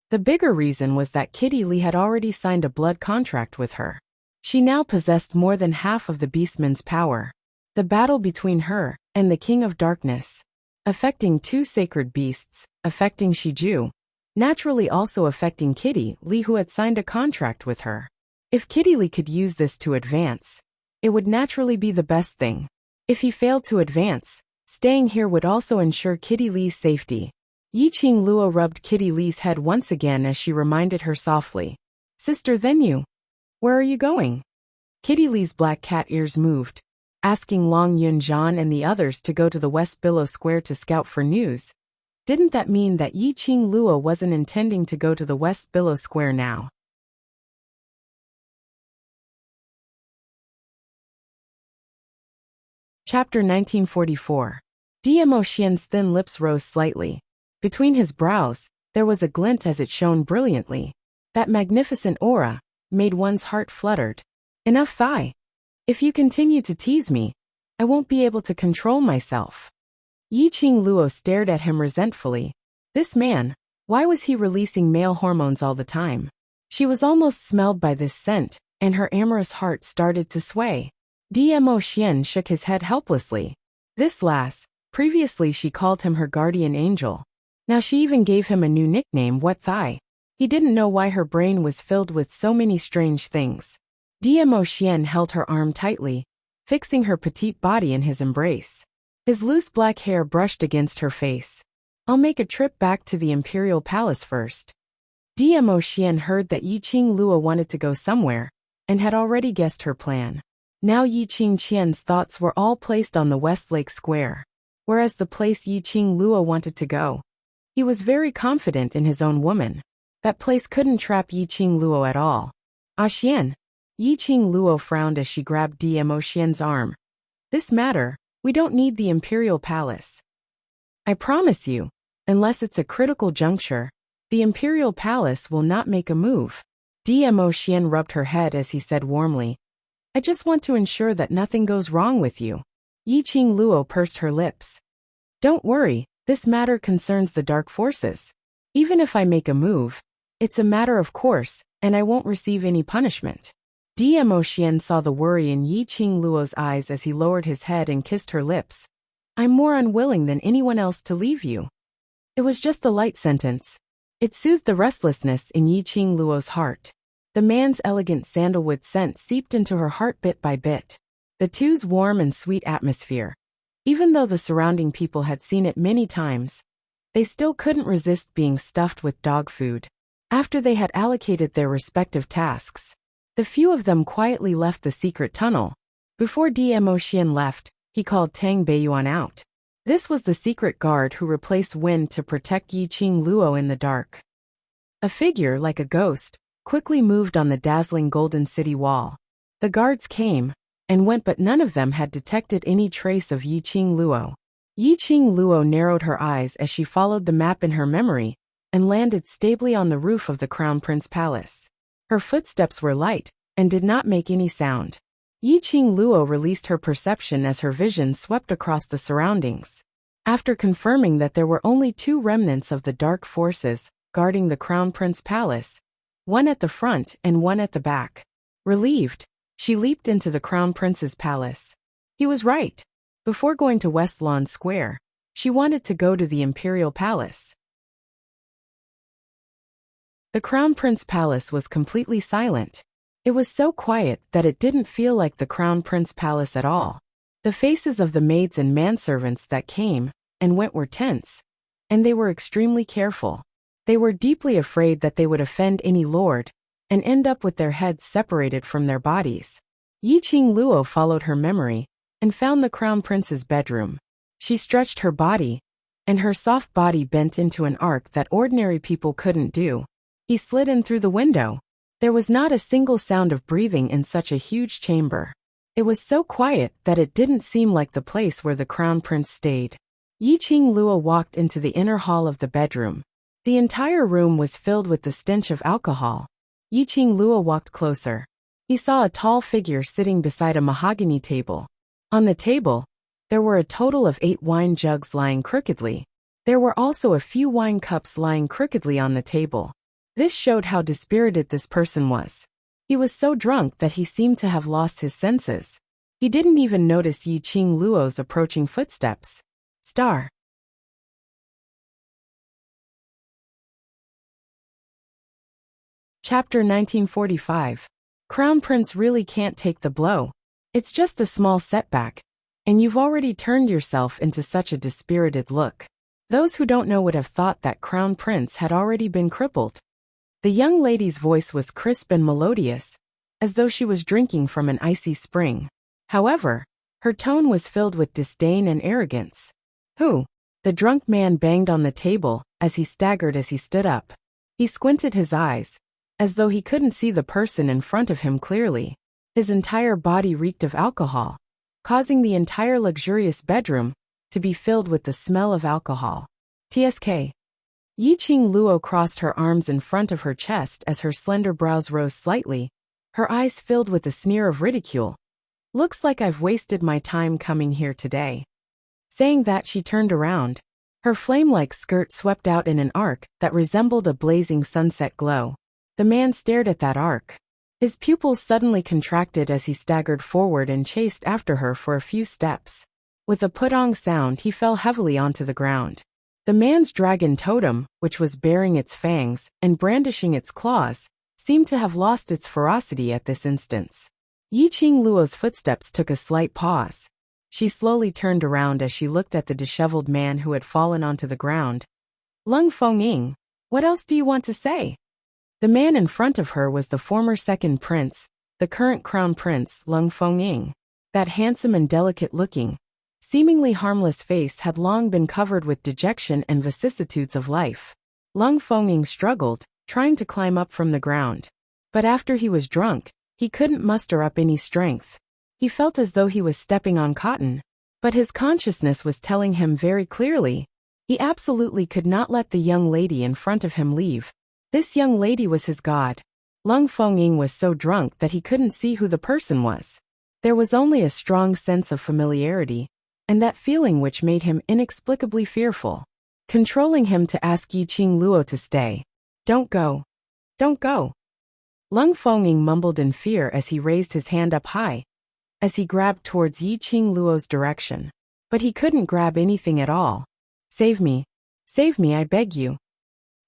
The bigger reason was that Kitty Lee had already signed a blood contract with her. She now possessed more than half of the Beastman's power. The battle between her and the King of Darkness, affecting two sacred beasts, affecting Shiju, naturally also affecting Kitty Lee, who had signed a contract with her. If Kitty Lee could use this to advance, it would naturally be the best thing. If he failed to advance, staying here would also ensure Kitty Lee's safety. Yiqing Luo rubbed Kitty Lee's head once again as she reminded her softly, "Sister, then you? Where are you going?" Kitty Lee's black cat ears moved, asking Long Yunjian and the others to go to the West Billow Square to scout for news. Didn't that mean that Yiqing Luo wasn't intending to go to the West Billow Square now? Chapter 1944. Dmo Xian's thin lips rose slightly. Between his brows, there was a glint as it shone brilliantly. That magnificent aura made one's heart fluttered. "Enough, Thai. If you continue to tease me, I won't be able to control myself." Yiqing Luo stared at him resentfully. This man, why was he releasing male hormones all the time? She was almost smelled by this scent, and her amorous heart started to sway. Dmo Xian shook his head helplessly. This lass, previously she called him her guardian angel. Now she even gave him a new nickname, What Thigh. He didn't know why her brain was filled with so many strange things. Dmo Xian held her arm tightly, fixing her petite body in his embrace. His loose black hair brushed against her face. "I'll make a trip back to the Imperial Palace first." Dmo Xian heard that Yiqing Luo wanted to go somewhere, and had already guessed her plan. Now Yiqing Qian's thoughts were all placed on the Westlake Square, whereas the place Yiqing Luo wanted to go. He was very confident in his own woman. That place couldn't trap Yiqing Luo at all. "Ah Xian." Yiqing Luo frowned as she grabbed Dmo Xian's arm. "This matter, we don't need the Imperial Palace. I promise you, unless it's a critical juncture, the Imperial Palace will not make a move." Dmo Xian rubbed her head as he said warmly, "I just want to ensure that nothing goes wrong with you." Yiqing Luo pursed her lips. "Don't worry, this matter concerns the dark forces. Even if I make a move, it's a matter of course, and I won't receive any punishment." Dmo Xian saw the worry in Yiqing Luo's eyes as he lowered his head and kissed her lips. "I'm more unwilling than anyone else to leave you." It was just a light sentence. It soothed the restlessness in Yiqing Luo's heart. The man's elegant sandalwood scent seeped into her heart bit by bit. The two's warm and sweet atmosphere. Even though the surrounding people had seen it many times, they still couldn't resist being stuffed with dog food. After they had allocated their respective tasks, the few of them quietly left the secret tunnel. Before Dmo Xian left, he called Tang Beiyuan out. This was the secret guard who replaced Wen to protect Yiqing Luo in the dark. A figure like a ghost quickly moved on the dazzling Golden City wall. The guards came and went, but none of them had detected any trace of Yiqing Luo. Yiqing Luo narrowed her eyes as she followed the map in her memory and landed stably on the roof of the Crown Prince Palace. Her footsteps were light and did not make any sound. Yiqing Luo released her perception as her vision swept across the surroundings. After confirming that there were only two remnants of the dark forces guarding the Crown Prince Palace, one at the front and one at the back. Relieved, she leaped into the Crown Prince's palace. He was right. Before going to West Lawn Square, she wanted to go to the Imperial Palace. The Crown Prince Palace was completely silent. It was so quiet that it didn't feel like the Crown Prince Palace at all. The faces of the maids and manservants that came and went were tense, and they were extremely careful. They were deeply afraid that they would offend any lord and end up with their heads separated from their bodies. Yiqing Luo followed her memory and found the Crown Prince's bedroom. She stretched her body, and her soft body bent into an arc that ordinary people couldn't do. He slid in through the window. There was not a single sound of breathing in such a huge chamber. It was so quiet that it didn't seem like the place where the Crown Prince stayed. Yiqing Luo walked into the inner hall of the bedroom. The entire room was filled with the stench of alcohol. Yiqing Luo walked closer. He saw a tall figure sitting beside a mahogany table. On the table, there were a total of 8 wine jugs lying crookedly. There were also a few wine cups lying crookedly on the table. This showed how dispirited this person was. He was so drunk that he seemed to have lost his senses. He didn't even notice Yi Qing Luo's approaching footsteps. Star. Chapter 1945. Crown Prince really can't take the blow. It's just a small setback, and you've already turned yourself into such a dispirited look. Those who don't know would have thought that Crown Prince had already been crippled. The young lady's voice was crisp and melodious, as though she was drinking from an icy spring. However, her tone was filled with disdain and arrogance. Who? The drunk man banged on the table as he staggered as he stood up. He squinted his eyes, as though he couldn't see the person in front of him clearly. His entire body reeked of alcohol, causing the entire luxurious bedroom to be filled with the smell of alcohol. TSK. Yi Qing Luo crossed her arms in front of her chest as her slender brows rose slightly, her eyes filled with a sneer of ridicule. Looks like I've wasted my time coming here today. Saying that, she turned around. Her flame-like skirt swept out in an arc that resembled a blazing sunset glow. The man stared at that arc. His pupils suddenly contracted as he staggered forward and chased after her for a few steps. With a putong sound, he fell heavily onto the ground. The man's dragon totem, which was baring its fangs and brandishing its claws, seemed to have lost its ferocity at this instance. Yi Qing Luo's footsteps took a slight pause. She slowly turned around as she looked at the disheveled man who had fallen onto the ground. Lung Fengying, what else do you want to say? The man in front of her was the former second prince, the current crown prince, Lung Fengying. That handsome and delicate-looking, seemingly harmless face had long been covered with dejection and vicissitudes of life. Lung Fengying struggled, trying to climb up from the ground. But after he was drunk, he couldn't muster up any strength. He felt as though he was stepping on cotton. But his consciousness was telling him very clearly, he absolutely could not let the young lady in front of him leave. This young lady was his god. Lung Fengying was so drunk that he couldn't see who the person was. There was only a strong sense of familiarity, and that feeling which made him inexplicably fearful, controlling him to ask Yi Qing Luo to stay. Don't go. Don't go. Lung Fengying mumbled in fear as he raised his hand up high, as he grabbed towards Yi Qing Luo's direction. But he couldn't grab anything at all. Save me, I beg you.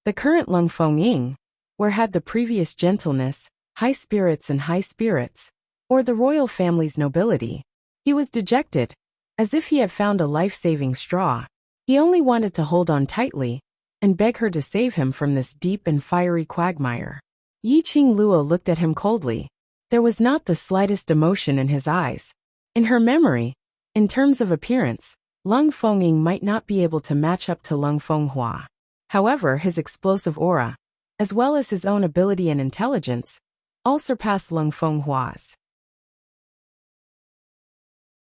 The current Lung Fengying, where had the previous gentleness, high spirits, or the royal family's nobility? He was dejected, as if he had found a life-saving straw. He only wanted to hold on tightly and beg her to save him from this deep and fiery quagmire. Yi Qing Luo looked at him coldly. There was not the slightest emotion in his eyes. In her memory, in terms of appearance, Lung Fengying might not be able to match up to Lung Fenghua. However, his explosive aura, as well as his own ability and intelligence, all surpassed Lung Fenghua's.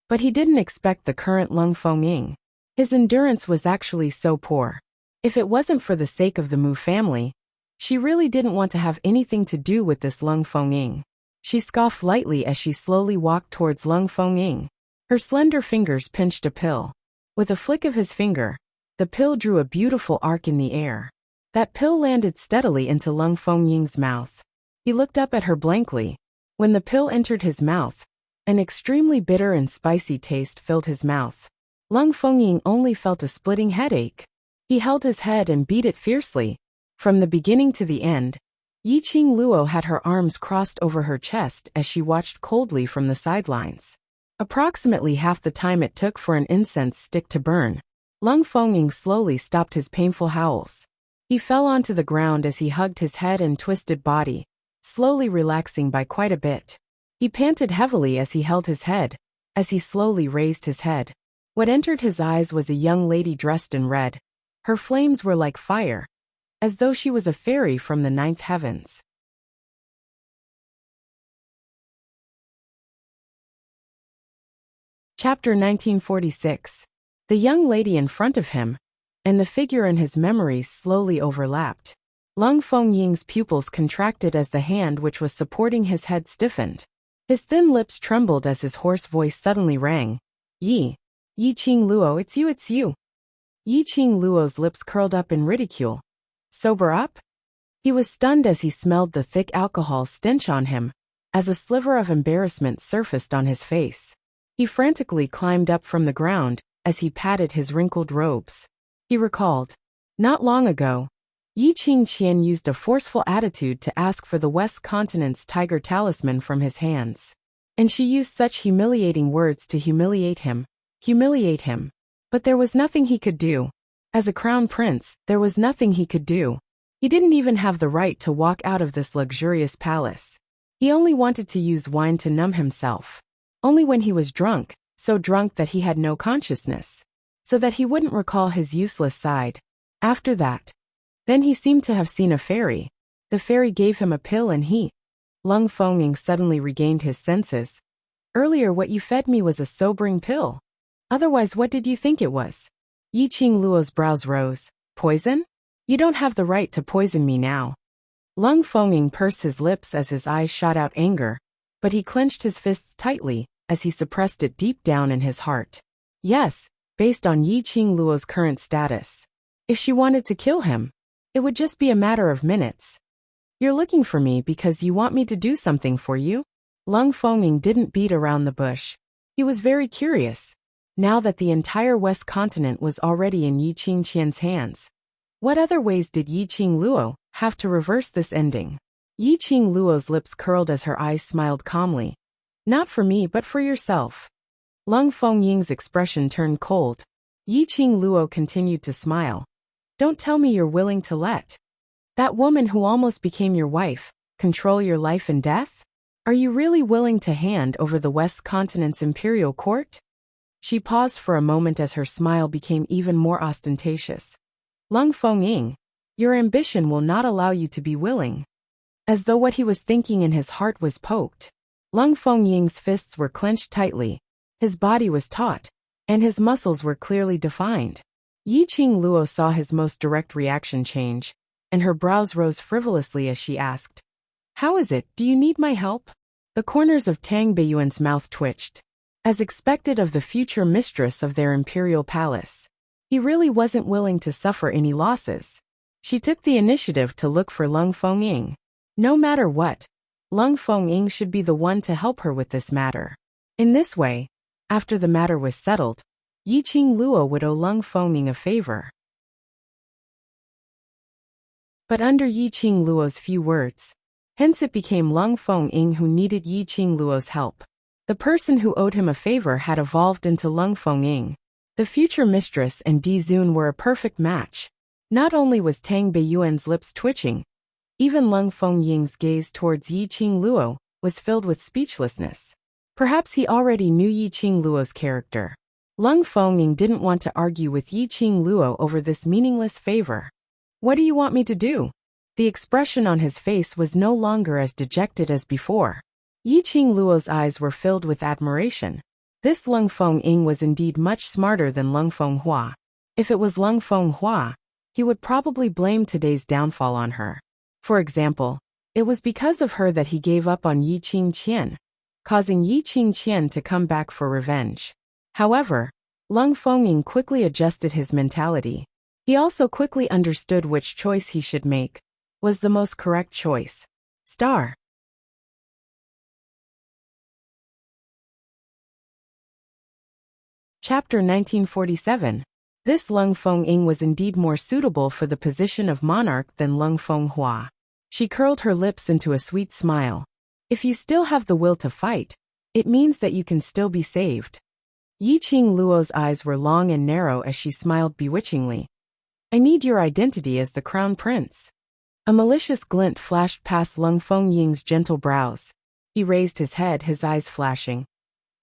But he didn't expect the current Lung Fengying. His endurance was actually so poor. If it wasn't for the sake of the Mu family, she really didn't want to have anything to do with this Lung Fengying. She scoffed lightly as she slowly walked towards Lung Fengying. Her slender fingers pinched a pill. With a flick of his finger, the pill drew a beautiful arc in the air. That pill landed steadily into Lung Fengying's mouth. He looked up at her blankly. When the pill entered his mouth, an extremely bitter and spicy taste filled his mouth. Lung Fengying only felt a splitting headache. He held his head and beat it fiercely. From the beginning to the end, Yi Qing Luo had her arms crossed over her chest as she watched coldly from the sidelines. Approximately half the time it took for an incense stick to burn, Lung Fengying slowly stopped his painful howls. He fell onto the ground as he hugged his head and twisted body, slowly relaxing by quite a bit. He panted heavily as he held his head, as he slowly raised his head. What entered his eyes was a young lady dressed in red. Her flames were like fire, as though she was a fairy from the ninth heavens. Chapter 1946. The young lady in front of him, and the figure in his memories slowly overlapped. Lung Fengying's pupils contracted as the hand which was supporting his head stiffened. His thin lips trembled as his hoarse voice suddenly rang. Yi Qing Luo, it's you. Yi Qing Luo's lips curled up in ridicule. Sober up? He was stunned as he smelled the thick alcohol stench on him, as a sliver of embarrassment surfaced on his face. He frantically climbed up from the ground as he patted his wrinkled robes. He recalled, not long ago, Yi Qingqian used a forceful attitude to ask for the West Continent's tiger talisman from his hands. And she used such humiliating words to humiliate him. But there was nothing he could do. As a crown prince, there was nothing he could do. He didn't even have the right to walk out of this luxurious palace. He only wanted to use wine to numb himself. Only when he was drunk, so drunk that he had no consciousness, so that he wouldn't recall his useless side. After that, then he seemed to have seen a fairy. The fairy gave him a pill and he. Lung Fengying suddenly regained his senses. Earlier what you fed me was a sobering pill. Otherwise what did you think it was? Yi Qingluo's brows rose. Poison? You don't have the right to poison me now. Lung Fengying pursed his lips as his eyes shot out anger, but he clenched his fists tightly as he suppressed it deep down in his heart. Yes, based on Yi Qingluo's current status. If she wanted to kill him, it would just be a matter of minutes. You're looking for me because you want me to do something for you? Lung Fengying didn't beat around the bush. He was very curious. Now that the entire West Continent was already in Yi Qingqian's hands, what other ways did Yi Qingluo have to reverse this ending? Yi Qingluo's lips curled as her eyes smiled calmly. Not for me but for yourself. Lung Fengying's expression turned cold. Yi Qingluo continued to smile. Don't tell me you're willing to let that woman who almost became your wife control your life and death? Are you really willing to hand over the West Continent's imperial court? She paused for a moment as her smile became even more ostentatious. Lung Fengying, your ambition will not allow you to be willing. As though what he was thinking in his heart was poked. Lung Fengying's fists were clenched tightly. His body was taut, and his muscles were clearly defined. Yi Qingluo saw his most direct reaction change, and her brows rose frivolously as she asked, how is it, do you need my help? The corners of Tang Beiyuan's mouth twitched. As expected of the future mistress of their imperial palace, he really wasn't willing to suffer any losses. She took the initiative to look for Lung Fengying. No matter what, Lung Fengying should be the one to help her with this matter. In this way, after the matter was settled, Yi Qingluo would owe Lung Fengying a favor. But under Yi Qingluo's few words, hence it became Lung Fengying who needed Yi Qingluo's help. The person who owed him a favor had evolved into Lung Fengying. The future mistress and Di Zun were a perfect match. Not only was Tang Beiyuan's lips twitching, even Lung Fengying's gaze towards Yi Qingluo was filled with speechlessness. Perhaps he already knew Yi Qingluo's character. Lung Fengying didn't want to argue with Yi Qingluo over this meaningless favor. What do you want me to do? The expression on his face was no longer as dejected as before. Yi Qingluo's eyes were filled with admiration. This Lung Fengying was indeed much smarter than Lung Fenghua. If it was Lung Fenghua, he would probably blame today's downfall on her. For example, it was because of her that he gave up on Yi Qingqian, causing Yi Qingqian to come back for revenge. However, Lung Fengying quickly adjusted his mentality. He also quickly understood which choice he should make was the most correct choice. Chapter 1947. This Lung Fengying was indeed more suitable for the position of monarch than Lung Fenghua. She curled her lips into a sweet smile. If you still have the will to fight, it means that you can still be saved. Yi Qingluo's eyes were long and narrow as she smiled bewitchingly. I need your identity as the crown prince. A malicious glint flashed past Lung Fengying's gentle brows. He raised his head, his eyes flashing.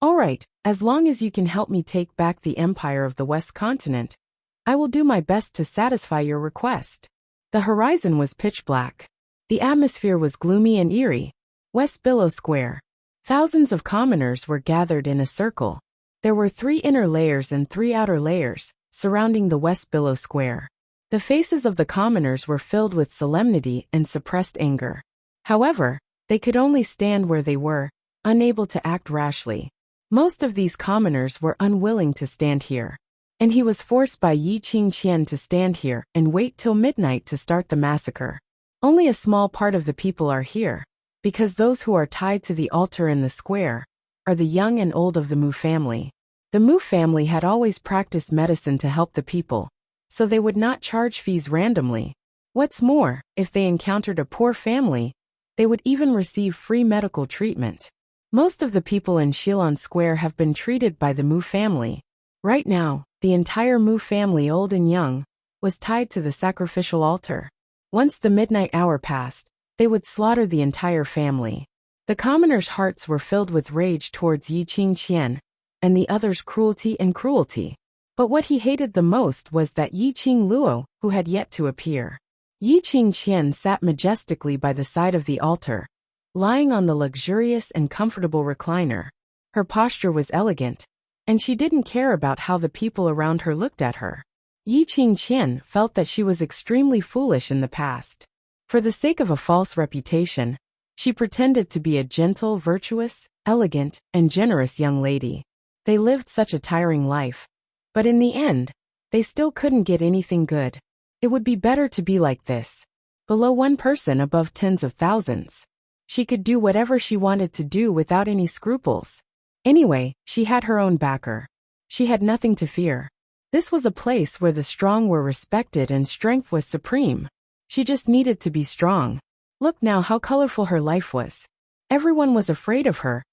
All right, as long as you can help me take back the empire of the West Continent, I will do my best to satisfy your request. The horizon was pitch black. The atmosphere was gloomy and eerie. West Billow Square. Thousands of commoners were gathered in a circle. There were 3 inner layers and 3 outer layers, surrounding the West Billow Square. The faces of the commoners were filled with solemnity and suppressed anger. However, they could only stand where they were, unable to act rashly. Most of these commoners were unwilling to stand here. And he was forced by Yi Qingqian to stand here and wait till midnight to start the massacre. Only a small part of the people are here, because those who are tied to the altar in the square are the young and old of the Mu family. The Mu family had always practiced medicine to help the people, so they would not charge fees randomly. What's more, if they encountered a poor family, they would even receive free medical treatment. Most of the people in Shilon Square have been treated by the Mu family. Right now, the entire Mu family, old and young, was tied to the sacrificial altar. Once the midnight hour passed, they would slaughter the entire family. The commoners' hearts were filled with rage towards Yi Qingqian and the others' cruelty. But what he hated the most was that Yi Qingluo, who had yet to appear. Yi Qingqian sat majestically by the side of the altar, lying on the luxurious and comfortable recliner. Her posture was elegant, and she didn't care about how the people around her looked at her. Yi Qingqian felt that she was extremely foolish in the past. For the sake of a false reputation, she pretended to be a gentle, virtuous, elegant, and generous young lady. They lived such a tiring life, but in the end, they still couldn't get anything good. It would be better to be like this, below one person above tens of thousands. She could do whatever she wanted to do without any scruples. Anyway, she had her own backer. She had nothing to fear. This was a place where the strong were respected and strength was supreme. She just needed to be strong. Look now how colorful her life was. Everyone was afraid of her,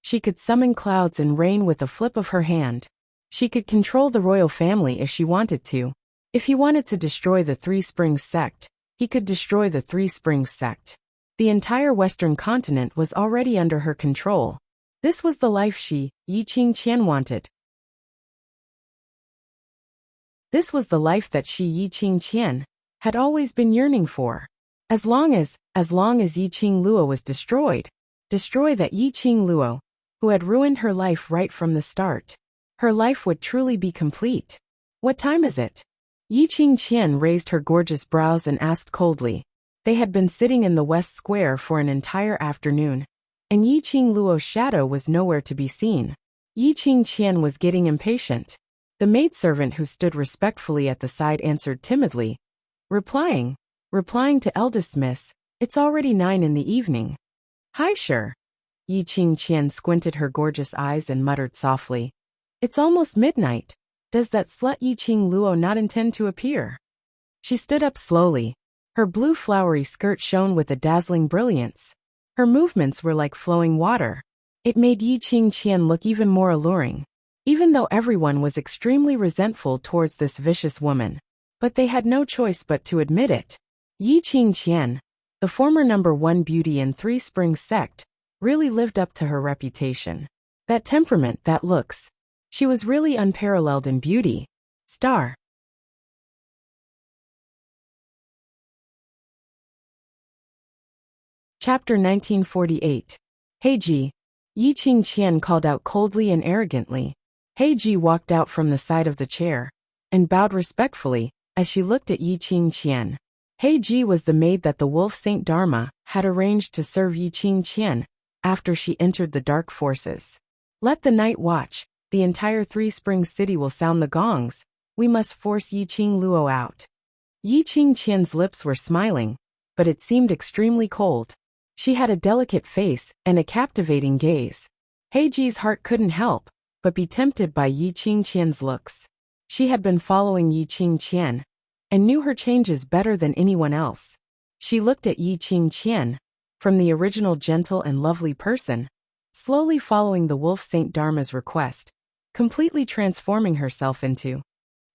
She could summon clouds and rain with a flip of her hand. She could control the royal family if she wanted to. If he wanted to destroy the Three Springs sect, he could destroy the Three Springs sect. The entire Western continent was already under her control. This was the life Yi Qingqian wanted. This was the life that Yi Qingqian had always been yearning for. As long as Yi Qingluo was destroy that Yi Qingluo, who had ruined her life right from the start. Her life would truly be complete. What time is it? Yi Qingqian raised her gorgeous brows and asked coldly. They had been sitting in the West Square for an entire afternoon, and Yi Qingluo's shadow was nowhere to be seen. Yi Qingqian was getting impatient. The maidservant who stood respectfully at the side answered timidly, replying to eldest miss, "It's already 9 in the evening." "Hi, sure." Yi Qingqian squinted her gorgeous eyes and muttered softly, "It's almost midnight. Does that slut Yi Qingluo not intend to appear?" She stood up slowly. Her blue flowery skirt shone with a dazzling brilliance. Her movements were like flowing water. It made Yi Qingqian look even more alluring. Even though everyone was extremely resentful towards this vicious woman. But they had no choice but to admit it. Yi Qingqian, the former #1 beauty in Three Springs sect, really lived up to her reputation. That temperament, that looks. She was really unparalleled in beauty. Star. Chapter 1948. Heiji. Yi Qingqian called out coldly and arrogantly. Heiji walked out from the side of the chair and bowed respectfully as she looked at Yi Qingqian. Heiji was the maid that the Wolf Saint Dharma had arranged to serve Yi Qingqian after she entered the dark forces. "Let the night watch. The entire Three Springs city will sound the gongs. We must force Yi Qingluo out." Yi Qingqian's lips were smiling, but it seemed extremely cold. She had a delicate face and a captivating gaze. Heiji's heart couldn't help but be tempted by Yi Qingqian's looks. She had been following Yi Qingqian and knew her changes better than anyone else. She looked at Yi Qingqian, from the original gentle and lovely person, slowly following the Wolf Saint Dharma's request, completely transforming herself into,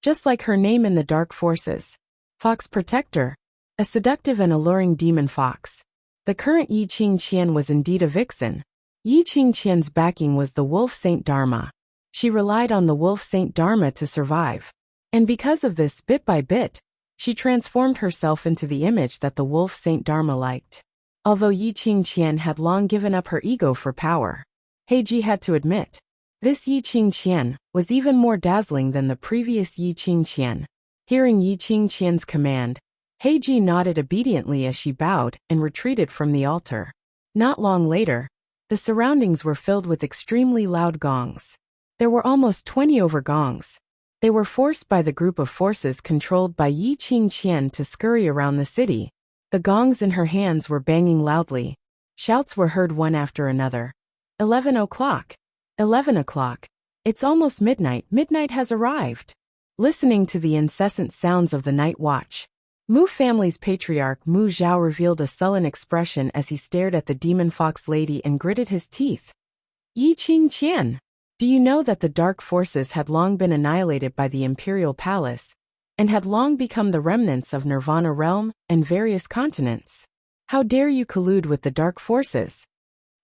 just like her name in the dark forces, Fox Protector, a seductive and alluring demon fox. The current Yi Qingqian was indeed a vixen. Yi Qingqian's backing was the Wolf Saint Dharma. She relied on the Wolf Saint Dharma to survive. And because of this, bit by bit, she transformed herself into the image that the Wolf Saint Dharma liked. Although Yi Qingqian had long given up her ego for power, Heiji had to admit, this Yi Qingqian was even more dazzling than the previous Yi Qingqian. Hearing Yi Qingqian's command, Heiji nodded obediently as she bowed and retreated from the altar. Not long later, the surroundings were filled with extremely loud gongs. There were almost 20 over gongs. They were forced by the group of forces controlled by Yi Qingqian to scurry around the city, The gongs in her hands were banging loudly. Shouts were heard one after another. 11 o'clock. 11 o'clock. It's almost midnight. Midnight has arrived. Listening to the incessant sounds of the night watch, Mu family's patriarch Mu Zhao revealed a sullen expression as he stared at the demon fox lady and gritted his teeth. Yi Qingqian, do you know that the dark forces had long been annihilated by the imperial palace, and had long become the remnants of Nirvana realm and various continents? How dare you collude with the dark forces?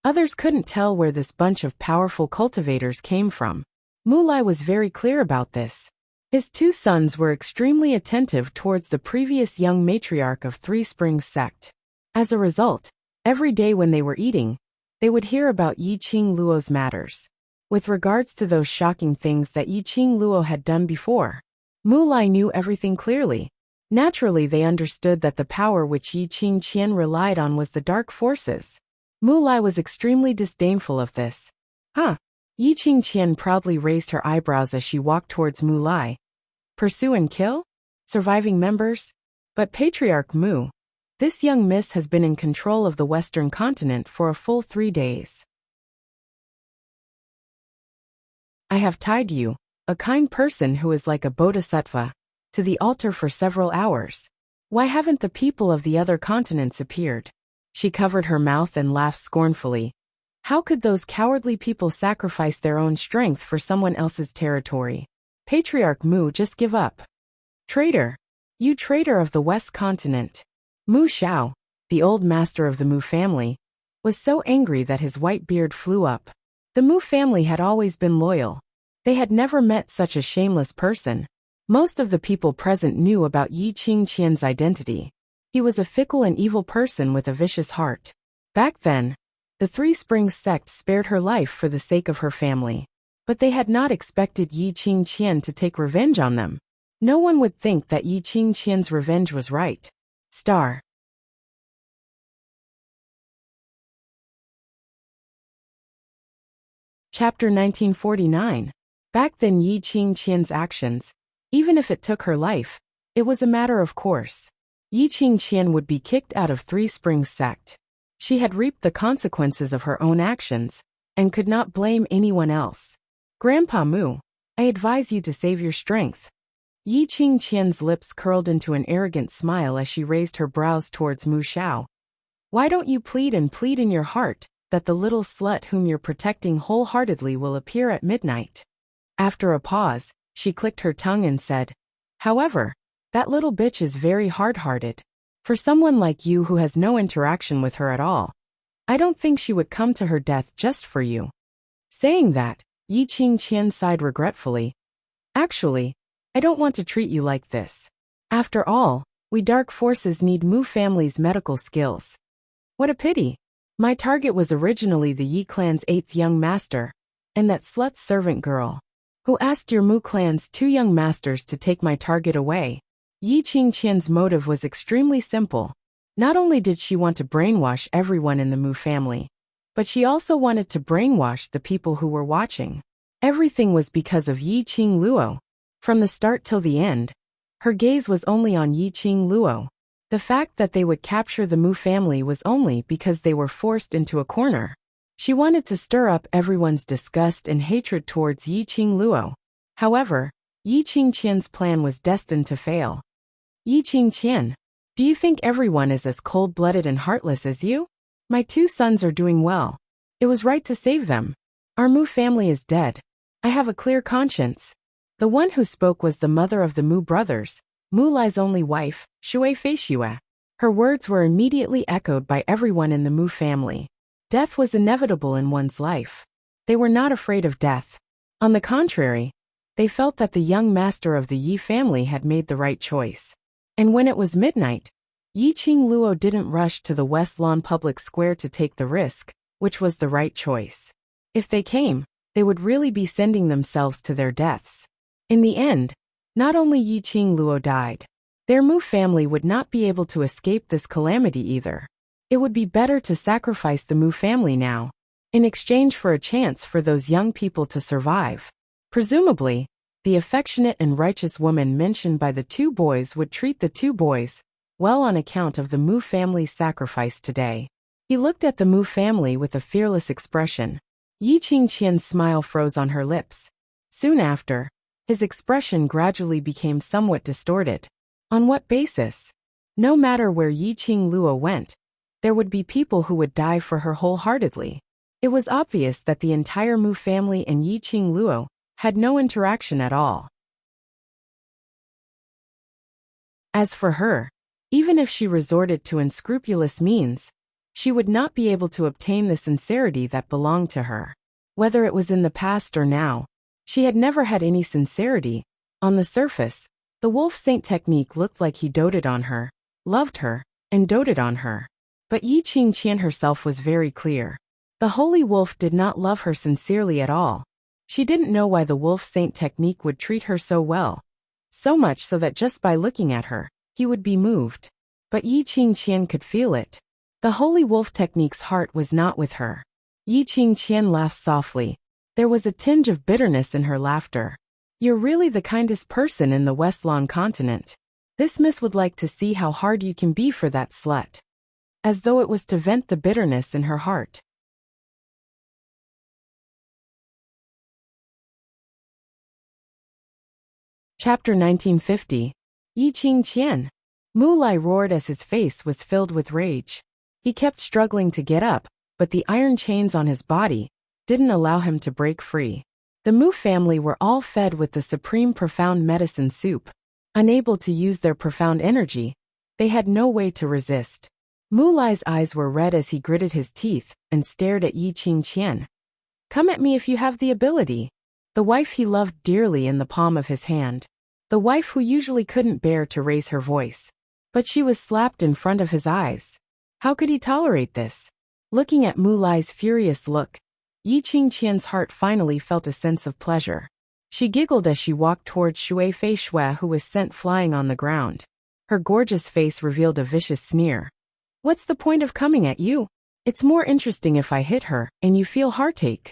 Others couldn't tell where this bunch of powerful cultivators came from. Mu Lai was very clear about this. His two sons were extremely attentive towards the previous young matriarch of Three Springs sect. As a result, every day when they were eating, they would hear about Yi Qing Luo's matters. With regards to those shocking things that Yi Qing Luo had done before, Mu Lai knew everything clearly. Naturally, they understood that the power which Yi Qingqian relied on was the dark forces. Mu Lai was extremely disdainful of this. Huh? Yi Qingqian proudly raised her eyebrows as she walked towards Mu Lai. Pursue and kill? Surviving members? But Patriarch Mu, this young miss has been in control of the Western continent for a full 3 days. I have tied you, a kind person who is like a bodhisattva, to the altar for several hours. Why haven't the people of the other continents appeared? She covered her mouth and laughed scornfully. How could those cowardly people sacrifice their own strength for someone else's territory? Patriarch Mu, just give up. Traitor! You traitor of the West Continent! Mu Xiao, the old master of the Mu family, was so angry that his white beard flew up. The Mu family had always been loyal. They had never met such a shameless person. Most of the people present knew about Yi Qingqian's identity. He was a fickle and evil person with a vicious heart. Back then, the Three Springs sect spared her life for the sake of her family. But they had not expected Yi Qingqian to take revenge on them. No one would think that Yi Qingqian's revenge was right. Star. Chapter 1949. Back then, Yi Qingqian's actions, even if it took her life, it was a matter of course. Yi Qingqian would be kicked out of Three Springs sect. She had reaped the consequences of her own actions, and could not blame anyone else. Grandpa Mu, I advise you to save your strength. Yi Qingqian's lips curled into an arrogant smile as she raised her brows towards Mu Xiao. Why don't you plead in your heart that the little slut whom you're protecting wholeheartedly will appear at midnight? After a pause, she clicked her tongue and said, however, that little bitch is very hard-hearted. For someone like you who has no interaction with her at all, I don't think she would come to her death just for you. Saying that, Yi Qingqian sighed regretfully. Actually, I don't want to treat you like this. After all, we dark forces need Mu family's medical skills. What a pity. My target was originally the Yi clan's 8th young master, and that slut's servant girl, who asked your Mu clan's 2 young masters to take my target away. Yi Qingqian's motive was extremely simple. Not only did she want to brainwash everyone in the Mu family, but she also wanted to brainwash the people who were watching. Everything was because of Yi Qing Luo. From the start till the end, her gaze was only on Yi Qing Luo. The fact that they would capture the Mu family was only because they were forced into a corner. She wanted to stir up everyone's disgust and hatred towards Yi Qing Luo. However, Yi Qingqian's plan was destined to fail. Yi Qingqian, do you think everyone is as cold-blooded and heartless as you? My 2 sons are doing well. It was right to save them. Our Mu family is dead. I have a clear conscience. The one who spoke was the mother of the Mu brothers, Mu Lai's only wife, Shui Feishue. Her words were immediately echoed by everyone in the Mu family. Death was inevitable in one's life. They were not afraid of death. On the contrary, they felt that the young master of the Yi family had made the right choice. And when it was midnight, Yi Qing Luo didn't rush to the West Lawn Public Square to take the risk, which was the right choice. If they came, they would really be sending themselves to their deaths. In the end, not only Yi Qing Luo died, their Mu family would not be able to escape this calamity either. It would be better to sacrifice the Mu family now, in exchange for a chance for those young people to survive. Presumably, the affectionate and righteous woman mentioned by the 2 boys would treat the 2 boys well on account of the Mu family's sacrifice today. He looked at the Mu family with a fearless expression. Yi Qingqian's smile froze on her lips. Soon after, his expression gradually became somewhat distorted. On what basis? No matter where Yi Qingluo went, there would be people who would die for her wholeheartedly. It was obvious that the entire Mu family and Yi Qingluo had no interaction at all. As for her, even if she resorted to unscrupulous means, she would not be able to obtain the sincerity that belonged to her. Whether it was in the past or now, she had never had any sincerity. On the surface, the wolf saint technique looked like he doted on her, loved her, and doted on her. But Yi Qingqian herself was very clear. The holy wolf did not love her sincerely at all. She didn't know why the wolf saint technique would treat her so well. So much so that just by looking at her, he would be moved. But Yi Qingqian could feel it. The holy wolf technique's heart was not with her. Yi Qingqian laughed softly. There was a tinge of bitterness in her laughter. You're really the kindest person in the Westlawn continent. This miss would like to see how hard you can be for that slut. As though it was to vent the bitterness in her heart. Chapter 1950. Yi Qingqian. Mu Lai roared as his face was filled with rage. He kept struggling to get up, but the iron chains on his body didn't allow him to break free. The Mu family were all fed with the supreme profound medicine soup. Unable to use their profound energy, they had no way to resist. Mu Lai's eyes were red as he gritted his teeth and stared at Yi Qingqian. Come at me if you have the ability. The wife he loved dearly in the palm of his hand. The wife who usually couldn't bear to raise her voice. But she was slapped in front of his eyes. How could he tolerate this? Looking at Mu Lai's furious look, Yi Qingqian's heart finally felt a sense of pleasure. She giggled as she walked towards Shui Fei Shui, who was sent flying on the ground. Her gorgeous face revealed a vicious sneer. What's the point of coming at you? It's more interesting if I hit her and you feel heartache.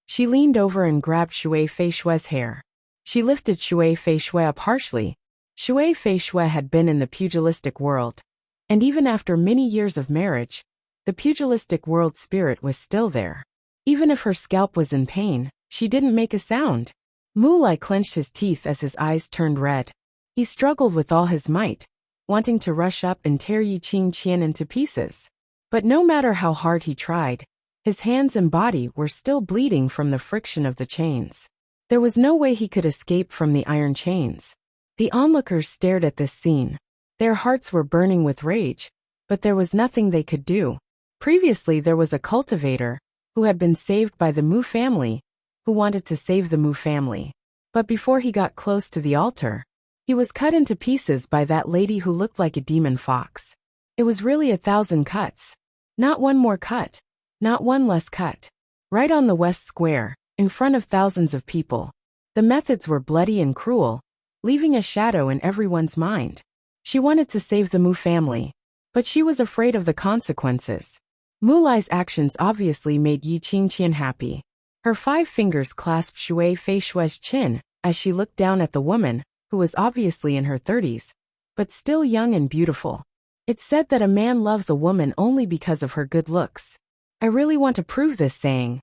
She leaned over and grabbed Shui Fei Shui's hair. She lifted Shui Fei Shui up harshly. Shui Fei Shui had been in the pugilistic world. And even after many years of marriage, the pugilistic world spirit was still there. Even if her scalp was in pain, she didn't make a sound. Mu Lai clenched his teeth as his eyes turned red. He struggled with all his might, wanting to rush up and tear Yi Qingqian into pieces. But no matter how hard he tried, his hands and body were still bleeding from the friction of the chains. There was no way he could escape from the iron chains. The onlookers stared at this scene. Their hearts were burning with rage, but there was nothing they could do. Previously there was a cultivator, who had been saved by the Mu family, who wanted to save the Mu family. But before he got close to the altar, he was cut into pieces by that lady who looked like a demon fox. It was really 1,000 cuts. Not one more cut. Not one less cut. Right on the West Square, in front of thousands of people. The methods were bloody and cruel, leaving a shadow in everyone's mind. She wanted to save the Mu family, but she was afraid of the consequences. Mu Lai's actions obviously made Yi Qingqian happy. Her 5 fingers clasped Shui Fei Shui's chin as she looked down at the woman, who was obviously in her 30s, but still young and beautiful. It's said that a man loves a woman only because of her good looks. I really want to prove this saying.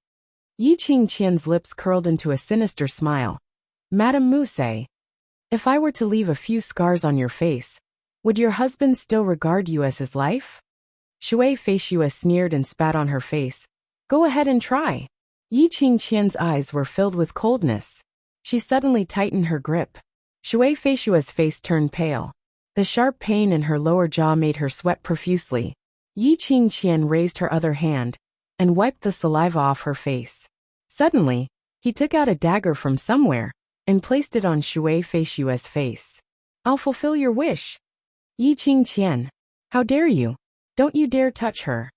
Yi Qingqian's lips curled into a sinister smile. Madame Mu say, if I were to leave a few scars on your face, would your husband still regard you as his life? Shui Fei Shui sneered and spat on her face. Go ahead and try. Yi Qingqian's eyes were filled with coldness. She suddenly tightened her grip. Shui Fei Shui's face turned pale. The sharp pain in her lower jaw made her sweat profusely. Yi Qingqian raised her other hand and wiped the saliva off her face. Suddenly, he took out a dagger from somewhere and placed it on Shui Fei Shui's face. I'll fulfill your wish. Yi Qingqian, how dare you? Don't you dare touch her.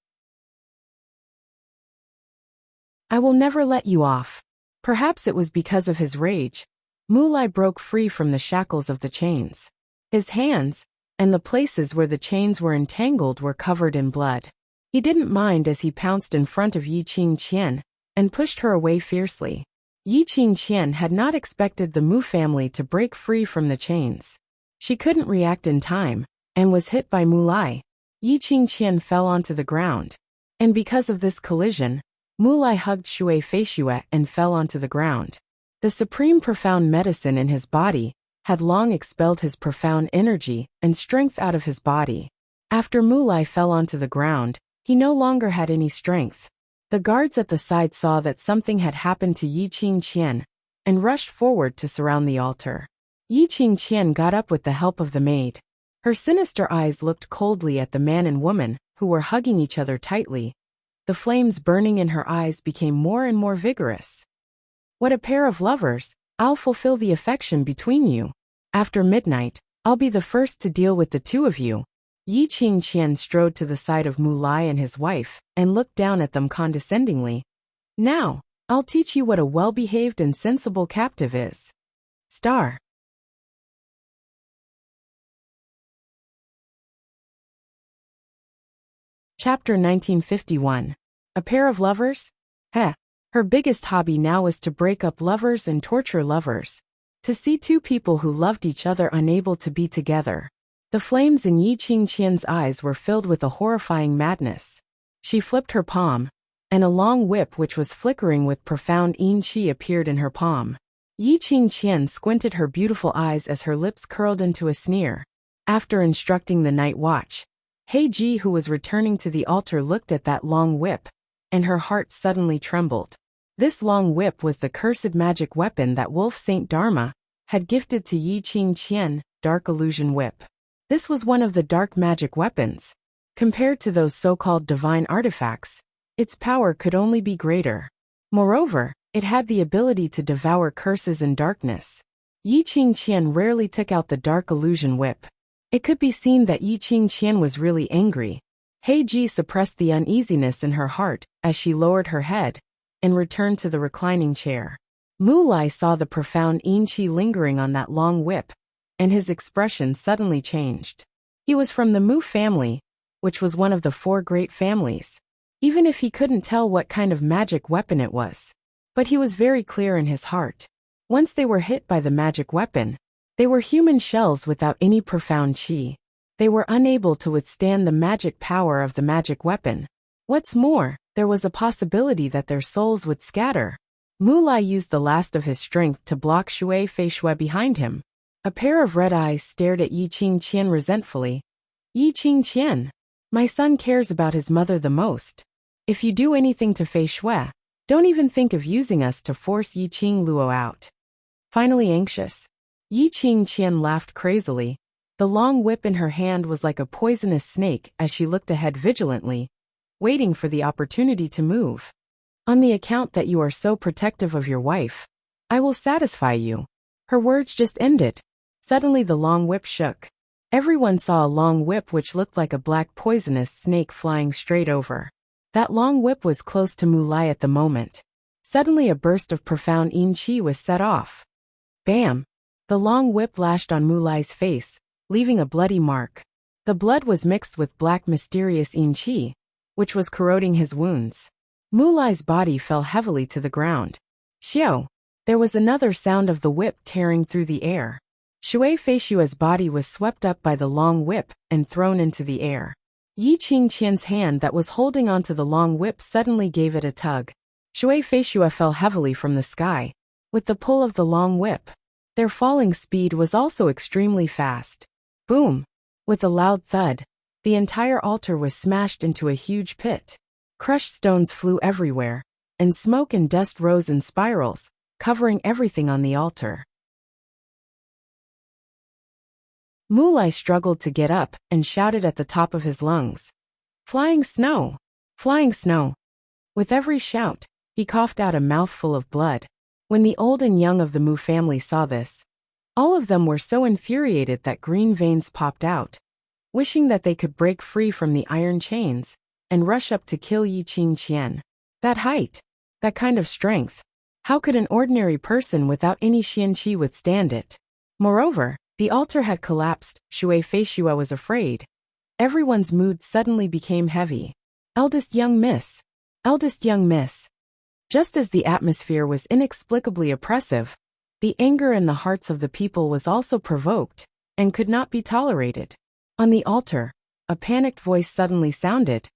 I will never let you off. Perhaps it was because of his rage. Mu Lai broke free from the shackles of the chains. His hands, and the places where the chains were entangled, were covered in blood. He didn't mind as he pounced in front of Yi Qingqian and pushed her away fiercely. Yi Qingqian had not expected the Mu family to break free from the chains. She couldn't react in time, and was hit by Mulai. Yi Qingqian fell onto the ground. And because of this collision, Mulai hugged Shui Feishue and fell onto the ground. The supreme profound medicine in his body had long expelled his profound energy and strength out of his body. After Mulai fell onto the ground, he no longer had any strength. The guards at the side saw that something had happened to Yi Qingqian and rushed forward to surround the altar. Yi Qingqian got up with the help of the maid. Her sinister eyes looked coldly at the man and woman who were hugging each other tightly. The flames burning in her eyes became more and more vigorous. What a pair of lovers! I'll fulfill the affection between you. After midnight, I'll be the first to deal with the two of you. Yi Qingqian strode to the side of Mulai and his wife and looked down at them condescendingly. Now, I'll teach you what a well-behaved and sensible captive is. Star. Chapter 1951. A pair of lovers? Heh. Her biggest hobby now was to break up lovers and torture lovers. To see two people who loved each other unable to be together. The flames in Yi Qingqian's eyes were filled with a horrifying madness. She flipped her palm, and a long whip which was flickering with profound yin qi appeared in her palm. Yi Qingqian squinted her beautiful eyes as her lips curled into a sneer. After instructing the night watch, Heiji, who was returning to the altar, looked at that long whip, and her heart suddenly trembled. This long whip was the cursed magic weapon that Wolf Saint Dharma had gifted to Yi Qingqian, Dark Illusion Whip. This was one of the dark magic weapons. Compared to those so-called divine artifacts, its power could only be greater. Moreover, it had the ability to devour curses and darkness. Yi Qingqian rarely took out the Dark Illusion Whip. It could be seen that Yi Qingqian was really angry. Heiji suppressed the uneasiness in her heart as she lowered her head and returned to the reclining chair. Mulai saw the profound yin qi lingering on that long whip, and his expression suddenly changed. He was from the Mu family, which was one of the 4 great families. Even if he couldn't tell what kind of magic weapon it was. But he was very clear in his heart. Once they were hit by the magic weapon, they were human shells without any profound qi. They were unable to withstand the magic power of the magic weapon. What's more, there was a possibility that their souls would scatter. Mulai used the last of his strength to block Shui Feishue behind him. A pair of red eyes stared at Yi Qingqian resentfully. Yi Qingqian, my son cares about his mother the most. If you do anything to Feishue, don't even think of using us to force Yi Qingluo out. Finally anxious, Yi Qingqian laughed crazily. The long whip in her hand was like a poisonous snake as she looked ahead vigilantly, waiting for the opportunity to move. On the account that you are so protective of your wife, I will satisfy you. Her words just ended. Suddenly the long whip shook. Everyone saw a long whip which looked like a black poisonous snake flying straight over. That long whip was close to Mulai at the moment. Suddenly a burst of profound yin qi was set off. Bam! The long whip lashed on Mulai's face, leaving a bloody mark. The blood was mixed with black mysterious yin qi, which was corroding his wounds. Mulai's body fell heavily to the ground. Xiao! There was another sound of the whip tearing through the air. Shui Feishua's body was swept up by the long whip and thrown into the air. Yi Qingqian's hand that was holding onto the long whip suddenly gave it a tug. Shui Feishue fell heavily from the sky, with the pull of the long whip. Their falling speed was also extremely fast. Boom! With a loud thud, the entire altar was smashed into a huge pit. Crushed stones flew everywhere, and smoke and dust rose in spirals, covering everything on the altar. Mulai struggled to get up and shouted at the top of his lungs. Flying snow! Flying snow! With every shout, he coughed out a mouthful of blood. When the old and young of the Mu family saw this, all of them were so infuriated that green veins popped out, wishing that they could break free from the iron chains and rush up to kill Yi Qingqian. That height, that kind of strength, how could an ordinary person without any xianqi withstand it? Moreover, the altar had collapsed. Shui Feishue was afraid. Everyone's mood suddenly became heavy. Eldest young miss. Eldest young miss. Just as the atmosphere was inexplicably oppressive, the anger in the hearts of the people was also provoked and could not be tolerated. On the altar, a panicked voice suddenly sounded.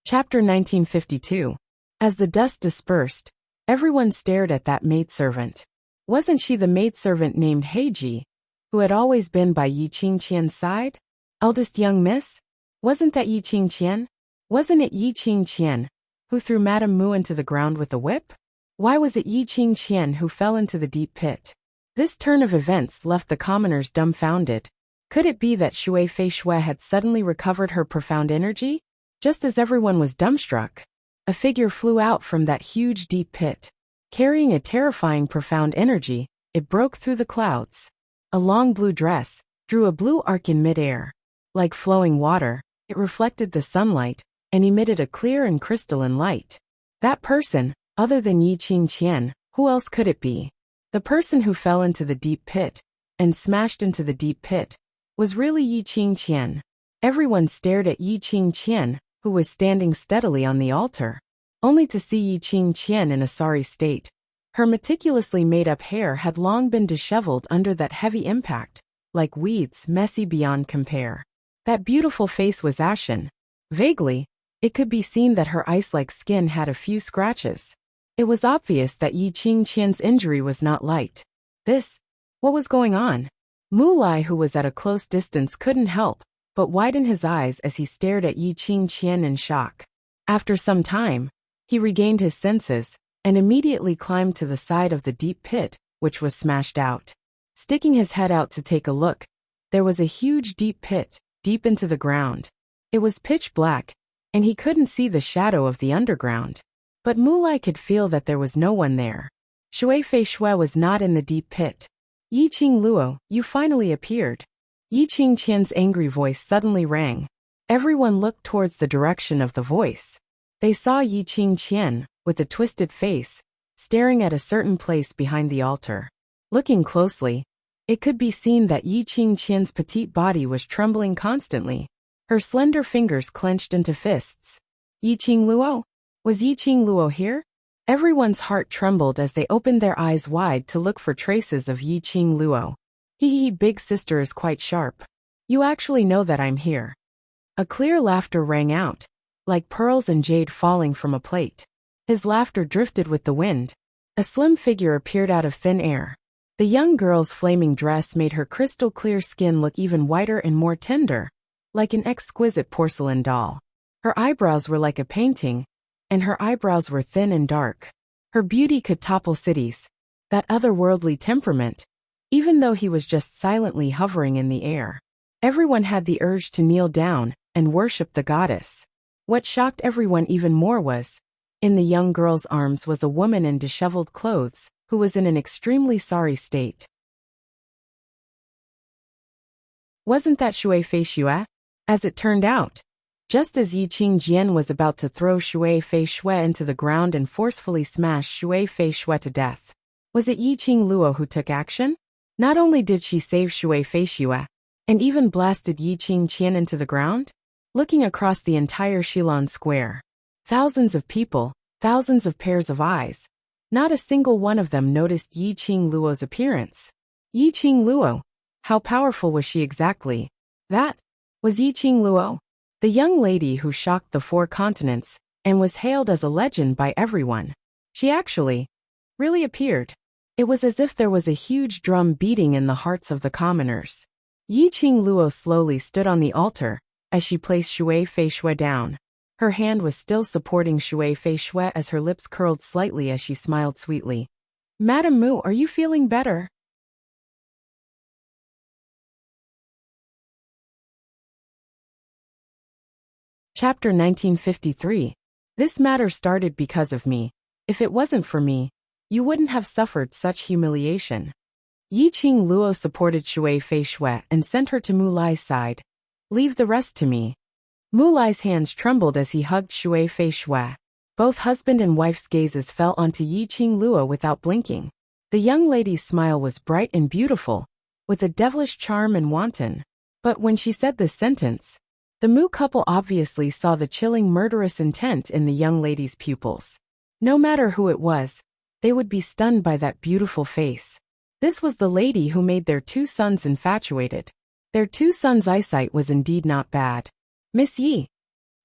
Chapter 1952. As the dust dispersed, everyone stared at that maidservant. Wasn't she the maidservant named Heiji, who had always been by Yi Qingqian's side? Eldest young miss? Wasn't that Yi Qingqian? Wasn't it Yi Qingqian, who threw Madame Mu into the ground with a whip? Why was it Yi Qingqian who fell into the deep pit? This turn of events left the commoners dumbfounded. Could it be that Shui Fei Shui had suddenly recovered her profound energy? Just as everyone was dumbstruck, a figure flew out from that huge deep pit. Carrying a terrifying profound energy, it broke through the clouds. A long blue dress drew a blue arc in midair. Like flowing water, it reflected the sunlight and emitted a clear and crystalline light. That person, other than Yi Qingqian, who else could it be? The person who fell into the deep pit and smashed into the deep pit was really Yi Qingqian. Everyone stared at Yi Qingqian, who was standing steadily on the altar, only to see Yi Qingqian in a sorry state. Her meticulously made-up hair had long been disheveled under that heavy impact, like weeds messy beyond compare. That beautiful face was ashen. Vaguely, it could be seen that her ice-like skin had a few scratches. It was obvious that Yi Qingqian's injury was not light. What was going on? Mu Lai, who was at a close distance, couldn't help but widen his eyes as he stared at Yi Qingqian in shock. After some time, he regained his senses and immediately climbed to the side of the deep pit, which was smashed out. Sticking his head out to take a look, there was a huge deep pit, deep into the ground. It was pitch black, and he couldn't see the shadow of the underground. But Mu Lai could feel that there was no one there. Shui Fei Shui was not in the deep pit. Yi Qing Luo, you finally appeared. Yi Qingqian's angry voice suddenly rang. Everyone looked towards the direction of the voice. They saw Yi Qingqian, with a twisted face, staring at a certain place behind the altar. Looking closely, it could be seen that Yi Qingqian's petite body was trembling constantly. Her slender fingers clenched into fists. Yi Qing Luo? Was Yi Qing Luo here? Everyone's heart trembled as they opened their eyes wide to look for traces of Yi Qing Luo. Hee, big sister is quite sharp. You actually know that I'm here. A clear laughter rang out, like pearls and jade falling from a plate. His laughter drifted with the wind. A slim figure appeared out of thin air. The young girl's flaming dress made her crystal-clear skin look even whiter and more tender, like an exquisite porcelain doll. Her eyebrows were like a painting, and her eyebrows were thin and dark. Her beauty could topple cities. That otherworldly temperament, even though he was just silently hovering in the air. Everyone had the urge to kneel down and worship the goddess. What shocked everyone even more was, in the young girl's arms was a woman in disheveled clothes, who was in an extremely sorry state. Wasn't that Shui Fei Shui? As it turned out, just as Yi Qingqian was about to throw Shui Fei Shui into the ground and forcefully smash Shui Fei Shui to death, was it Yi Qing Luo who took action? Not only did she save Shui Fei Shui, and even blasted Yi Qingqian into the ground, looking across the entire Shilan Square. Thousands of people, thousands of pairs of eyes. Not a single one of them noticed Yi Qing Luo's appearance. Yi Qing Luo? How powerful was she exactly? That was Yi Qing Luo, the young lady who shocked the 4 continents and was hailed as a legend by everyone. She actually really appeared. It was as if there was a huge drum beating in the hearts of the commoners. Yi Qing Luo slowly stood on the altar as she placed Shui Fei Shui down. Her hand was still supporting Shui Fei Shui as her lips curled slightly as she smiled sweetly. Madame Mu, are you feeling better? Chapter 1953. This matter started because of me. If it wasn't for me, you wouldn't have suffered such humiliation. Yi Qing Luo supported Shui Fei Shui and sent her to Mu Lai's side. Leave the rest to me. Mu Lai's hands trembled as he hugged Shui Fei Shui. Both husband and wife's gazes fell onto Yi Qing Luo without blinking. The young lady's smile was bright and beautiful, with a devilish charm and wanton. But when she said this sentence, the Mu couple obviously saw the chilling murderous intent in the young lady's pupils. No matter who it was, They would be stunned by that beautiful face. This was the lady who made their two sons infatuated. Their two sons' eyesight was indeed not bad. Miss Yi.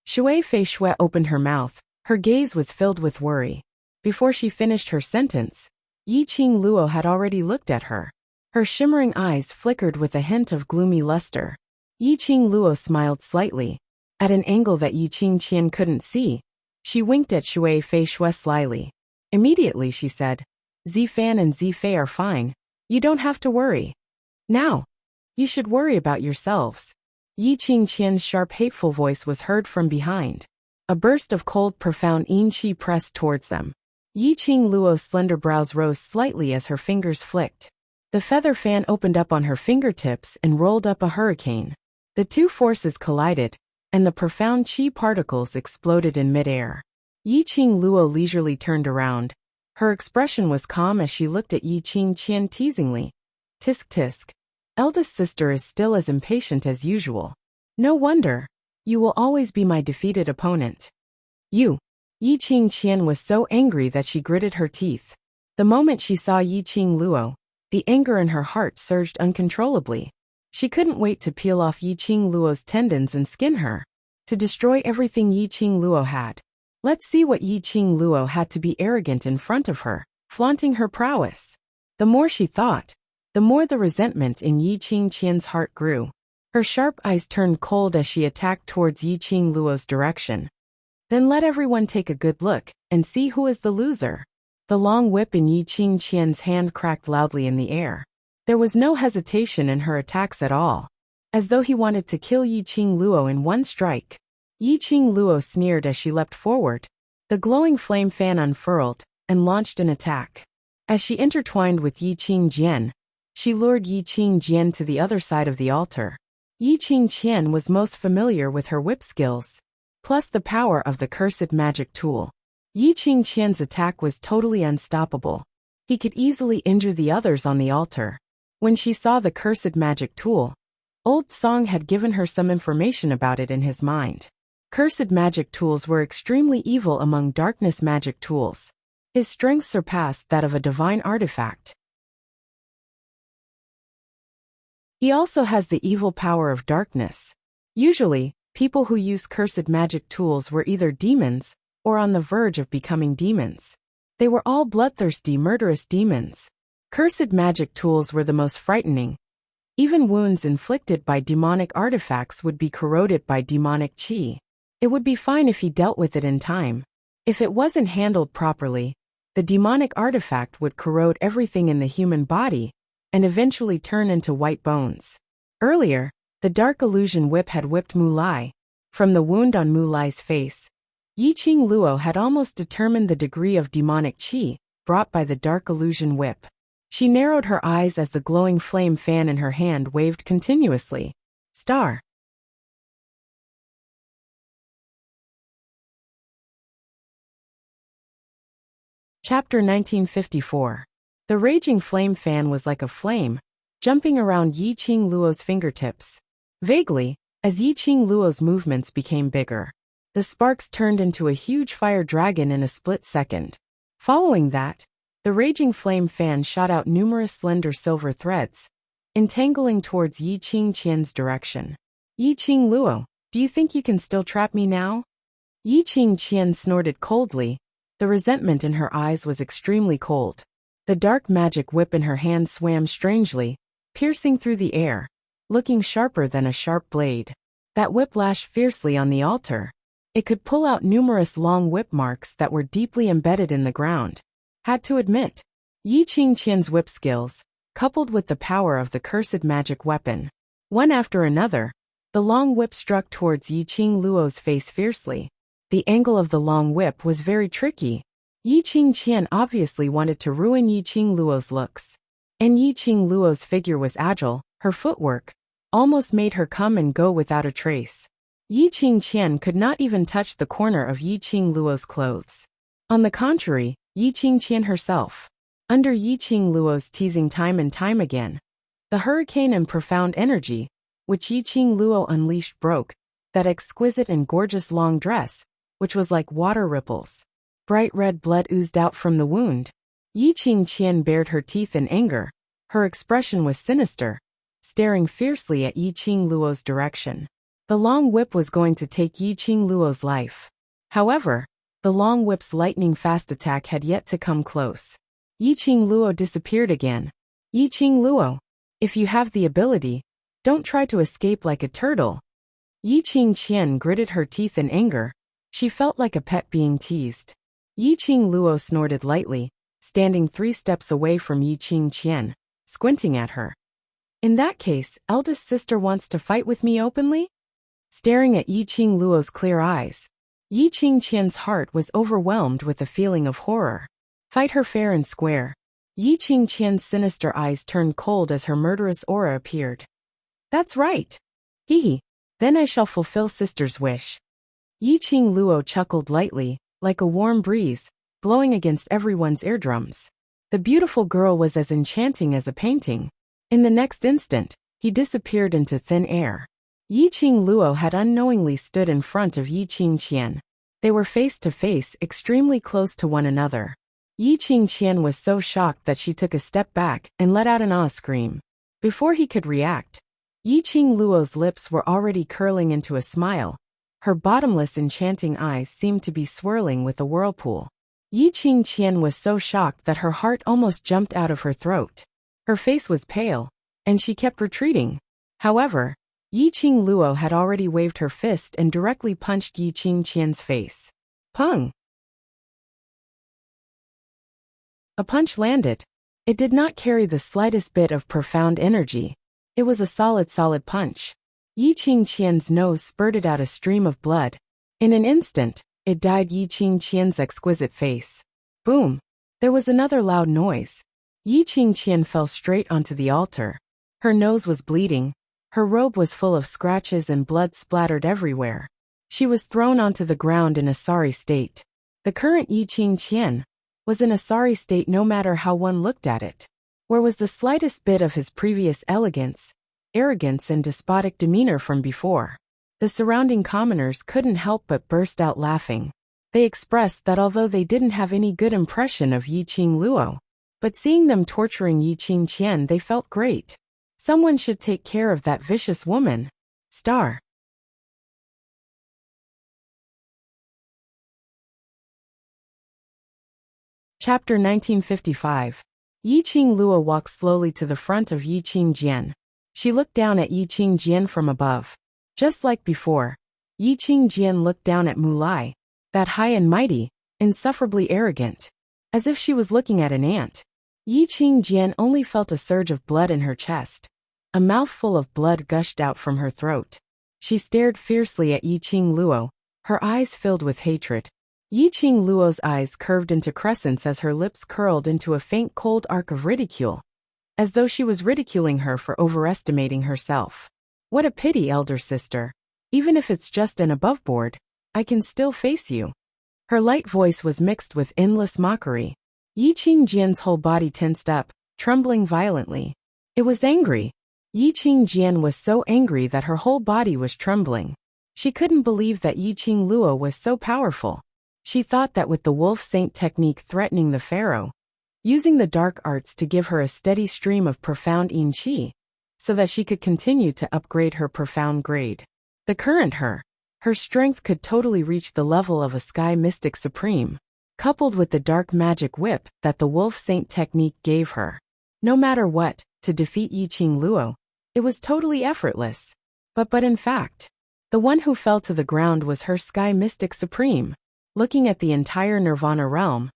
Shui Fei Shui opened her mouth. Her gaze was filled with worry. Before she finished her sentence, Yi Qing Luo had already looked at her. Her shimmering eyes flickered with a hint of gloomy luster. Yi Qing Luo smiled slightly. At an angle that Yi Qing Qian couldn't see, she winked at Shui Fei Shui slyly. Immediately she said, Zifan and Zifei are fine. You don't have to worry. Now, you should worry about yourselves. Yi Qing Qian's sharp hateful voice was heard from behind. A burst of cold profound yin qi pressed towards them. Yi Qing Luo's slender brows rose slightly as her fingers flicked. The feather fan opened up on her fingertips and rolled up a hurricane. The two forces collided, and the profound qi particles exploded in midair. Yi Qing Luo leisurely turned around. Her expression was calm as she looked at Yi Qing Qian teasingly. Tisk tisk. Eldest sister is still as impatient as usual. No wonder. You will always be my defeated opponent. You. Yi Qing Qian was so angry that she gritted her teeth. The moment she saw Yi Qing Luo, the anger in her heart surged uncontrollably. She couldn't wait to peel off Yi Qing Luo's tendons and skin her. To destroy everything Yi Qing Luo had. Let's see what Yi Qing Luo had to be arrogant in front of her, flaunting her prowess. The more she thought, the more the resentment in Yi Qing Qian's heart grew. Her sharp eyes turned cold as she attacked towards Yi Qing Luo's direction. Then let everyone take a good look, and see who is the loser. The long whip in Yi Qing Qian's hand cracked loudly in the air. There was no hesitation in her attacks at all. As though he wanted to kill Yi Qing Luo in one strike. Yi Qing Luo sneered as she leapt forward. The glowing flame fan unfurled, and launched an attack. As she intertwined with Yi Qing Jian, she lured Yi Qing Jian to the other side of the altar. Yi Qing Qian was most familiar with her whip skills, plus the power of the cursed magic tool. Yi Qing Qian's attack was totally unstoppable. He could easily injure the others on the altar. When she saw the cursed magic tool, Old Song had given her some information about it in his mind. Cursed magic tools were extremely evil among darkness magic tools. His strength surpassed that of a divine artifact. He also has the evil power of darkness. Usually, people who use cursed magic tools were either demons, or on the verge of becoming demons. They were all bloodthirsty, murderous demons. Cursed magic tools were the most frightening. Even wounds inflicted by demonic artifacts would be corroded by demonic qi. It would be fine if he dealt with it in time. If it wasn't handled properly, the demonic artifact would corrode everything in the human body, and eventually turn into white bones. Earlier, the dark illusion whip had whipped Mu Lai. From the wound on Mu Lai's face, Yi Qing Luo had almost determined the degree of demonic qi brought by the dark illusion whip. She narrowed her eyes as the glowing flame fan in her hand waved continuously. Star. Chapter 1954. The raging flame fan was like a flame, jumping around Yi Qing Luo's fingertips. Vaguely, as Yi Qing Luo's movements became bigger, the sparks turned into a huge fire dragon in a split second. Following that, the raging flame fan shot out numerous slender silver threads, entangling towards Yi Qing Qian's direction. Yi Qing Luo, do you think you can still trap me now? Yi Qing Qian snorted coldly. The resentment in her eyes was extremely cold. The dark magic whip in her hand swam strangely, piercing through the air, looking sharper than a sharp blade. That whip lashed fiercely on the altar. It could pull out numerous long whip marks that were deeply embedded in the ground. Had to admit, Yi Qing Qian's whip skills, coupled with the power of the cursed magic weapon. One after another, the long whip struck towards Yi Qing Luo's face fiercely. The angle of the long whip was very tricky. Yi Qing Qian obviously wanted to ruin Yi Qing Luo's looks. And Yi Qing Luo's figure was agile, her footwork almost made her come and go without a trace. Yi Qing Qian could not even touch the corner of Yi Qing Luo's clothes. On the contrary, Yi Qing Qian herself, under Yi Qing Luo's teasing time and time again, the hurricane and profound energy, which Yi Qing Luo unleashed broke, that exquisite and gorgeous long dress, which was like water ripples. Bright red blood oozed out from the wound. Yi Qingqian bared her teeth in anger. Her expression was sinister, staring fiercely at Yi Qingluo's direction. The long whip was going to take Yi Qingluo's life. However, the long whip's lightning-fast attack had yet to come close. Yi Qingluo disappeared again. Yi Qingluo, if you have the ability, don't try to escape like a turtle. Yi Qingqian gritted her teeth in anger. She felt like a pet being teased. Yi Qingluo snorted lightly, standing 3 steps away from Yi Qingqian, squinting at her. In that case, eldest sister wants to fight with me openly? Staring at Yi Qingluo's clear eyes, Yi Qingqian's heart was overwhelmed with a feeling of horror. Fight her fair and square. Yi Qingqian's sinister eyes turned cold as her murderous aura appeared. That's right. Hee. Then I shall fulfill sister's wish. Yi Qingluo chuckled lightly, like a warm breeze, blowing against everyone's eardrums. The beautiful girl was as enchanting as a painting. In the next instant, he disappeared into thin air. Yi Qingluo had unknowingly stood in front of Yi Qingqian. They were face to face, extremely close to one another. Yi Qingqian was so shocked that she took a step back and let out an awe scream. Before he could react, Yi Qingluo's lips were already curling into a smile. Her bottomless enchanting eyes seemed to be swirling with a whirlpool. Yi Qingqian was so shocked that her heart almost jumped out of her throat. Her face was pale, and she kept retreating. However, Yi Qingluo had already waved her fist and directly punched Yi Qingqian's face. Pung! A punch landed. It did not carry the slightest bit of profound energy. It was a solid punch. Yi Qingqian's nose spurted out a stream of blood. In an instant, it dyed Yi Qingqian's exquisite face. Boom! There was another loud noise. Yi Qingqian fell straight onto the altar. Her nose was bleeding. Her robe was full of scratches and blood splattered everywhere. She was thrown onto the ground in a sorry state. The current Yi Qingqian was in a sorry state no matter how one looked at it. Where was the slightest bit of his previous elegance, arrogance and despotic demeanor from before? The surrounding commoners couldn't help but burst out laughing. They expressed that although they didn't have any good impression of Yi Qingluo, but seeing them torturing Yi Qingqian they felt great. Someone should take care of that vicious woman. Star. Chapter 1955. Yi Qingluo walked slowly to the front of Yi Qingjian. She looked down at Yi Qingjian from above. Just like before, Yi Qingjian looked down at Mulai, that high and mighty, insufferably arrogant. As if she was looking at an ant. Yi Qingjian only felt a surge of blood in her chest. A mouthful of blood gushed out from her throat. She stared fiercely at Yi Qingluo, her eyes filled with hatred. Yi Qingluo's eyes curved into crescents as her lips curled into a faint cold arc of ridicule, as though she was ridiculing her for overestimating herself. What a pity, elder sister. Even if it's just an aboveboard, I can still face you. Her light voice was mixed with endless mockery. Yi Qingjian's whole body tensed up, trembling violently. It was angry. Yi Qingjian was so angry that her whole body was trembling. She couldn't believe that Yi Qingluo was so powerful. She thought that with the wolf saint technique threatening the pharaoh, using the dark arts to give her a steady stream of profound yin qi, so that she could continue to upgrade her profound grade. The current her strength could totally reach the level of a sky mystic supreme, coupled with the dark magic whip that the wolf saint technique gave her. No matter what, to defeat Yi Qingluo, it was totally effortless. But in fact, the one who fell to the ground was her sky mystic supreme. Looking at the entire Nirvana realm,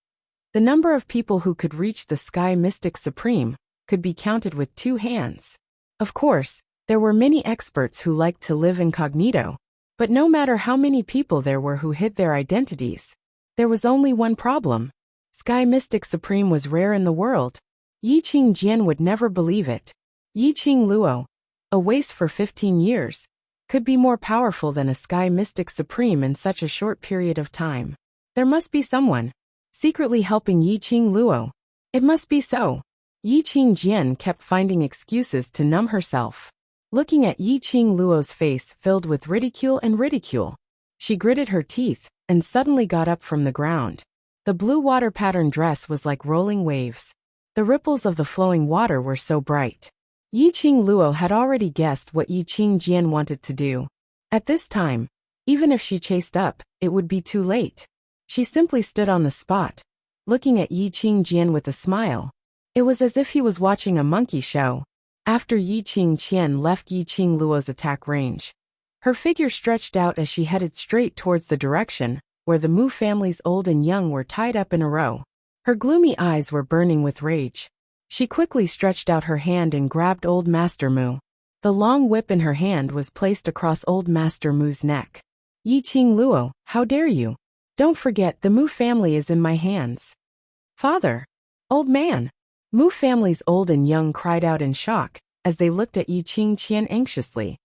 the number of people who could reach the Sky Mystic Supreme could be counted with 2 hands. Of course, there were many experts who liked to live incognito, but no matter how many people there were who hid their identities, there was only one problem. Sky Mystic Supreme was rare in the world. Yi Qingjian would never believe it. Yi Qingluo, a waste for 15 years, could be more powerful than a Sky Mystic Supreme in such a short period of time. There must be someone secretly helping Yi Qingluo. It must be so. Yi Qingjian kept finding excuses to numb herself. Looking at Yi Qingluo's face filled with ridicule, she gritted her teeth and suddenly got up from the ground. The blue water pattern dress was like rolling waves. The ripples of the flowing water were so bright. Yiqing Luo had already guessed what Yiqing Jian wanted to do. At this time, even if she chased up, it would be too late. She simply stood on the spot, looking at Yiqing Jian with a smile. It was as if he was watching a monkey show. After Yiqing Qian left Yiqing Luo's attack range, her figure stretched out as she headed straight towards the direction where the Mu family's old and young were tied up in a row. Her gloomy eyes were burning with rage. She quickly stretched out her hand and grabbed Old Master Mu. The long whip in her hand was placed across Old Master Mu's neck. Yiqing Luo, how dare you? Don't forget the Mu family is in my hands. Father! Old man! Mu family's old and young cried out in shock as they looked at Yiqing Qian anxiously.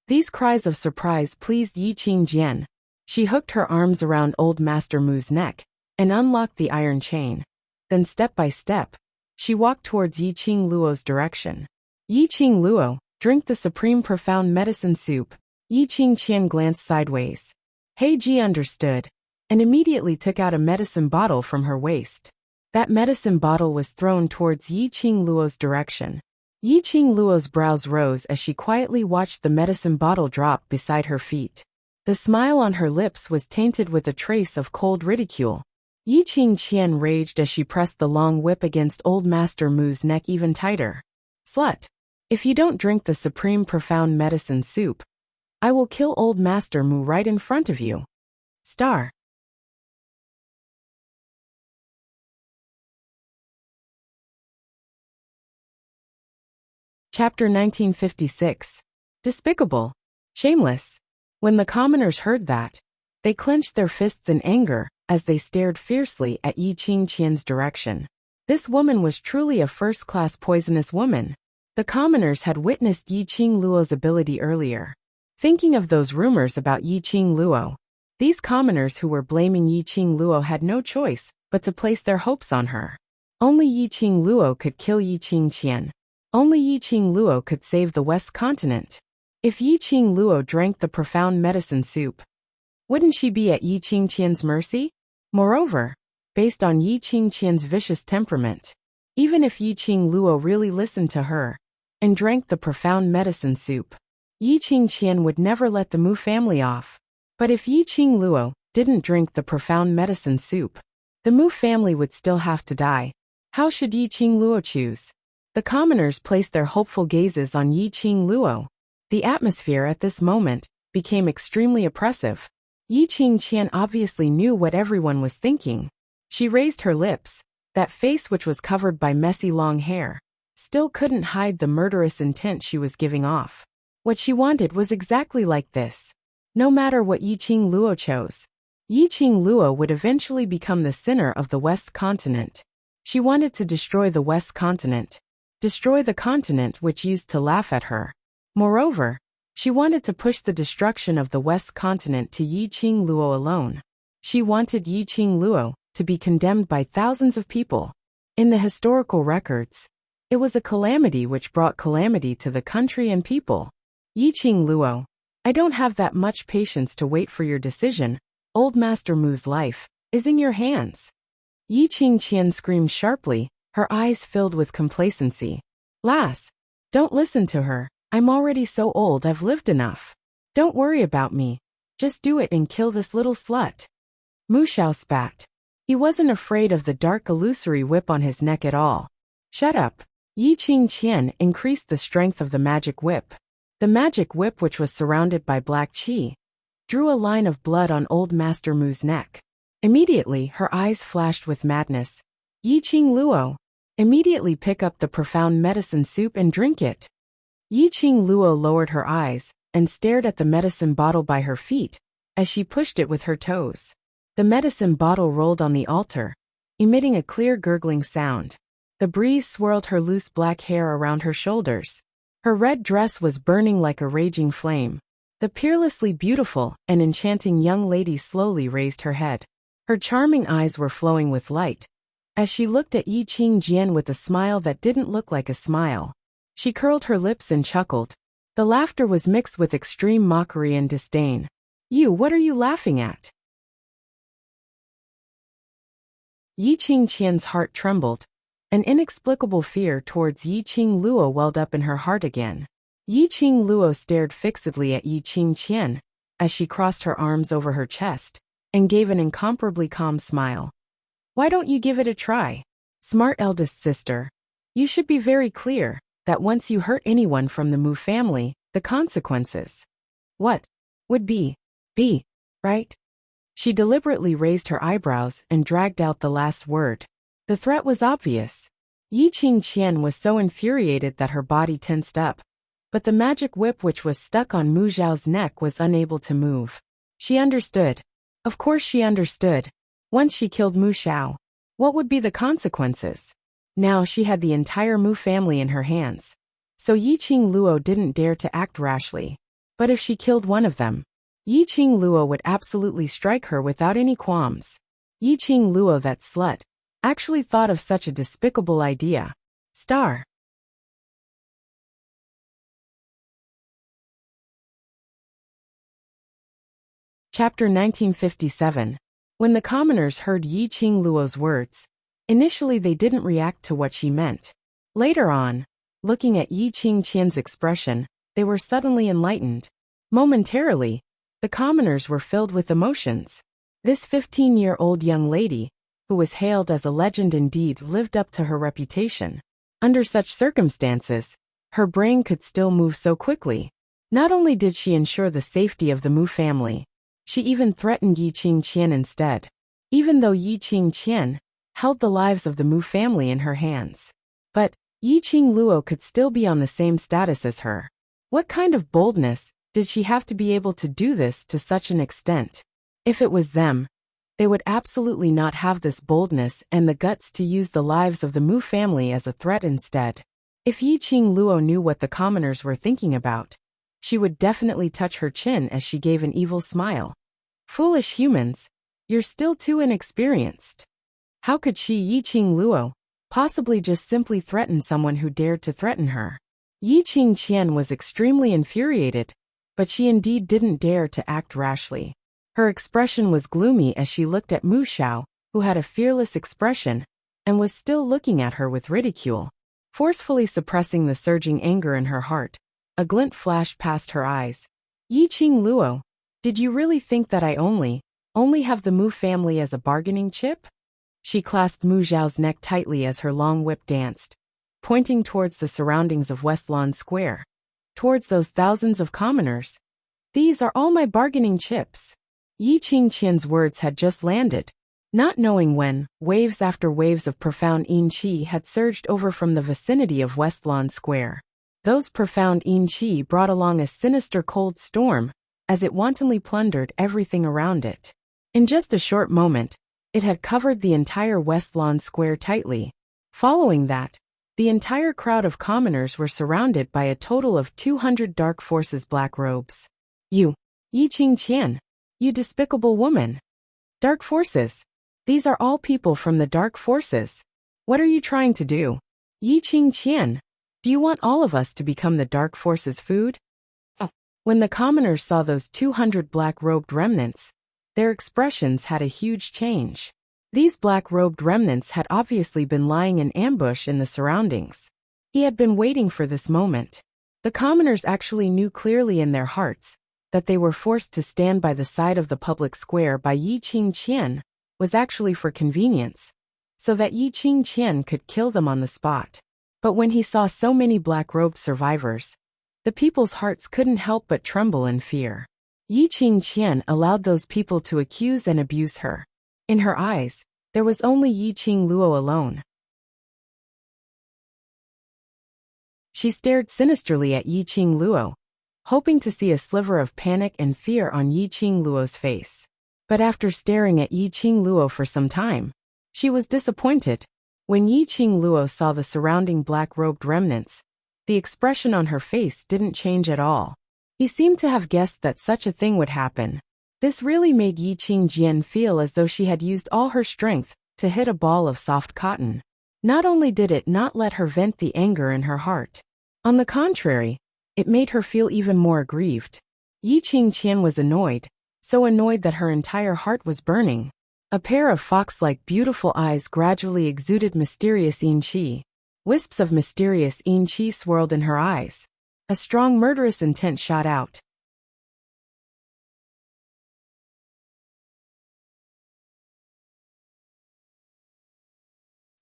These cries of surprise pleased Yiqing Jian. She hooked her arms around Old Master Mu's neck and unlocked the iron chain. Then step by step, she walked towards Yiqing Luo's direction. Yiqing Luo, drink the supreme profound medicine soup. Yiqing Qian glanced sideways. He Ji understood, and immediately took out a medicine bottle from her waist. That medicine bottle was thrown towards Yiqing Luo's direction. Yiqing Luo's brows rose as she quietly watched the medicine bottle drop beside her feet. The smile on her lips was tainted with a trace of cold ridicule. Yiqing Qian raged as she pressed the long whip against Old Master Mu's neck even tighter. Slut! If you don't drink the supreme profound medicine soup, I will kill Old Master Mu right in front of you. Star. Chapter 1956. Despicable. Shameless. When the commoners heard that, they clenched their fists in anger as they stared fiercely at Yiqing Qian's direction. This woman was truly a first-class poisonous woman. The commoners had witnessed Yiqing Luo's ability earlier. Thinking of those rumors about Yiqing Luo, these commoners who were blaming Yiqing Luo had no choice but to place their hopes on her. Only Yiqing Luo could kill Yiqing Qian. Only Yiqing Luo could save the West Continent. If Yiqing Luo drank the profound medicine soup, wouldn't she be at Yiqing Qian's mercy? Moreover, based on Yiqing Qian's vicious temperament, even if Yiqing Luo really listened to her and drank the profound medicine soup, Yiqing Qian would never let the Mu family off. But if Yiqing Luo didn't drink the profound medicine soup, the Mu family would still have to die. How should Yiqing Luo choose? The commoners placed their hopeful gazes on Yiqing Luo. The atmosphere at this moment became extremely oppressive. Yiqing Qian obviously knew what everyone was thinking. She raised her lips. That face, which was covered by messy long hair, still couldn't hide the murderous intent she was giving off. What she wanted was exactly like this. No matter what Yiqing Luo chose, Yiqing Luo would eventually become the sinner of the West Continent. She wanted to destroy the West Continent. Destroy the continent which used to laugh at her. Moreover, she wanted to push the destruction of the West Continent to Yiqing Luo alone. She wanted Yiqing Luo to be condemned by thousands of people. In the historical records, it was a calamity which brought calamity to the country and people. Yiqing Luo, I don't have that much patience to wait for your decision. Old Master Mu's life is in your hands. Yiqing Qian screamed sharply, her eyes filled with complacency. Lass, don't listen to her. I'm already so old, I've lived enough. Don't worry about me. Just do it and kill this little slut. Mu Xiao spat. He wasn't afraid of the dark illusory whip on his neck at all. Shut up. Yiqing Qian increased the strength of the magic whip. The magic whip, which was surrounded by black qi, drew a line of blood on Old Master Mu's neck. Immediately, her eyes flashed with madness. Yiqing Luo, immediately pick up the profound medicine soup and drink it. Yiqing Luo lowered her eyes and stared at the medicine bottle by her feet as she pushed it with her toes. The medicine bottle rolled on the altar, emitting a clear gurgling sound. The breeze swirled her loose black hair around her shoulders. Her red dress was burning like a raging flame. The peerlessly beautiful and enchanting young lady slowly raised her head. Her charming eyes were flowing with light as she looked at Yiqing Jian with a smile that didn't look like a smile. She curled her lips and chuckled. The laughter was mixed with extreme mockery and disdain. You, what are you laughing at? Yi Qingqian's heart trembled. An inexplicable fear towards Yi Qingluo welled up in her heart again. Yi Qingluo stared fixedly at Yi Qingqian as she crossed her arms over her chest and gave an incomparably calm smile. Why don't you give it a try? Smart eldest sister. You should be very clear that once you hurt anyone from the Mu family, the consequences. What? Would be, right? She deliberately raised her eyebrows and dragged out the last word. The threat was obvious. Yi Qingqian was so infuriated that her body tensed up. But the magic whip which was stuck on Mu Zhao's neck was unable to move. She understood. Of course she understood. Once she killed Mu Zhao, what would be the consequences? Now she had the entire Mu family in her hands. So Yi Qingluo didn't dare to act rashly. But if she killed one of them, Yi Qingluo would absolutely strike her without any qualms. Yi Qingluo, that slut, actually thought of such a despicable idea. Star. Chapter 1957. When the commoners heard Yi Qingluo's words, initially they didn't react to what she meant. Later on, looking at Yi Qingqian's expression, they were suddenly enlightened. Momentarily, the commoners were filled with emotions. This 15-year-old young lady, who was hailed as a legend indeed, lived up to her reputation. Under such circumstances, her brain could still move so quickly. Not only did she ensure the safety of the Mu family, she even threatened Yi Qingqian instead. Even though Yi Qingqian held the lives of the Mu family in her hands. But Yi Qingluo could still be on the same status as her. What kind of boldness did she have to be able to do this to such an extent? If it was them, they would absolutely not have this boldness and the guts to use the lives of the Mu family as a threat instead. If Yi Qingluo knew what the commoners were thinking about, she would definitely touch her chin as she gave an evil smile. Foolish humans, you're still too inexperienced. How could she, Yi Qingluo, possibly just simply threaten someone who dared to threaten her? Yi Qingqian was extremely infuriated, but she indeed didn't dare to act rashly. Her expression was gloomy as she looked at Mu Zhao, who had a fearless expression and was still looking at her with ridicule. Forcefully suppressing the surging anger in her heart, a glint flashed past her eyes. Yi Qingluo, did you really think that I only have the Mu family as a bargaining chip? She clasped Mu Zhao's neck tightly as her long whip danced, pointing towards the surroundings of West Lawn Square. Towards those thousands of commoners. These are all my bargaining chips. Yi Qingqian's words had just landed, not knowing when, waves after waves of profound yin qi had surged over from the vicinity of West Lawn Square. Those profound yin qi brought along a sinister cold storm, as it wantonly plundered everything around it. In just a short moment, it had covered the entire West Lawn Square tightly. Following that, the entire crowd of commoners were surrounded by a total of 200 Dark Forces black robes. You, Yi Qingqian, you despicable woman. Dark Forces. These are all people from the Dark Forces. What are you trying to do? Yi Qingqian, do you want all of us to become the Dark Forces' food? When the commoners saw those 200 black-robed remnants, their expressions had a huge change. These black-robed remnants had obviously been lying in ambush in the surroundings. He had been waiting for this moment. The commoners actually knew clearly in their hearts that they were forced to stand by the side of the public square by Yi Qingqian was actually for convenience, so that Yi Qingqian could kill them on the spot. But when he saw so many black-robed survivors, the people's hearts couldn't help but tremble in fear. Yi Qingqian allowed those people to accuse and abuse her. In her eyes, there was only Yi Qingluo alone. She stared sinisterly at Yi Qingluo, hoping to see a sliver of panic and fear on Yi Qingluo's face. But after staring at Yi Qingluo for some time, she was disappointed. When Yi Qingluo saw the surrounding black-robed remnants, the expression on her face didn't change at all. He seemed to have guessed that such a thing would happen. This really made Yi Qingqian feel as though she had used all her strength to hit a ball of soft cotton. Not only did it not let her vent the anger in her heart, on the contrary, it made her feel even more aggrieved. Yi Qingqian was annoyed, so annoyed that her entire heart was burning. A pair of fox-like beautiful eyes gradually exuded mysterious yin-chi. Wisps of mysterious yin-chi swirled in her eyes. A strong murderous intent shot out.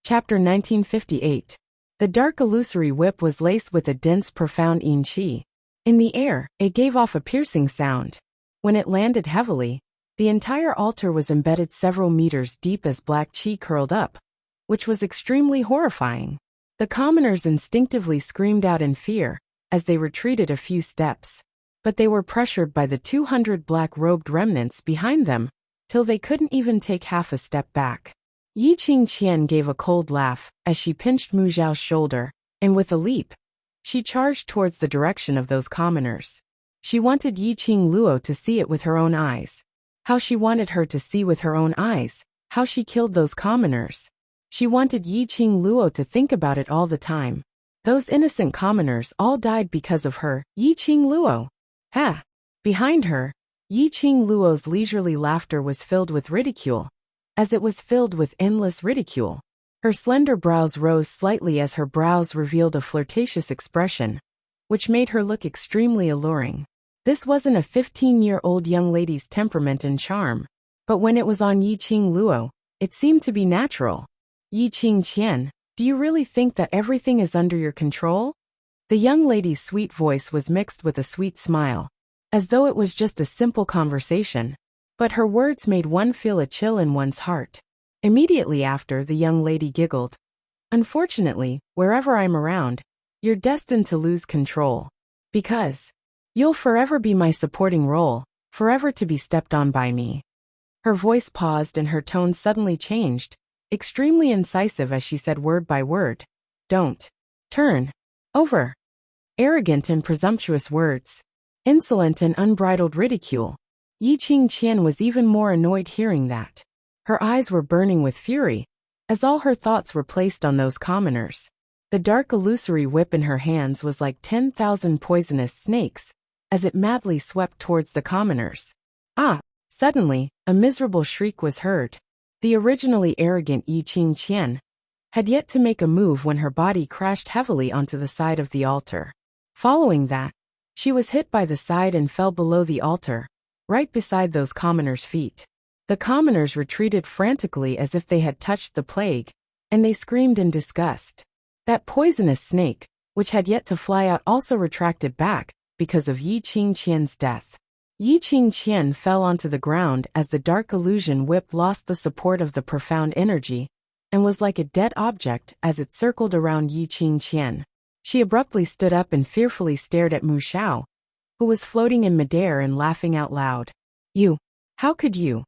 Chapter 1958. The dark illusory whip was laced with a dense profound yin-chi. In the air, it gave off a piercing sound. When it landed heavily, the entire altar was embedded several meters deep as black chi curled up, which was extremely horrifying. The commoners instinctively screamed out in fear as they retreated a few steps. But they were pressured by the 200 black-robed remnants behind them, till they couldn't even take half a step back. Yi Qingqian gave a cold laugh as she pinched Mu Zhao's shoulder, and with a leap, she charged towards the direction of those commoners. She wanted Yi Qingluo to see it with her own eyes. How she wanted her to see with her own eyes how she killed those commoners. She wanted Yi Qingluo to think about it all the time. Those innocent commoners all died because of her, Yi Qingluo. Ha! Behind her, Yi Qingluo's leisurely laughter was filled with ridicule, as it was filled with endless ridicule. Her slender brows rose slightly as her brows revealed a flirtatious expression, which made her look extremely alluring. This wasn't a 15-year-old young lady's temperament and charm, but when it was on Yi Qingluo, it seemed to be natural. Yi Qingqian, do you really think that everything is under your control? The young lady's sweet voice was mixed with a sweet smile, as though it was just a simple conversation. But her words made one feel a chill in one's heart. Immediately after, the young lady giggled. Unfortunately, wherever I'm around, you're destined to lose control. Because you'll forever be my supporting role, forever to be stepped on by me. Her voice paused and her tone suddenly changed, extremely incisive as she said word by word. Don't turn over. Arrogant and presumptuous words. Insolent and unbridled ridicule. Yi Qingqian was even more annoyed hearing that. Her eyes were burning with fury, as all her thoughts were placed on those commoners. The dark illusory whip in her hands was like 10,000 poisonous snakes, as it madly swept towards the commoners. Ah! Suddenly, a miserable shriek was heard. The originally arrogant Yi Qingqian had yet to make a move when her body crashed heavily onto the side of the altar. Following that, she was hit by the side and fell below the altar, right beside those commoners' feet. The commoners retreated frantically as if they had touched the plague, and they screamed in disgust. That poisonous snake, which had yet to fly out, also retracted back because of Yi Qingqian's death. Yi Qingqian fell onto the ground as the dark illusion whip lost the support of the profound energy, and was like a dead object as it circled around Yi Qingqian. She abruptly stood up and fearfully stared at Mu Zhao, who was floating in midair and laughing out loud. You! How could you?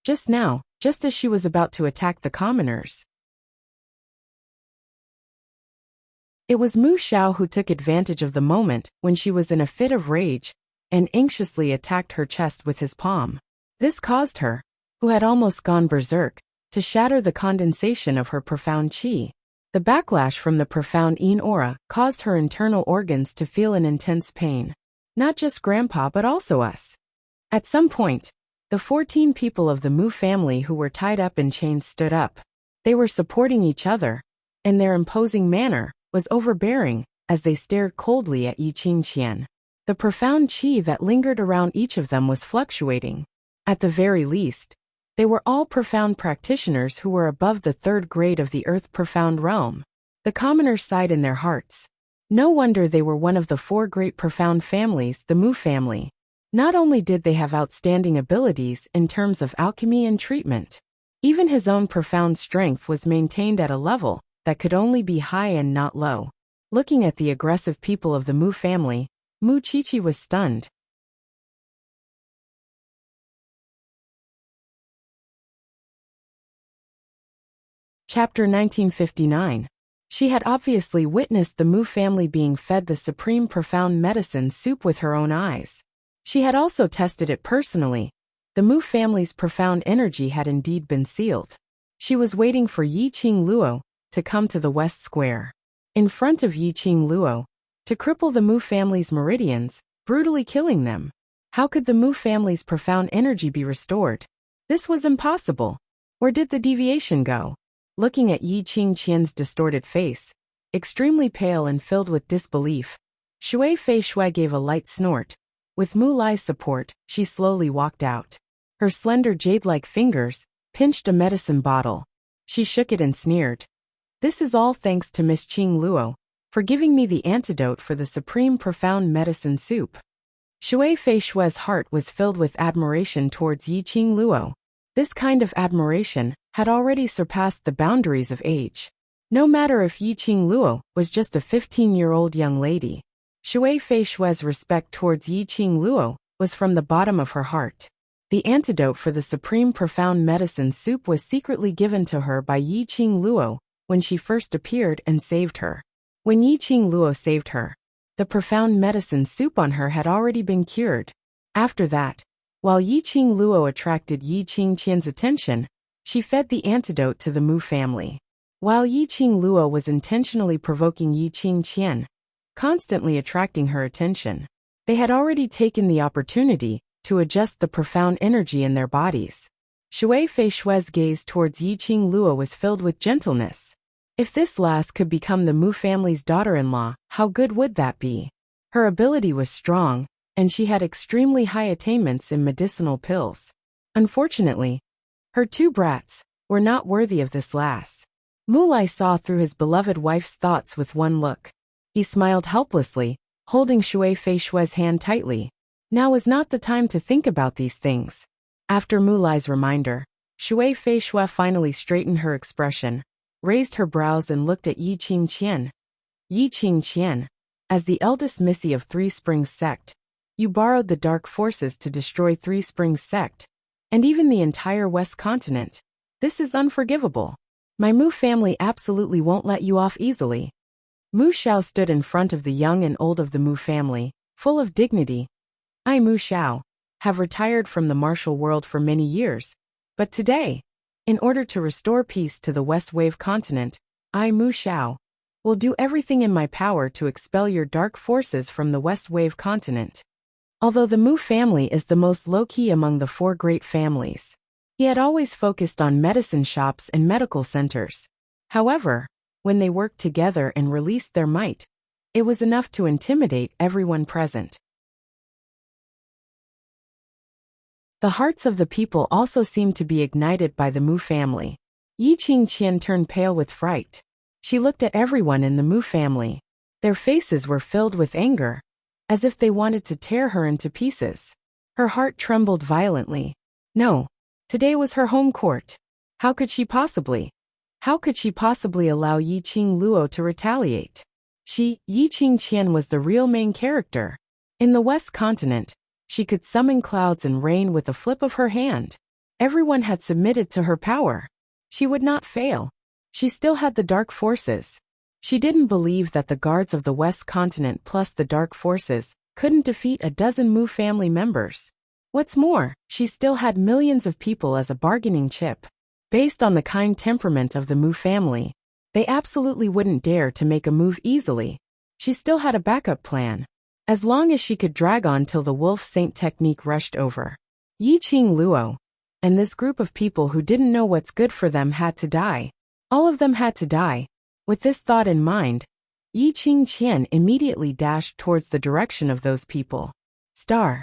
Just now, just as she was about to attack the commoners. It was Mu Zhao who took advantage of the moment when she was in a fit of rage, and anxiously attacked her chest with his palm. This caused her, who had almost gone berserk, to shatter the condensation of her profound qi. The backlash from the profound yin aura caused her internal organs to feel an intense pain. Not just Grandpa but also us. At some point, the 14 people of the Mu family who were tied up in chains stood up. They were supporting each other, and their imposing manner was overbearing as they stared coldly at Yi Qingqian. The profound qi that lingered around each of them was fluctuating. At the very least, they were all profound practitioners who were above the 3rd grade of the Earth profound realm. The commoners sighed in their hearts. No wonder they were one of the 4 great profound families, the Mu family. Not only did they have outstanding abilities in terms of alchemy and treatment, even his own profound strength was maintained at a level that could only be high and not low. Looking at the aggressive people of the Mu family, Mu Qiqi was stunned. Chapter 1959. She had obviously witnessed the Mu family being fed the supreme profound medicine soup with her own eyes. She had also tested it personally. The Mu family's profound energy had indeed been sealed. She was waiting for Yi Qingluo to come to the West Square. In front of Yi Qingluo, to cripple the Mu family's meridians, brutally killing them. How could the Mu family's profound energy be restored? This was impossible. Where did the deviation go? Looking at Yi Qingqian's distorted face, extremely pale and filled with disbelief, Shui Fei Shui gave a light snort. With Mu Lai's support, she slowly walked out. Her slender jade-like fingers pinched a medicine bottle. She shook it and sneered. This is all thanks to Miss Qing Luo for giving me the antidote for the supreme profound medicine soup. Shui Fei Shui's heart was filled with admiration towards Yi Qing Luo. This kind of admiration had already surpassed the boundaries of age. No matter if Yi Qing Luo was just a 15-year-old young lady, Shui Fei Shui's respect towards Yi Qing Luo was from the bottom of her heart. The antidote for the supreme profound medicine soup was secretly given to her by Yi Qing Luo when she first appeared and saved her. When Yi Qing Luo saved her, the profound medicine soup on her had already been cured. After that, while Yi Qing Luo attracted Yi Qingqian's attention, she fed the antidote to the Mu family. While Yi Qing Luo was intentionally provoking Yi Qingqian, constantly attracting her attention, they had already taken the opportunity to adjust the profound energy in their bodies. Shui Fei Shui's gaze towards Yi Qing Luo was filled with gentleness. If this lass could become the Mu family's daughter-in-law, how good would that be? Her ability was strong, and she had extremely high attainments in medicinal pills. Unfortunately, her two brats were not worthy of this lass. Mu Lai saw through his beloved wife's thoughts with one look. He smiled helplessly, holding Shui Fei Shui's hand tightly. Now is not the time to think about these things. After Mu Lai's reminder, Shui Fei Shui finally straightened her expression, raised her brows and looked at Yi Qingqian. Yi Qingqian, as the eldest missy of Three Springs sect, you borrowed the dark forces to destroy Three Springs sect, and even the entire West continent. This is unforgivable. My Mu family absolutely won't let you off easily. Mu Xiao stood in front of the young and old of the Mu family, full of dignity. I, Mu Xiao, have retired from the martial world for many years, but today, in order to restore peace to the West Wave continent, I, Mu Xiao, will do everything in my power to expel your dark forces from the West Wave continent. Although the Mu family is the most low-key among the four great families, he had always focused on medicine shops and medical centers. However, when they worked together and released their might, it was enough to intimidate everyone present. The hearts of the people also seemed to be ignited by the Mu family. Yi Qingqian turned pale with fright. She looked at everyone in the Mu family. Their faces were filled with anger, as if they wanted to tear her into pieces. Her heart trembled violently. No, today was her home court. How could she possibly allow Yi Qing Luo to retaliate? Yi Qingqian was the real main character. In the West Continent, she could summon clouds and rain with a flip of her hand. Everyone had submitted to her power. She would not fail. She still had the dark forces. She didn't believe that the guards of the West Continent plus the dark forces couldn't defeat a dozen Mu family members. What's more, she still had millions of people as a bargaining chip. Based on the kind temperament of the Mu family, they absolutely wouldn't dare to make a move easily. She still had a backup plan. As long as she could drag on till the Wolf Saint technique rushed over. Yi Qing Luo and this group of people who didn't know what's good for them had to die. All of them had to die. With this thought in mind, Yi Qingqian immediately dashed towards the direction of those people. Star.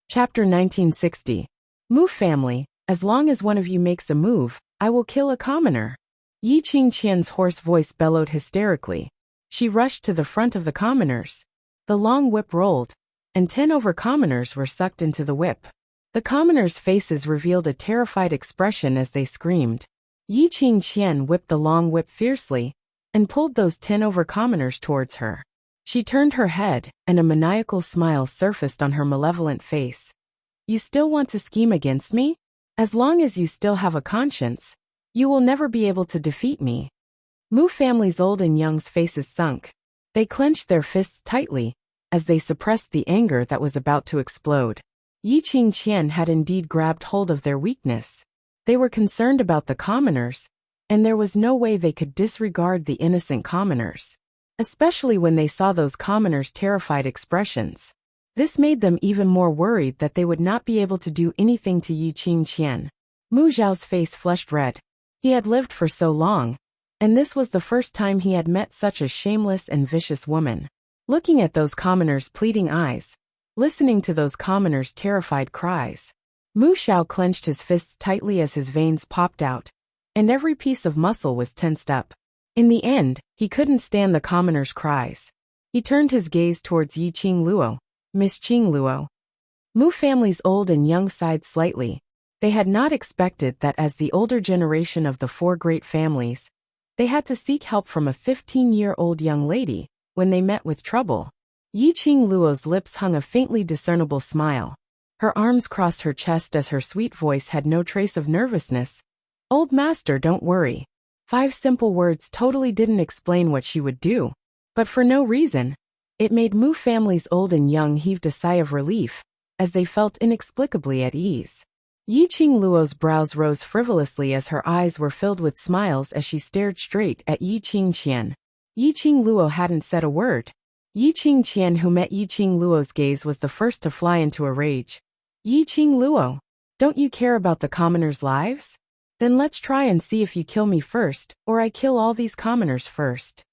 Chapter 1960. Mu family, as long as one of you makes a move, I will kill a commoner. Yi Qingqian's hoarse voice bellowed hysterically. She rushed to the front of the commoners. The long whip rolled, and 10 over commoners were sucked into the whip. The commoners' faces revealed a terrified expression as they screamed. Yi Qingqian whipped the long whip fiercely, and pulled those 10 over commoners towards her. She turned her head, and a maniacal smile surfaced on her malevolent face. You still want to scheme against me? As long as you still have a conscience, you will never be able to defeat me. Mu family's old and young's faces sunk. They clenched their fists tightly, as they suppressed the anger that was about to explode. Yi Qingqian had indeed grabbed hold of their weakness. They were concerned about the commoners, and there was no way they could disregard the innocent commoners. Especially when they saw those commoners' terrified expressions. This made them even more worried that they would not be able to do anything to Yi Qingqian. Mu Zhao's face flushed red. He had lived for so long, and this was the first time he had met such a shameless and vicious woman. Looking at those commoners' pleading eyes, listening to those commoners' terrified cries, Mu Xiao clenched his fists tightly as his veins popped out, and every piece of muscle was tensed up. In the end, he couldn't stand the commoners' cries. He turned his gaze towards Yi Qingluo. Miss Qingluo. Mu family's old and young sighed slightly. They had not expected that as the older generation of the four great families, they had to seek help from a 15-year-old young lady when they met with trouble. Yi Qingluo's lips hung a faintly discernible smile. Her arms crossed her chest as her sweet voice had no trace of nervousness. Old master, don't worry. 5 simple words totally didn't explain what she would do. But for no reason. It made Mu family's old and young heaved a sigh of relief, as they felt inexplicably at ease. Yi Qingluo's brows rose frivolously as her eyes were filled with smiles as she stared straight at Yi Qingqian. Yi Qingluo hadn't said a word. Yi Qingqian, who met Yi Qingluo's gaze, was the first to fly into a rage. Yi Qingluo, don't you care about the commoners' lives? Then let's try and see if you kill me first, or I kill all these commoners first.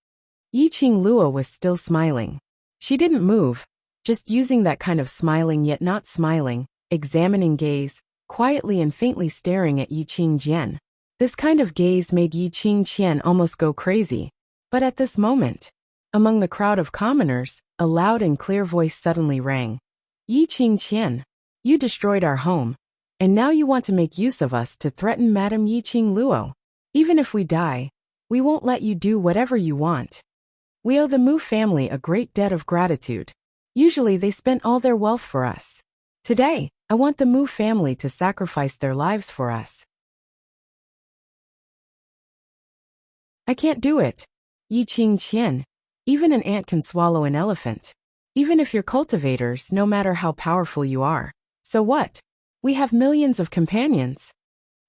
Yi Qingluo was still smiling. She didn't move, just using that kind of smiling yet not smiling, examining gaze, quietly and faintly staring at Yi Qingqian. This kind of gaze made Yi Qingqian almost go crazy. But at this moment, among the crowd of commoners, a loud and clear voice suddenly rang. Yi Qingqian, you destroyed our home, and now you want to make use of us to threaten Madame Yi Qingluo. Even if we die, we won't let you do whatever you want. We owe the Mu family a great debt of gratitude. Usually they spent all their wealth for us. Today, I want the Mu family to sacrifice their lives for us. I can't do it. Yi Qingqian, even an ant can swallow an elephant. Even if you're cultivators, no matter how powerful you are. So what? We have millions of companions.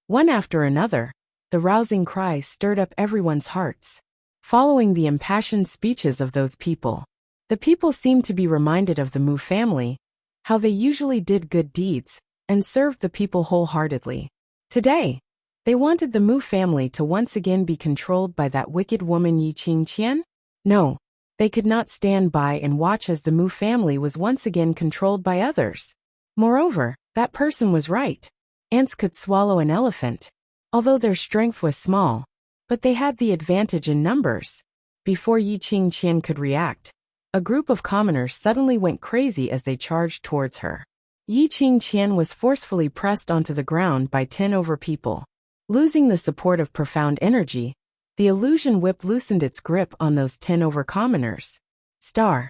One after another, the rousing cries stirred up everyone's hearts. Following the impassioned speeches of those people, the people seemed to be reminded of the Mu family, how they usually did good deeds, and served the people wholeheartedly. Today, they wanted the Mu family to once again be controlled by that wicked woman Yi Qingqian? No, they could not stand by and watch as the Mu family was once again controlled by others. Moreover, that person was right. Ants could swallow an elephant, although their strength was small. But they had the advantage in numbers. Before Yi Qingqian could react, a group of commoners suddenly went crazy as they charged towards her. Yi Qingqian was forcefully pressed onto the ground by 10 over people. Losing the support of profound energy, the illusion whip loosened its grip on those 10 over commoners. Star.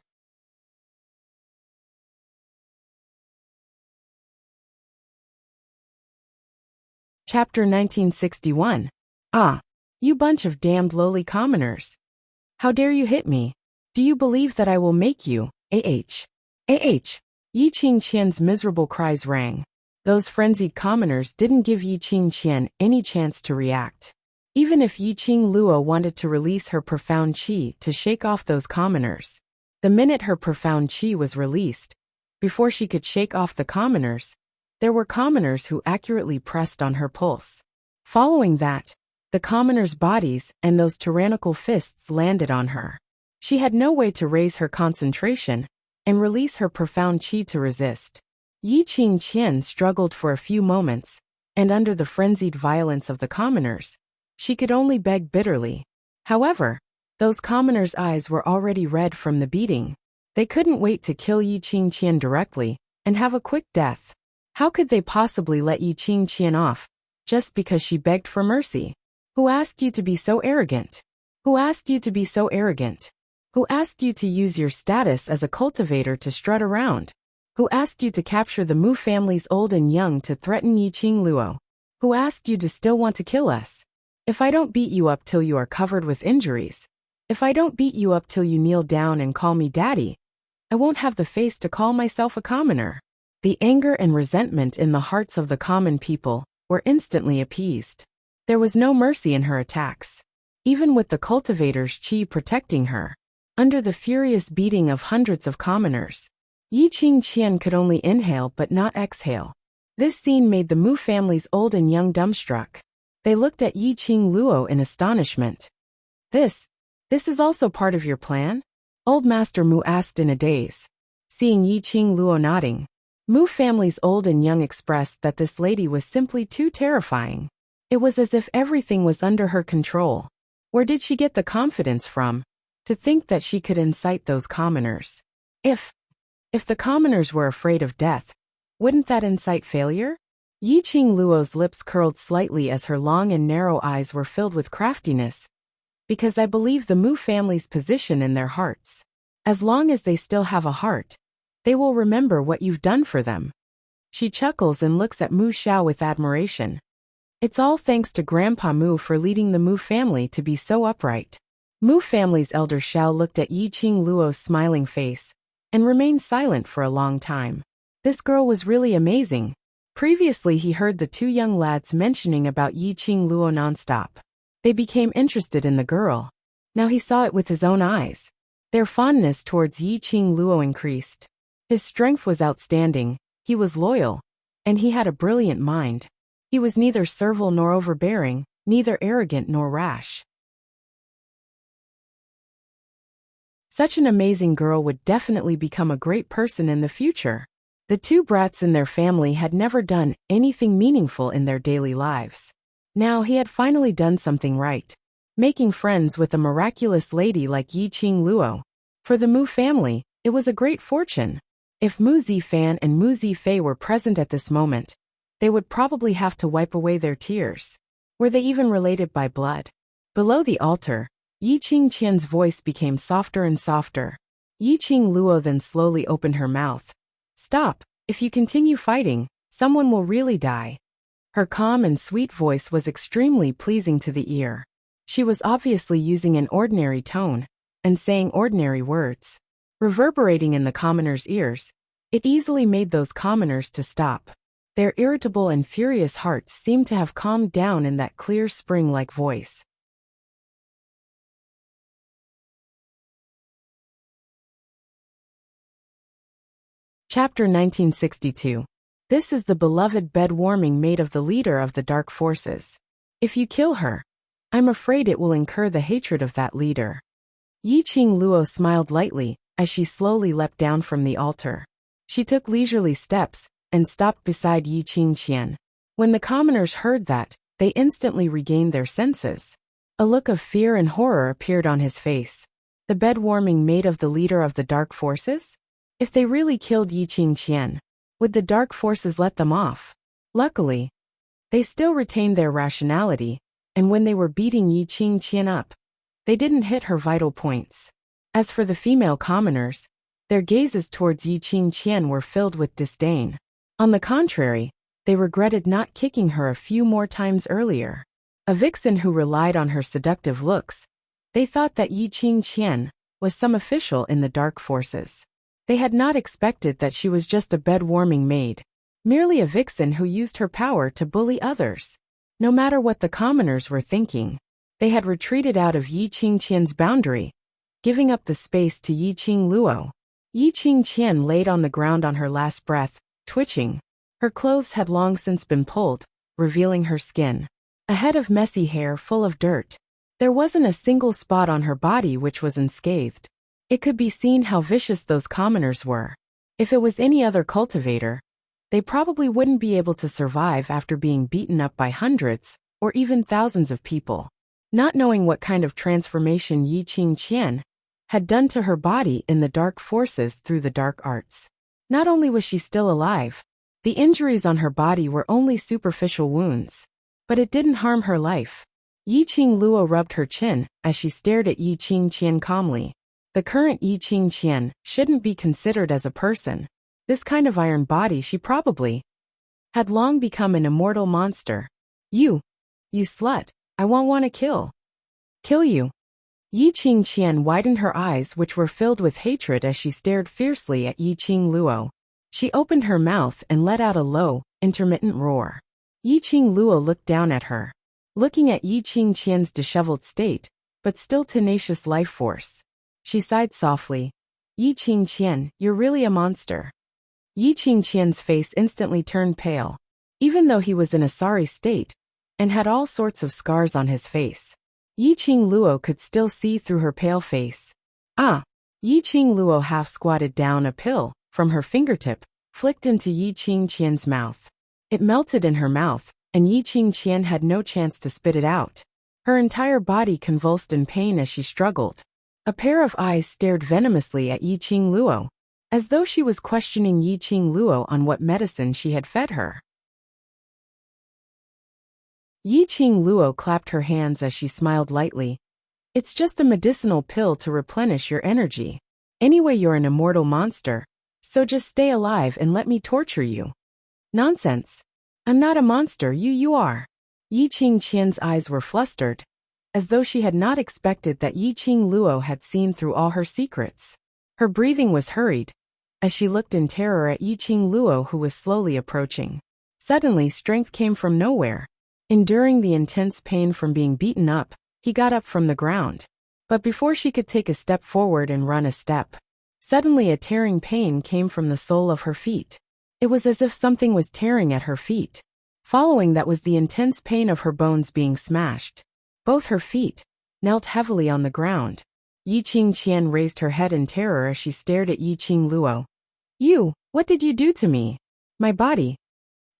Chapter 1961. Ah. You bunch of damned lowly commoners. How dare you hit me? Do you believe that I will make you, Ah? Yi Qingqian's miserable cries rang. Those frenzied commoners didn't give Yi Qingqian any chance to react. Even if Yi Qingluo wanted to release her profound qi to shake off those commoners, the minute her profound qi was released, before she could shake off the commoners, there were commoners who accurately pressed on her pulse. Following that, the commoners' bodies and those tyrannical fists landed on her. She had no way to raise her concentration and release her profound qi to resist. Yi Qingqian struggled for a few moments, and under the frenzied violence of the commoners, she could only beg bitterly. However, those commoners' eyes were already red from the beating. They couldn't wait to kill Yi Qingqian directly and have a quick death. How could they possibly let Yi Qingqian off just because she begged for mercy? Who asked you to be so arrogant? Who asked you to be so arrogant? Who asked you to use your status as a cultivator to strut around? Who asked you to capture the Mu family's old and young to threaten Yi Qingluo? Who asked you to still want to kill us? If I don't beat you up till you are covered with injuries, if I don't beat you up till you kneel down and call me daddy, I won't have the face to call myself a commoner. The anger and resentment in the hearts of the common people were instantly appeased. There was no mercy in her attacks. Even with the cultivator's qi protecting her, under the furious beating of hundreds of commoners, Yi Qingqian could only inhale but not exhale. This scene made the Mu family's old and young dumbstruck. They looked at Yi Qing Luo in astonishment. This is also part of your plan? Old Master Mu asked in a daze. Seeing Yi Qing Luo nodding, Mu family's old and young expressed that this lady was simply too terrifying. It was as if everything was under her control. Where did she get the confidence from? To think that she could incite those commoners. If the commoners were afraid of death, wouldn't that incite failure? Yi Qing Luo's lips curled slightly as her long and narrow eyes were filled with craftiness. Because I believe the Mu family's position in their hearts. As long as they still have a heart, they will remember what you've done for them. She chuckles and looks at Mu Xiao with admiration. It's all thanks to Grandpa Mu for leading the Mu family to be so upright. Mu family's elder Xiao looked at Yi Qing Luo's smiling face and remained silent for a long time. This girl was really amazing. Previously he heard the two young lads mentioning about Yi Qing Luo nonstop. They became interested in the girl. Now he saw it with his own eyes. Their fondness towards Yi Qing Luo increased. His strength was outstanding, he was loyal, and he had a brilliant mind. He was neither servile nor overbearing, neither arrogant nor rash. Such an amazing girl would definitely become a great person in the future. The two brats in their family had never done anything meaningful in their daily lives. Now he had finally done something right. Making friends with a miraculous lady like Yi Qing Luo. For the Mu family, it was a great fortune. If Mu Zifan and Mu Zifei were present at this moment, they would probably have to wipe away their tears. Were they even related by blood? Below the altar, Yi Qingqian's voice became softer and softer. Yi Qing Luo then slowly opened her mouth. Stop, if you continue fighting, someone will really die. Her calm and sweet voice was extremely pleasing to the ear. She was obviously using an ordinary tone and saying ordinary words. Reverberating in the commoners' ears, it easily made those commoners to stop. Their irritable and furious hearts seemed to have calmed down in that clear spring-like voice. Chapter 1962. This is the beloved bed warming made of the leader of the dark forces. If you kill her, I'm afraid it will incur the hatred of that leader. Yi Qing Luo smiled lightly as she slowly leapt down from the altar. She took leisurely steps and stopped beside Yi Qingqian. When the commoners heard that, they instantly regained their senses. A look of fear and horror appeared on his face. The bed warming made of the leader of the dark forces? If they really killed Yi Qingqian, would the dark forces let them off? Luckily, they still retained their rationality, and when they were beating Yi Qingqian up, they didn't hit her vital points. As for the female commoners, their gazes towards Yi Qingqian were filled with disdain. On the contrary, they regretted not kicking her a few more times earlier. A vixen who relied on her seductive looks, they thought that Yi Qingqian was some official in the dark forces. They had not expected that she was just a bed-warming maid, merely a vixen who used her power to bully others. No matter what the commoners were thinking, they had retreated out of Yi Qingqian's boundary, giving up the space to Yi Qing Luo. Yi Qingqian laid on the ground on her last breath, twitching. Her clothes had long since been pulled, revealing her skin. A head of messy hair full of dirt. There wasn't a single spot on her body which was unscathed. It could be seen how vicious those commoners were. If it was any other cultivator, they probably wouldn't be able to survive after being beaten up by hundreds, or even thousands of people. Not knowing what kind of transformation Yi Qingqian had done to her body in the dark forces through the dark arts. Not only was she still alive, the injuries on her body were only superficial wounds. But it didn't harm her life. Yi Qing Luo rubbed her chin as she stared at Yi Qingqian calmly. The current Yi Qingqian shouldn't be considered as a person. This kind of iron body she probably had long become an immortal monster. You slut, I won't want to kill you. Yi Qingqian widened her eyes which were filled with hatred as she stared fiercely at Yi Qing Luo. She opened her mouth and let out a low, intermittent roar. Yi Qing Luo looked down at her. Looking at Yi Qingqian's disheveled state, but still tenacious life force, she sighed softly. Yi Qingqian, you're really a monster. Yi Qingqian's face instantly turned pale, even though he was in a sorry state and had all sorts of scars on his face. Yi Qingluo could still see through her pale face. Ah! Yi Qingluo half squatted down a pill from her fingertip, flicked into Yi Qingqian's mouth. It melted in her mouth, and Yi Qingqian had no chance to spit it out. Her entire body convulsed in pain as she struggled. A pair of eyes stared venomously at Yi Qingluo, as though she was questioning Yi Qingluo on what medicine she had fed her. Yi Qingluo clapped her hands as she smiled lightly. It's just a medicinal pill to replenish your energy. Anyway, you're an immortal monster, so just stay alive and let me torture you. Nonsense. I'm not a monster, you are. Yi Qingqian's eyes were flustered, as though she had not expected that Yi Qingluo had seen through all her secrets. Her breathing was hurried, as she looked in terror at Yi Qingluo, who was slowly approaching. Suddenly, strength came from nowhere. Enduring the intense pain from being beaten up, he got up from the ground. But before she could take a step forward and run a step, suddenly a tearing pain came from the sole of her feet. It was as if something was tearing at her feet. Following that was the intense pain of her bones being smashed. Both her feet knelt heavily on the ground. Yi Qingqian raised her head in terror as she stared at Yi Qingluo. You, what did you do to me? My body.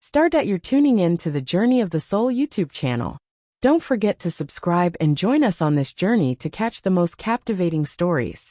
Start at your tuning in to the Journey of the Soul YouTube channel. Don't forget to subscribe and join us on this journey to catch the most captivating stories.